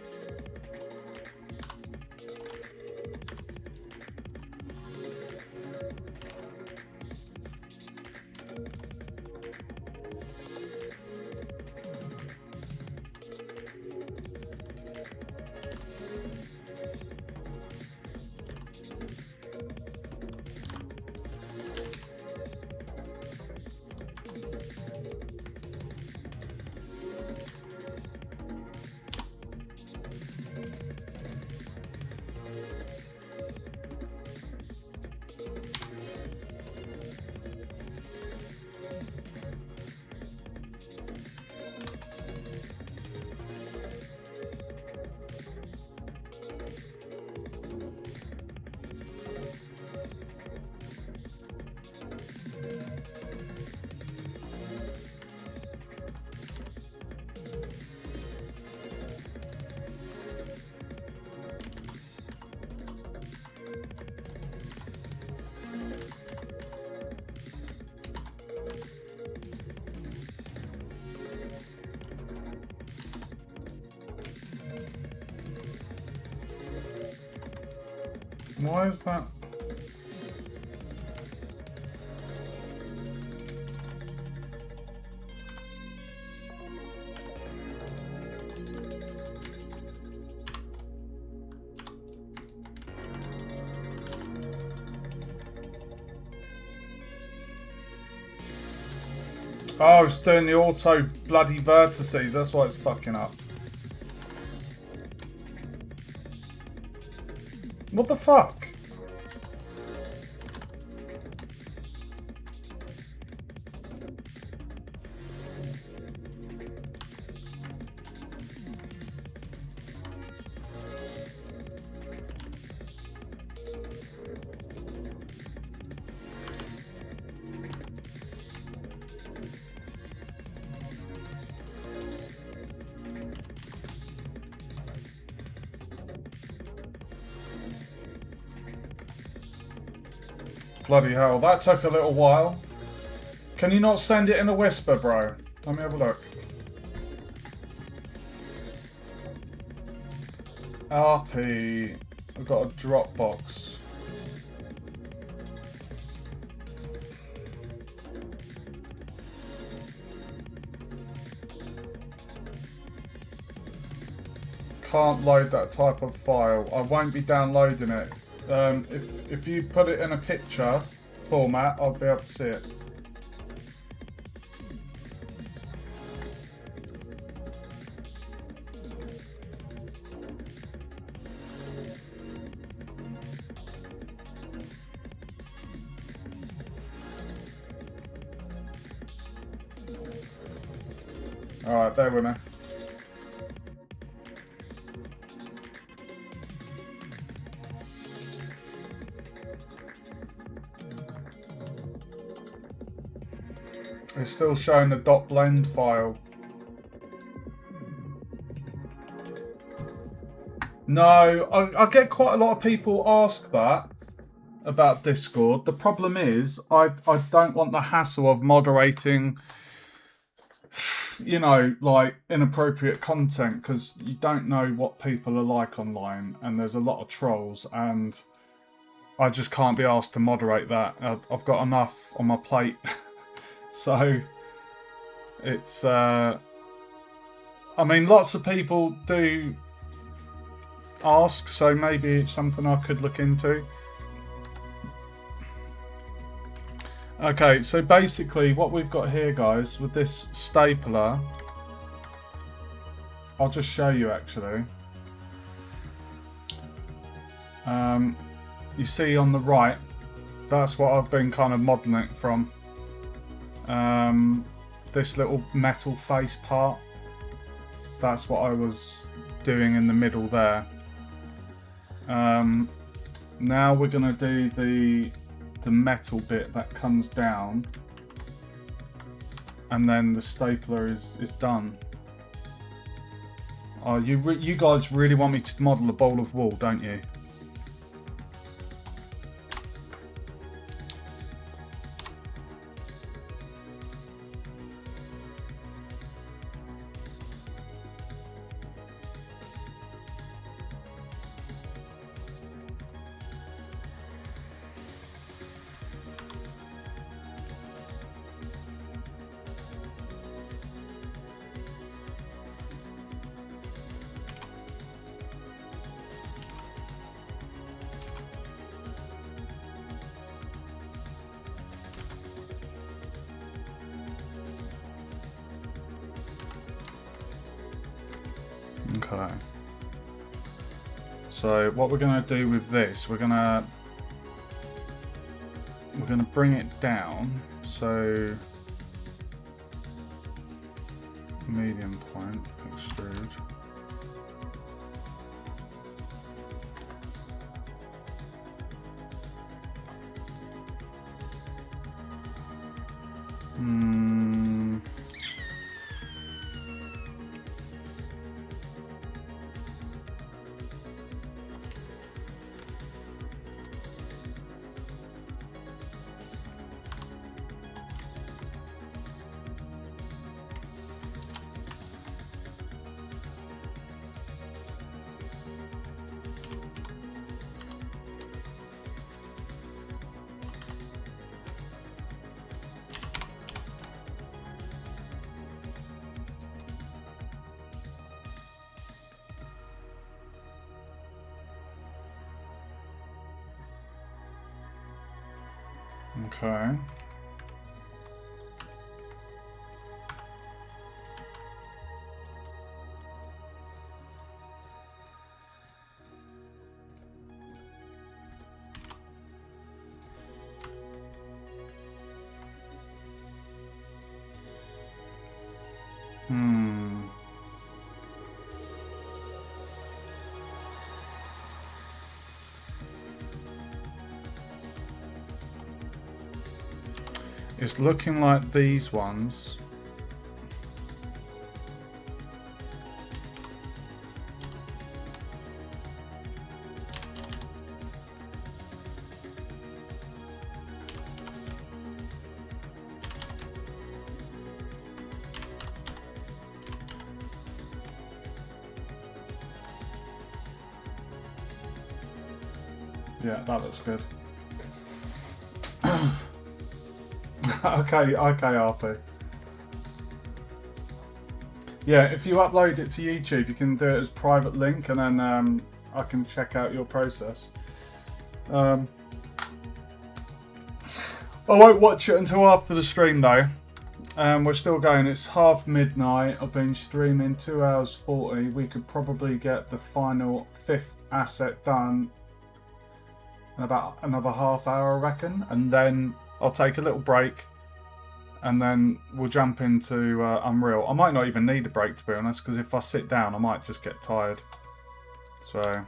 Why is that? Oh, it's doing the auto bloody vertices. That's why it's fucking up. What the fuck? Bloody hell, that took a little while. Can you not send it in a whisper, bro? Let me have a look. RP, I've got a Dropbox. Can't load that type of file. I won't be downloading it. If you put it in a picture format, I'll be able to see it. Alright, bear with me. It's still showing the .blend file. No, I get quite a lot of people ask that about Discord. The problem is I don't want the hassle of moderating, you know, like inappropriate content, because you don't know what people are like online, and there's a lot of trolls, and I just can't be asked to moderate that. I've got enough on my plate. So it's I mean, lots of people do ask, so maybe it's something I could look into. Okay, so basically what we've got here, guys, with this stapler, I'll just show you actually. You see on the right, that's what I've been kind of modelling it from. This little metal face part, that's what I was doing in the middle there. Now we're going to do the metal bit that comes down, and then the stapler is done. Oh, you guys really want me to model a bowl of wool, don't you? Okay. So what we're going to do with this, we're going to bring it down. So medium point, extrude. Okay. It's looking like these ones. Yeah, that looks good. Okay, RP. Yeah, if you upload it to YouTube, you can do it as private link, and then I can check out your process. I won't watch it until after the stream though. We're still going. It's half midnight. I've been streaming 2 hours 40. We could probably get the final 5th asset done in about another half hour, I reckon, and then I'll take a little break, and then we'll jump into Unreal. I might not even need a break, to be honest, because if I sit down, I might just get tired. So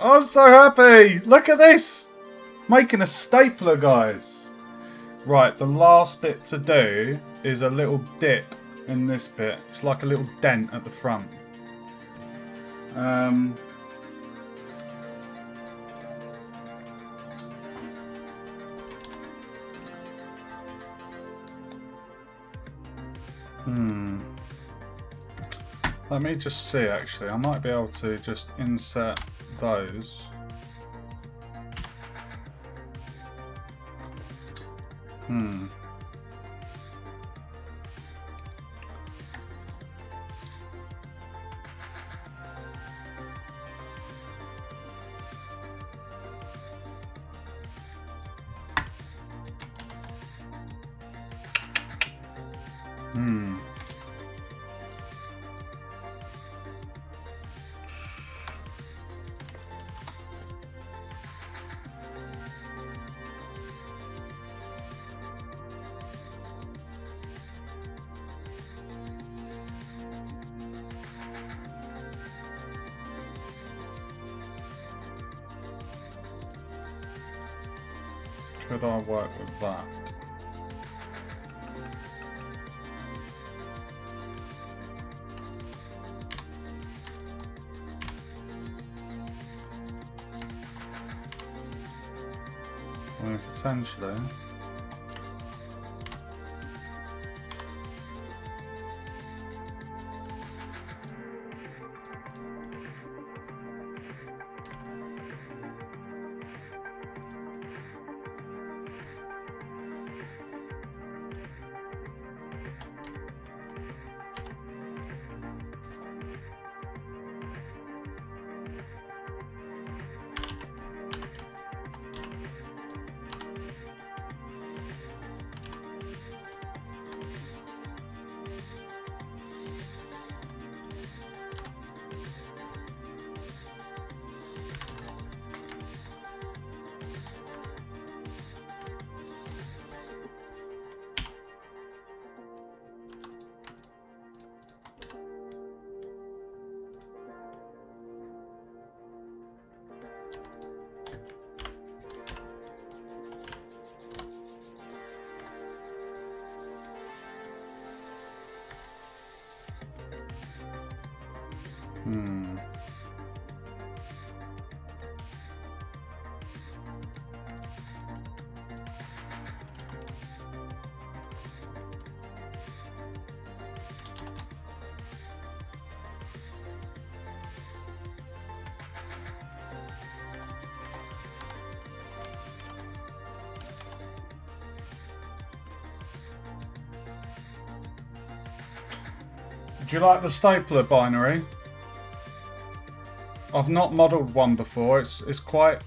I'm so happy! Look at this! Making a stapler, guys. Right, the last bit to do is a little dip in this bit. It's like a little dent at the front. Let me just see, actually. I might be able to just insert those. Could I work with that? I mean, potentially. Do you like the stapler binary? I've not modelled one before. It's quite...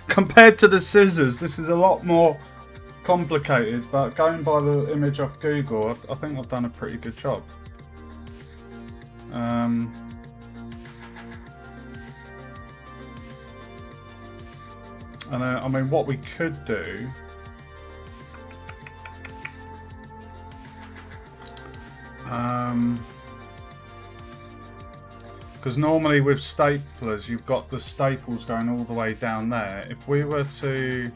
compared to the scissors, this is a lot more complicated, but going by the image off Google, I think I've done a pretty good job. And I mean, what we could do... because normally with staplers, you've got the staples going all the way down there. If we were to...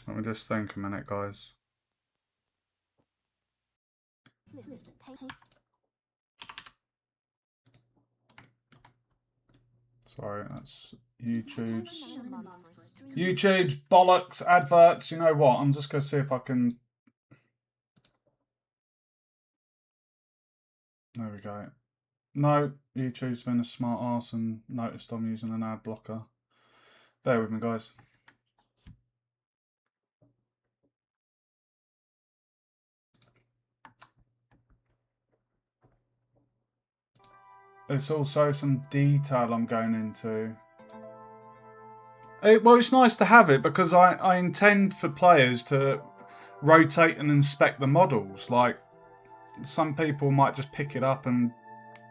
Let me just think a minute, guys. Listen. Sorry, that's YouTube's bollocks adverts. You know what? I'm just going to see if I can. There we go. No, YouTube's been a smart arse and noticed I'm using an ad blocker. Bear with me, guys. It's also some detail I'm going into. Well, it's nice to have it because I intend for players to rotate and inspect the models. Like, some people might just pick it up and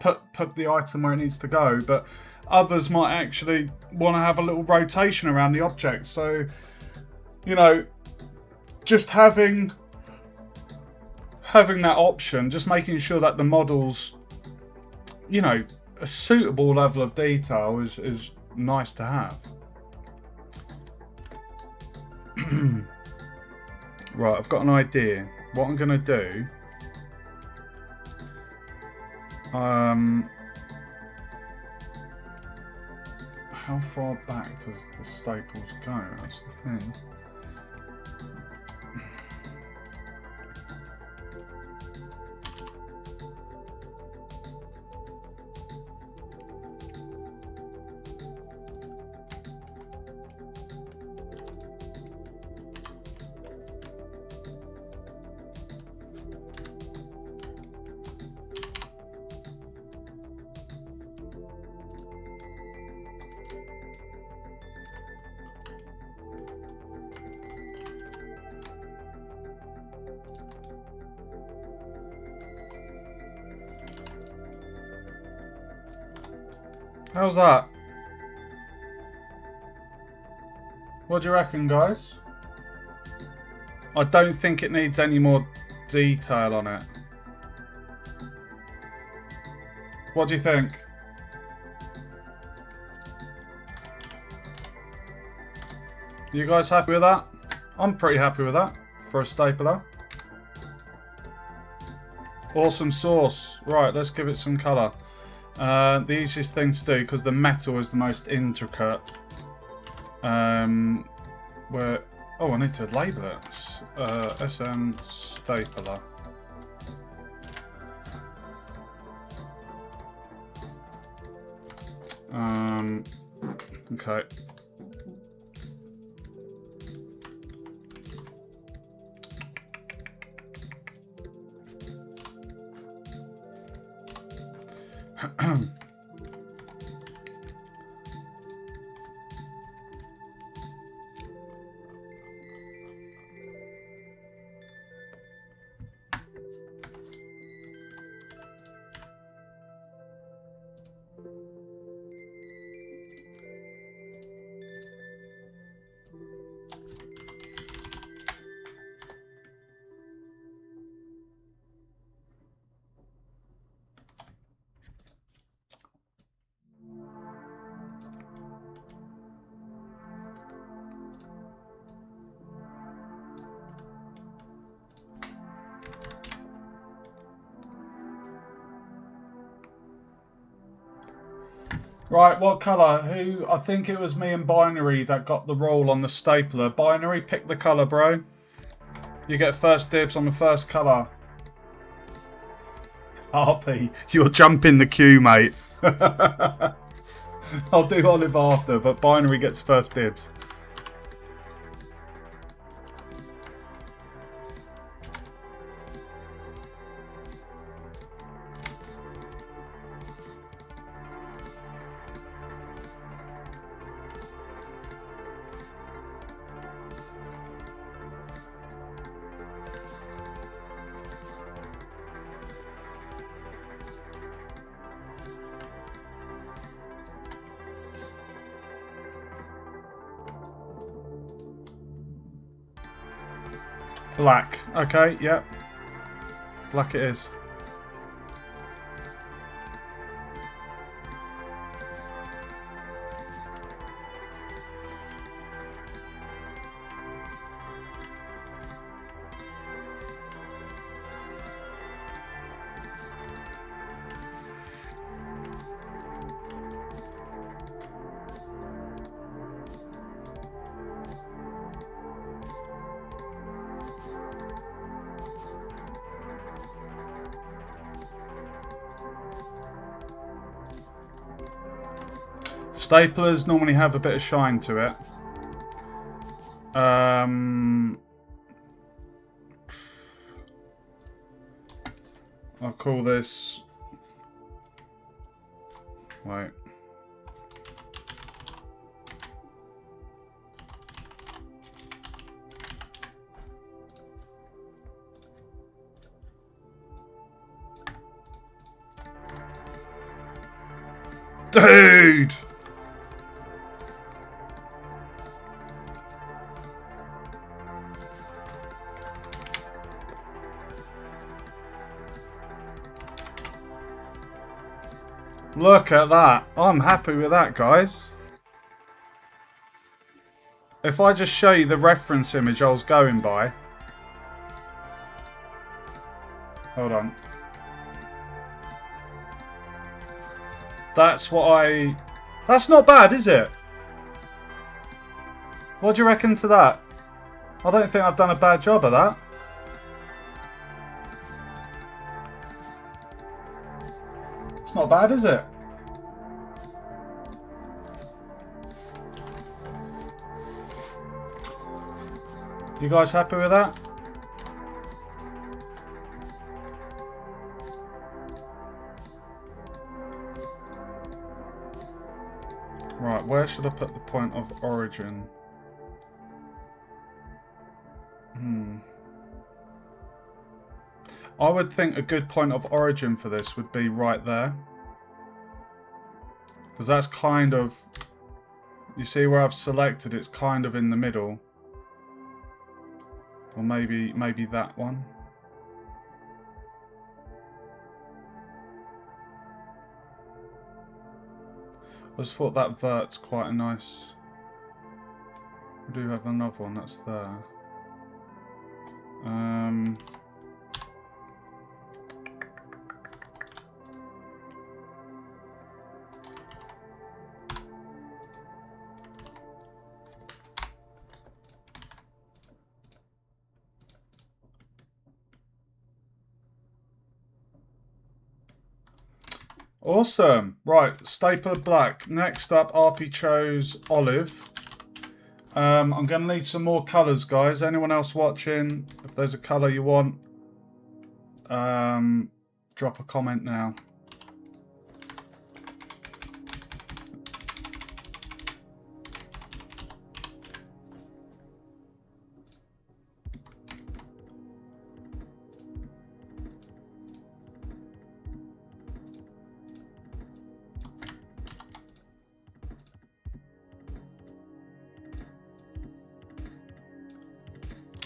put the item where it needs to go, but others might actually want to have a little rotation around the object. So, you know, just having that option, just making sure that the models, you know, a suitable level of detail is nice to have. Right, I've got an idea. What I'm going to do... how far back does the staples go? That's the thing. How's that? What do you reckon, guys? I don't think it needs any more detail on it. What do you think? You guys happy with that? I'm pretty happy with that for a stapler. Awesome sauce. Right, let's give it some colour. The easiest thing to do, because the metal is the most intricate. Where... Oh, I need to label it. SM stapler. Okay. Right, what colour? Who? I think it was me and Binary that got the roll on the stapler. Binary, pick the colour, bro. You get first dibs on the first colour. RP, you'll jump in the queue, mate. I'll do Olive after, but Binary gets first dibs. Black. Okay, yep. Black it is. Staplers normally have a bit of shine to it. I'll call this... Wait. Dude! Look at that. I'm happy with that, guys. If I just show you the reference image I was going by. Hold on. That's what I... That's not bad, is it? What do you reckon to that? I don't think I've done a bad job of that. It's not bad, is it? You guys happy with that? Right, where should I put the point of origin? I would think a good point of origin for this would be right there. Because that's kind of... You see where I've selected, it's kind of in the middle. Or maybe that one. I just thought that vert's quite a nice... We do have another one that's there. Awesome. Right, stapler black. Next up, RP chose olive. I'm going to need some more colours, guys. Anyone else watching, if there's a colour you want, drop a comment now.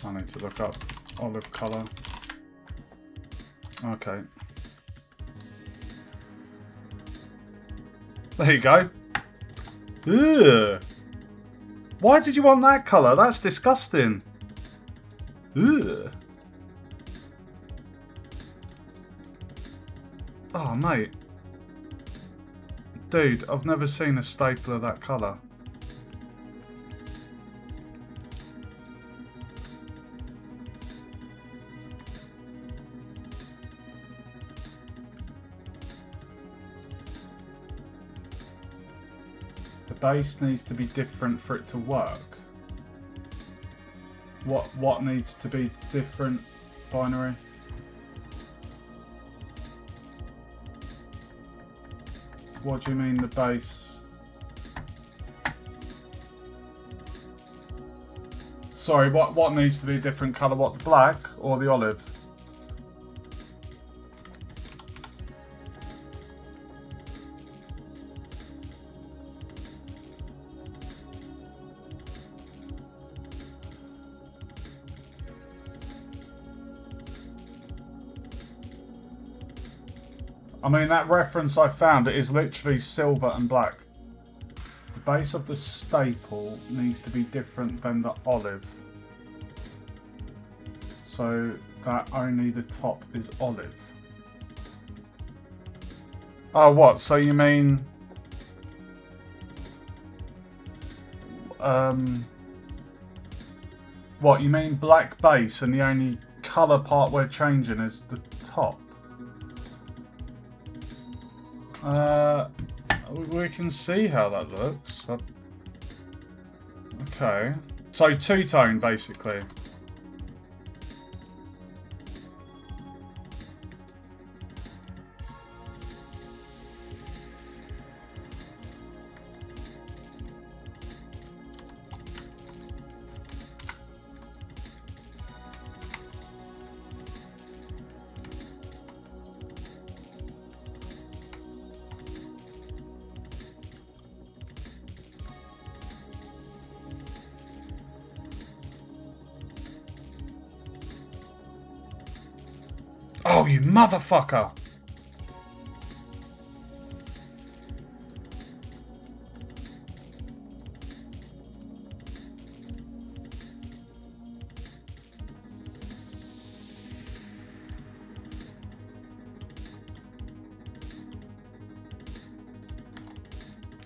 I need to look up olive colour. Okay. There you go. Ugh. Why did you want that colour? That's disgusting. Ugh. Oh, mate. Dude, I've never seen a stapler that colour. Base needs to be different for it to work. What needs to be different, binary? What do you mean the base? Sorry, what needs to be a different colour? What, the black or the olive? I mean, that reference I found, it is literally silver and black. The base of the staple needs to be different than the olive. So that only the top is olive. Oh, what? So you mean... what, you mean black base and the only colour part we're changing is the top? We can see how that looks. Okay. So two-tone, basically. Oh, you motherfucker!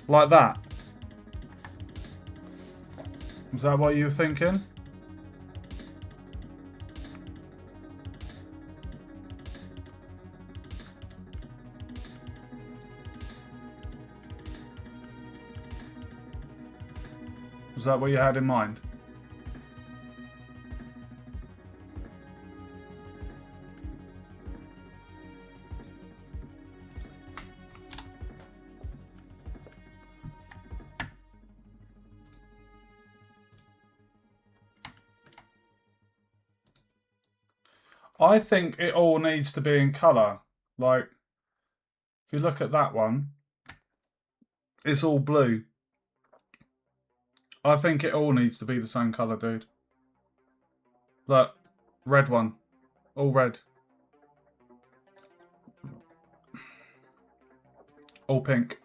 Like that. Is that what you were thinking? Is that what you had in mind? I think it all needs to be in colour. Like, if you look at that one, it's all blue. I think it all needs to be the same colour, dude. Look, red one. All red. All pink.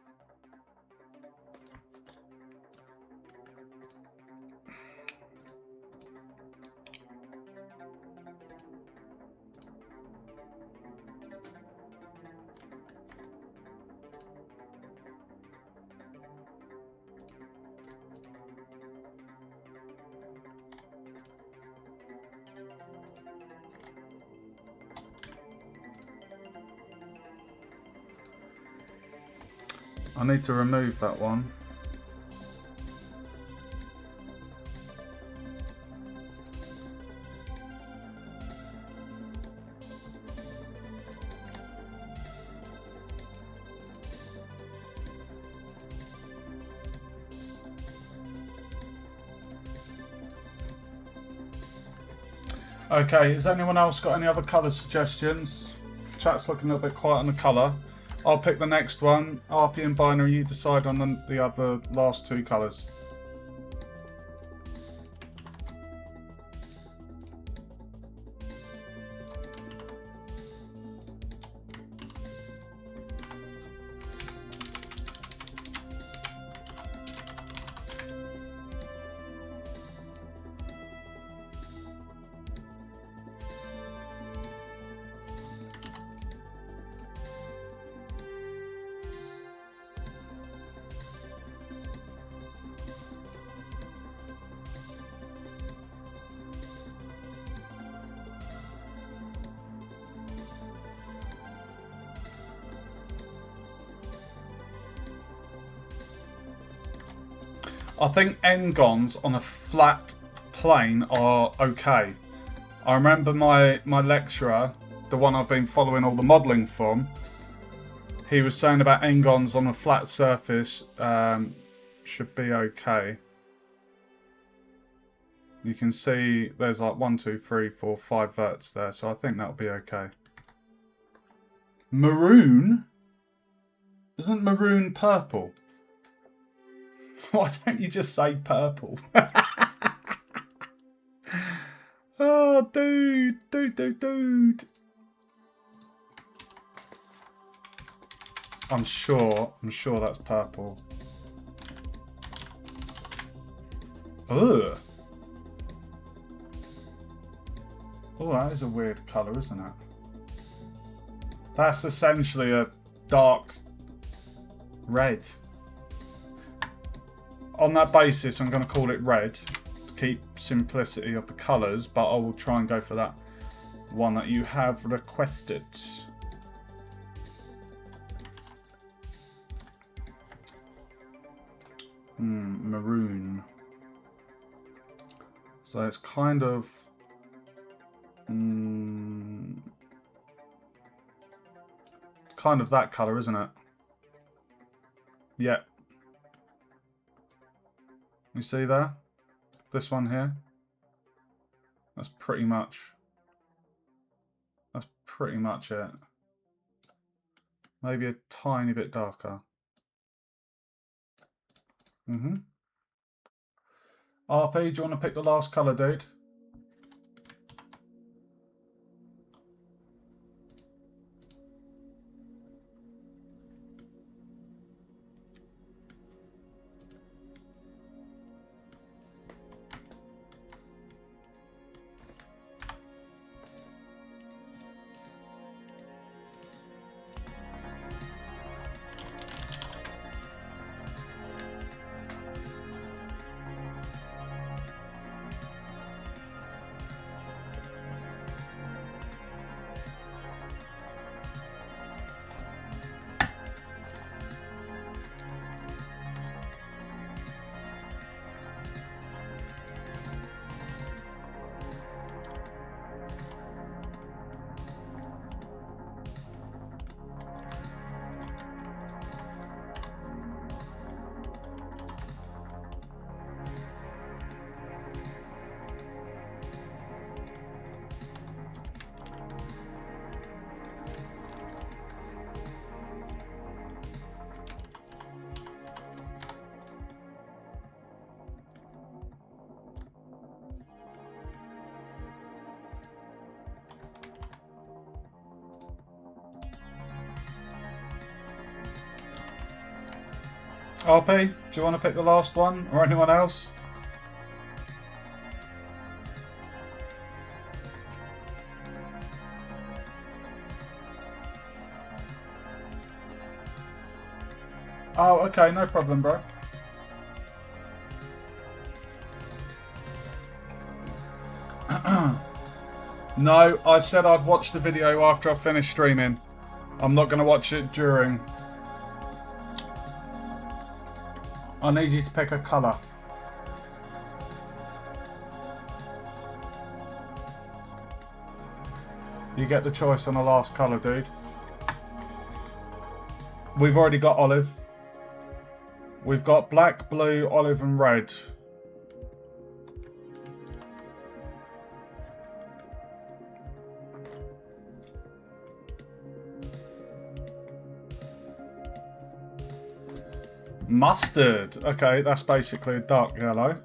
I need to remove that one. Okay, has anyone else got any other colour suggestions? Chat's looking a little bit quiet on the colour. I'll pick the next one. RP and binary, you decide on the other last two colours. I think N-gons on a flat plane are okay. I remember my lecturer, the one I've been following all the modelling from, he was saying about N-gons on a flat surface should be okay. You can see there's like 1, 2, 3, 4, 5 verts there, so I think that'll be okay. Maroon? Isn't maroon purple? Why don't you just say purple? Oh, dude. I'm sure that's purple. Ugh. Oh, that is a weird colour, isn't it? That's essentially a dark red. On that basis, I'm going to call it red to keep simplicity of the colours, but I will try and go for that one that you have requested. maroon. So it's kind of kind of that colour, isn't it? Yeah. You see there? This one here? That's pretty much it. Maybe a tiny bit darker. RP, do you want to pick the last colour, dude? RP, do you want to pick the last one, or anyone else? Oh, okay, no problem, bro. No, I said I'd watch the video after I finished streaming. I'm not going to watch it during. I need you to pick a colour. You get the choice on the last colour, dude. We've already got olive. We've got black, blue, olive and red. Mustard. Okay, that's basically a dark yellow.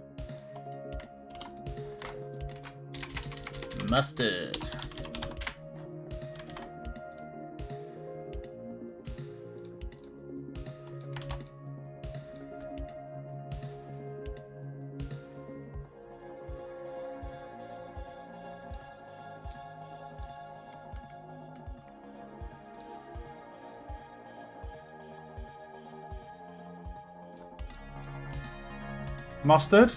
Mustard. Mustard?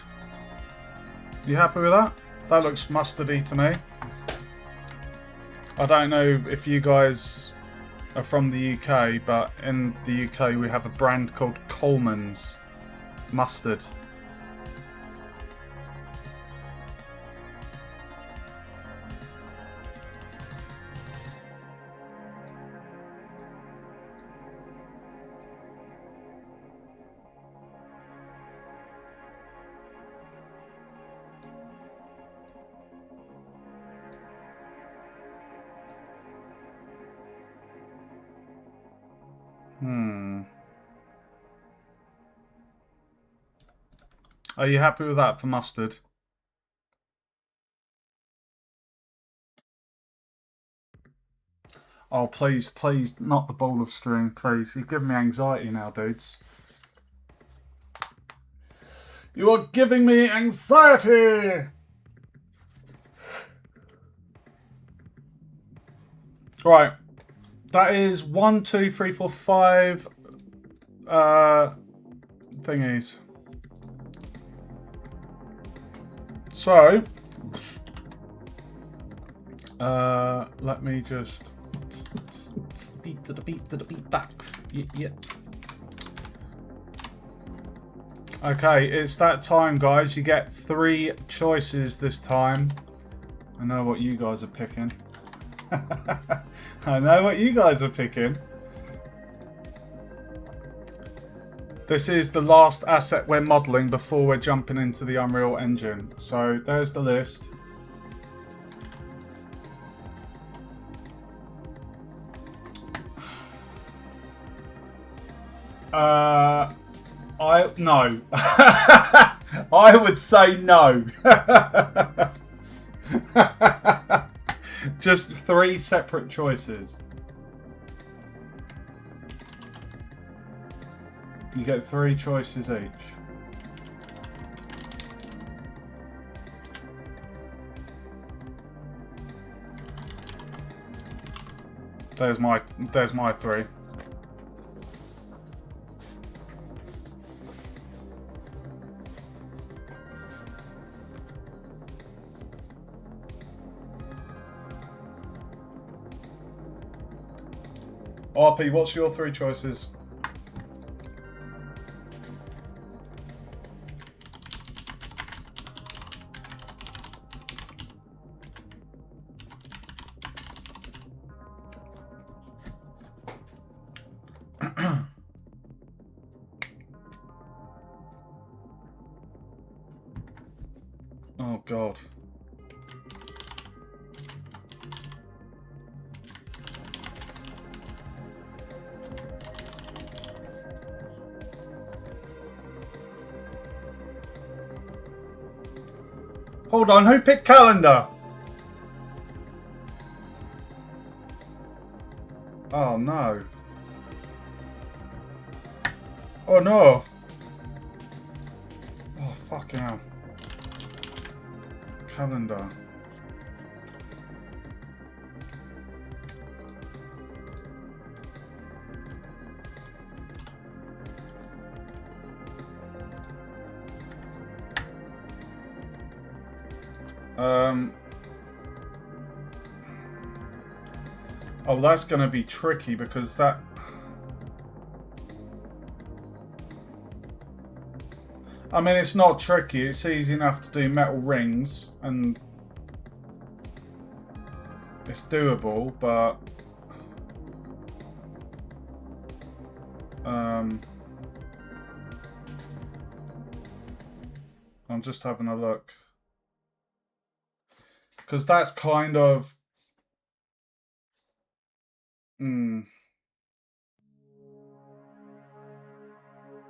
You happy with that? That looks mustardy to me. I don't know if you guys are from the UK, but in the UK we have a brand called Coleman's mustard. Are you happy with that for mustard? Oh, please, please, not the ball of string, please. You're giving me anxiety now, dudes. You are giving me anxiety! Right. That is 1, 2, 3, 4, 5 thingies. So, let me just beat to the beat to the beatbox. Yeah. Okay, it's that time, guys. You get 3 choices this time. I know what you guys are picking. I know what you guys are picking. This is the last asset we're modelling before we're jumping into the Unreal Engine. So there's the list. No. I would say no. Just 3 separate choices. You get 3 choices each. There's my 3. RP, what's your 3 choices? Oh God. Hold on, who picked calendar? Oh no. Oh no. Oh fucking hell. Calendar. Oh, that's going to be tricky because that... I mean, it's not tricky. It's easy enough to do metal rings and it's doable, but I'm just having a look because that's kind of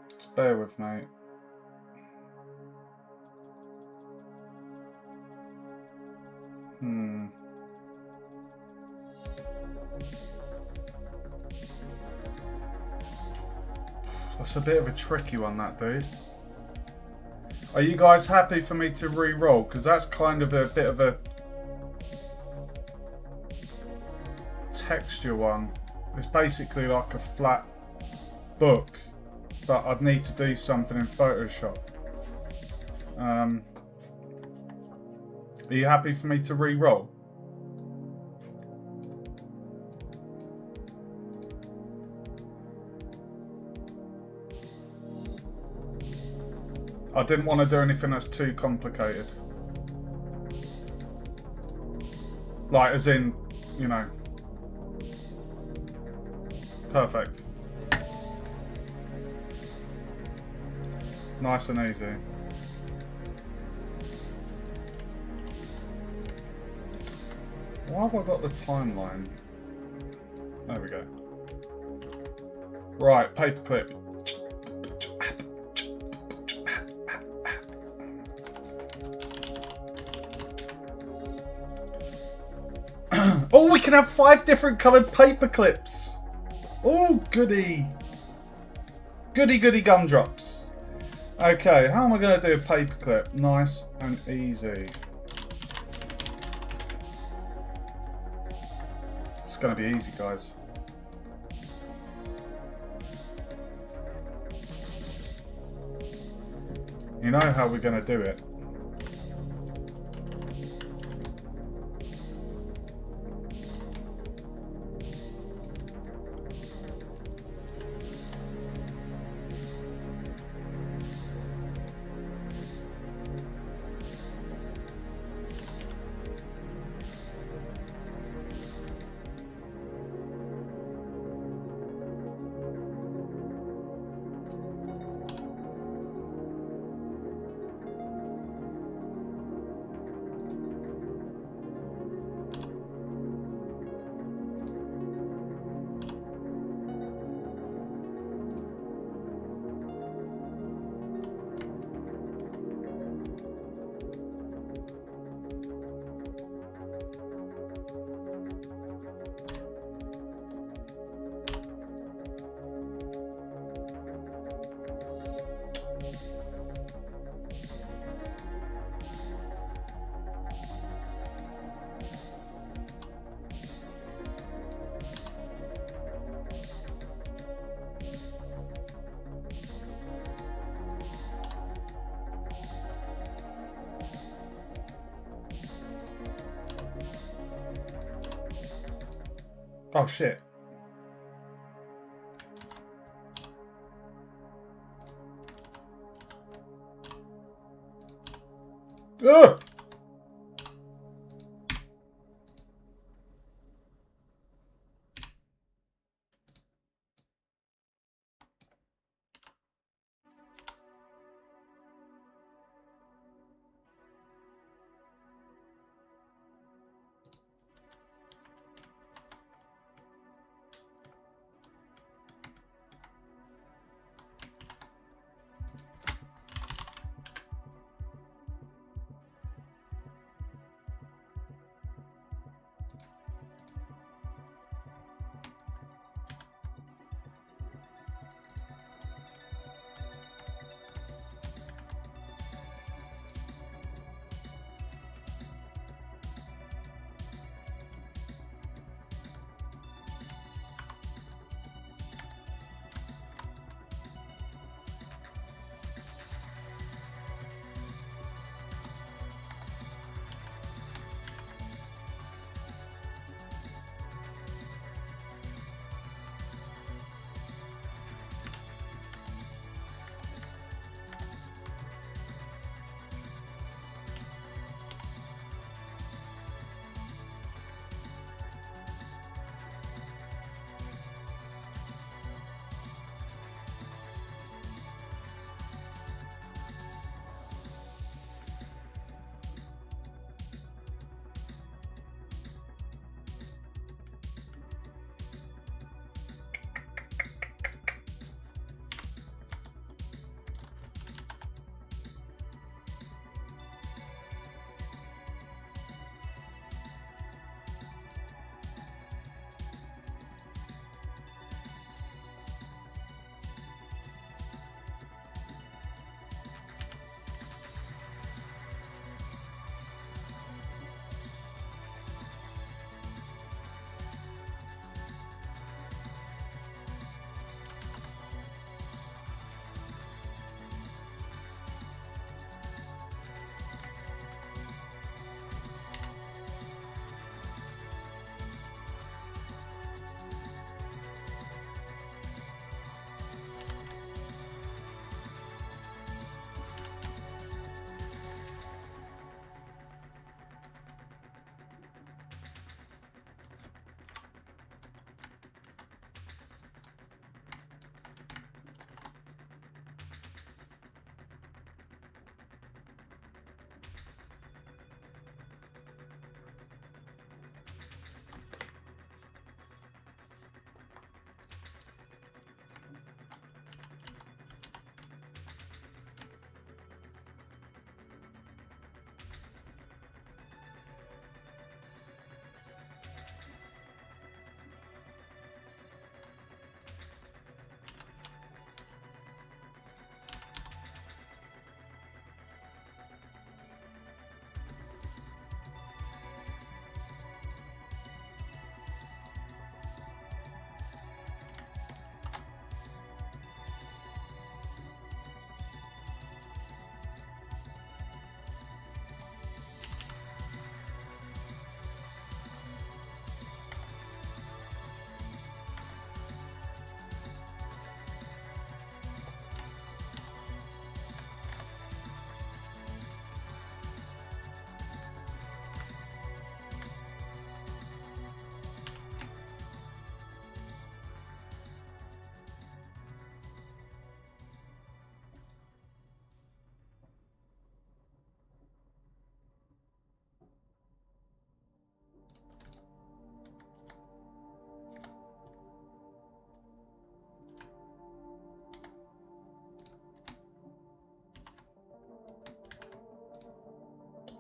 just bear with me. That's a bit of a tricky one, that dude. Are you guys happy for me to re-roll? Because that's kind of a bit of a texture one. It's basically like a flat book, but I'd need to do something in Photoshop. Are you happy for me to re-roll? I didn't want to do anything that's too complicated. Like, as in, you know. Perfect. Nice and easy. Why have I got the timeline? There we go. Right, paperclip. Oh, we can have 5 different coloured paper clips. Oh, goody. Goody, goody gumdrops. Okay, how am I going to do a paper clip? Nice and easy. It's going to be easy, guys. You know how we're going to do it. Oh shit. Ugh!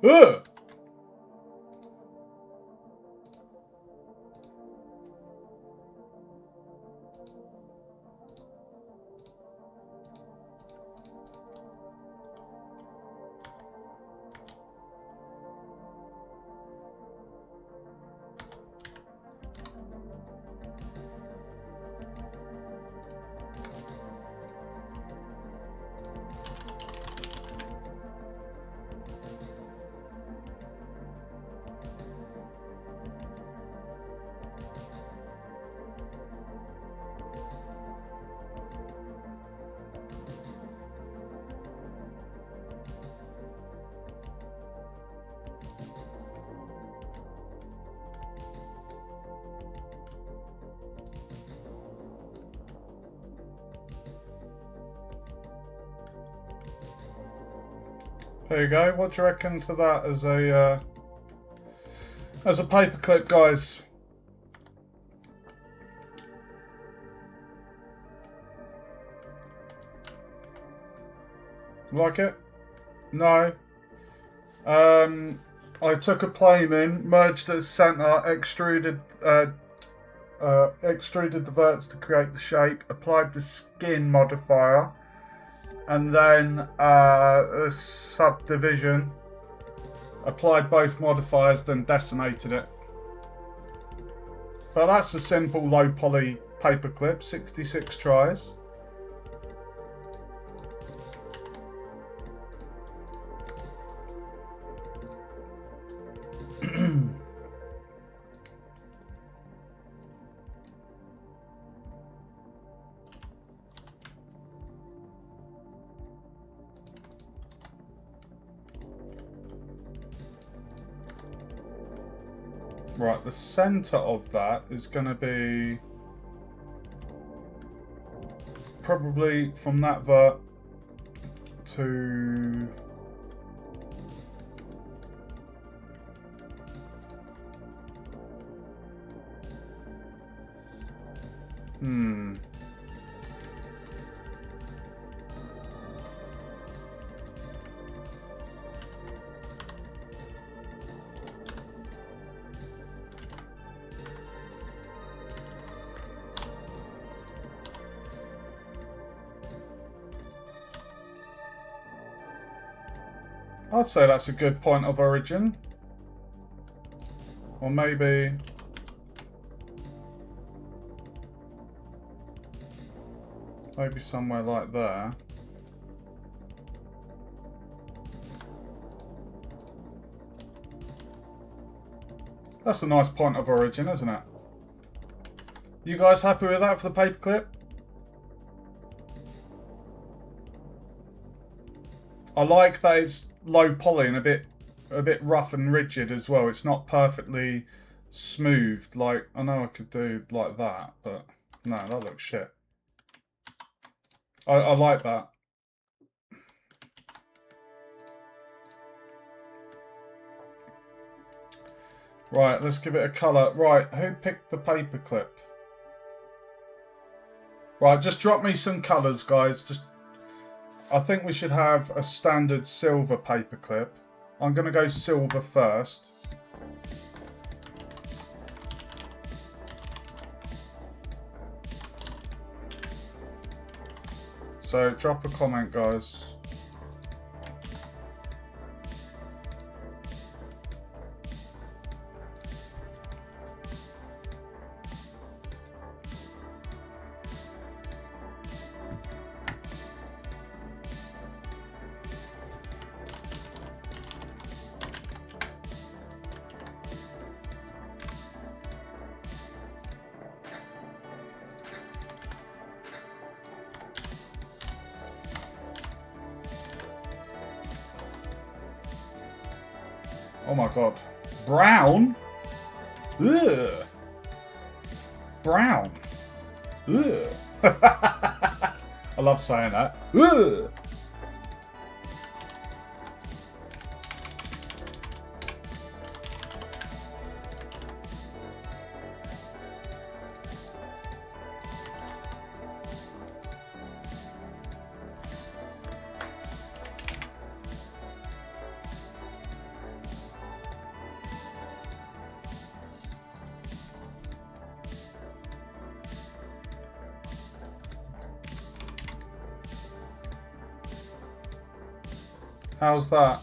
Ugh! There you go. What do you reckon to that as a paperclip, guys? Like it? No. I took a plane in, merged at center, extruded the verts to create the shape, applied the skin modifier, and then a subdivision, applied both modifiers, then decimated it. But that's a simple low poly paperclip, 66 tries. Right, the center of that is going to be probably from that vert to I'd say that's a good point of origin. Or maybe somewhere like there. That's a nice point of origin, isn't it? You guys happy with that for the paperclip? I like that it's low poly and a bit rough and rigid as well. It's not perfectly smooth. Like, I know I could do like that, but no, that looks shit. I like that. Right, let's give it a colour. Right, who picked the paperclip? Right, just drop me some colours, guys. I think we should have a standard silver paperclip. I'm going to go silver first. So drop a comment, guys. Oh my god. Brown? Ugh. Brown. Ugh. I love saying that. Ugh. How's that?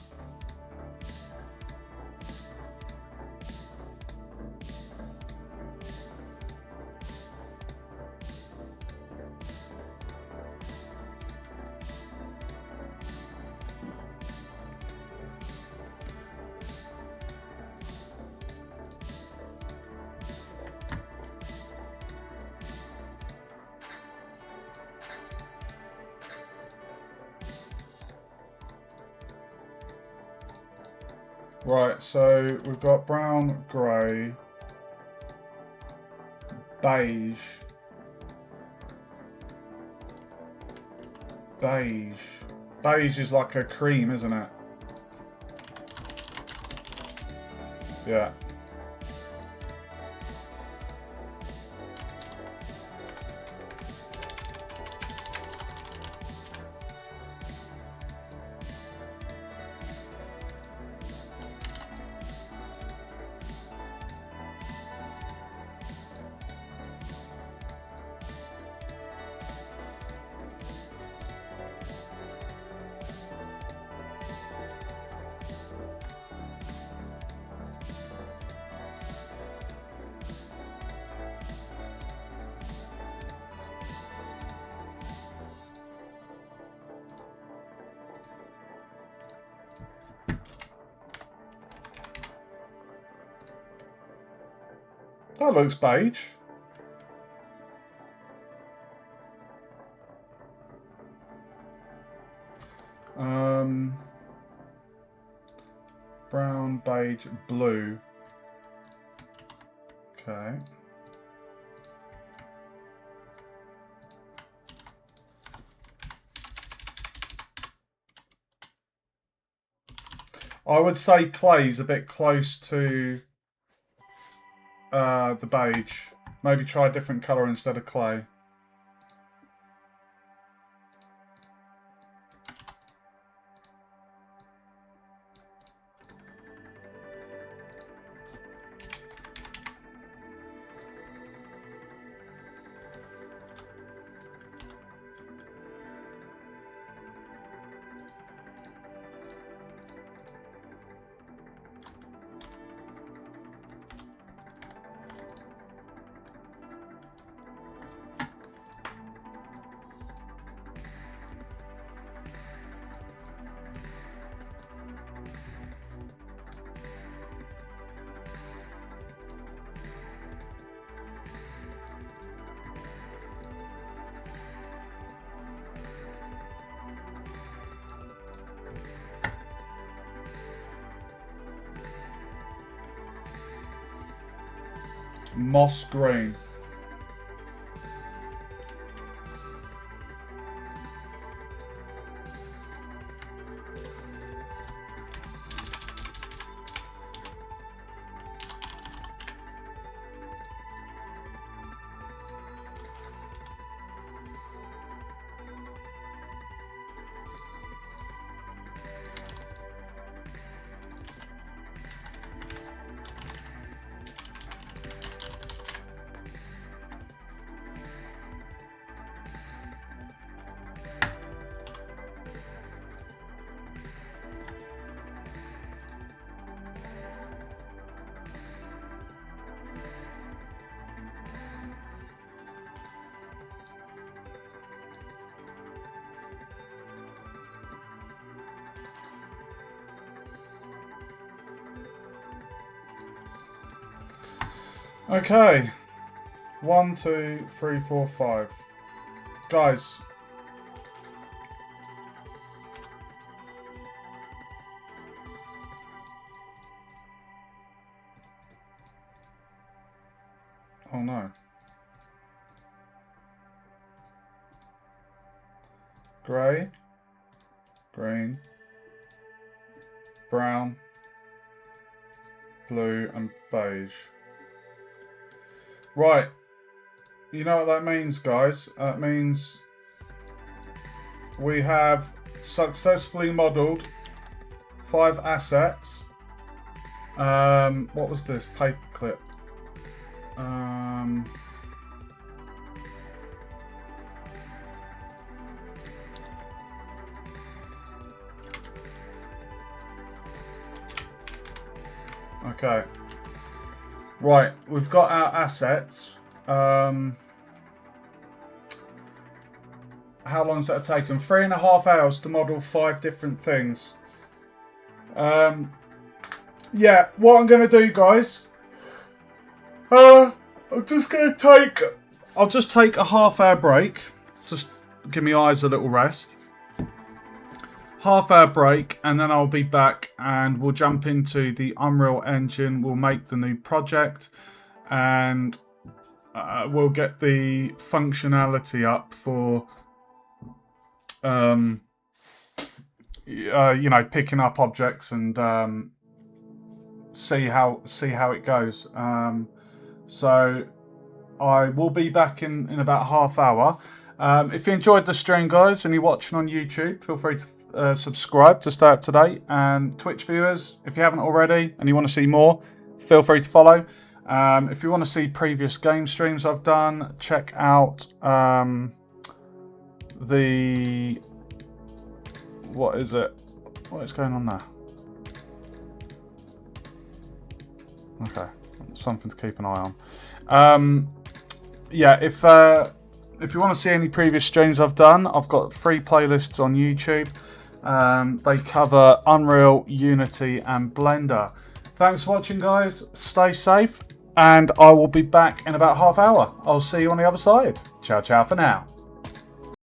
Right, so we've got brown, grey, beige, beige. Beige is like a cream, isn't it? Yeah. That looks beige. Brown, beige, blue. Okay. I would say clay's a bit close to the beige. Maybe try a different colour instead of clay. Moss green. Okay. 1, 2, 3, 4, 5. Guys. Oh no. Grey. Green. Brown. Blue and beige. Right. You know what that means, guys? That means we have successfully modelled 5 assets. What was this? Paperclip. Okay. Right, we've got our assets. How long's that taken? 3.5 hours to model 5 different things. Yeah, what I'm going to do, guys, I'll just take a half-hour break. Just give my eyes a little rest. Half-hour break, and then I'll be back, and we'll jump into the Unreal Engine. We'll make the new project, and we'll get the functionality up for, you know, picking up objects and see how it goes. So I will be back in about half hour. If you enjoyed the stream, guys, and you're watching on YouTube, feel free to subscribe to stay up to date. And Twitch viewers, if you haven't already and you want to see more, feel free to follow. If you want to see previous game streams I've done, check out what is going on there? Okay, something to keep an eye on. Yeah, if you want to see any previous streams I've done, I've got 3 playlists on YouTube. They cover Unreal, Unity, and Blender. Thanks for watching, guys. Stay safe, and I will be back in about half hour. I'll see you on the other side. Ciao, ciao for now.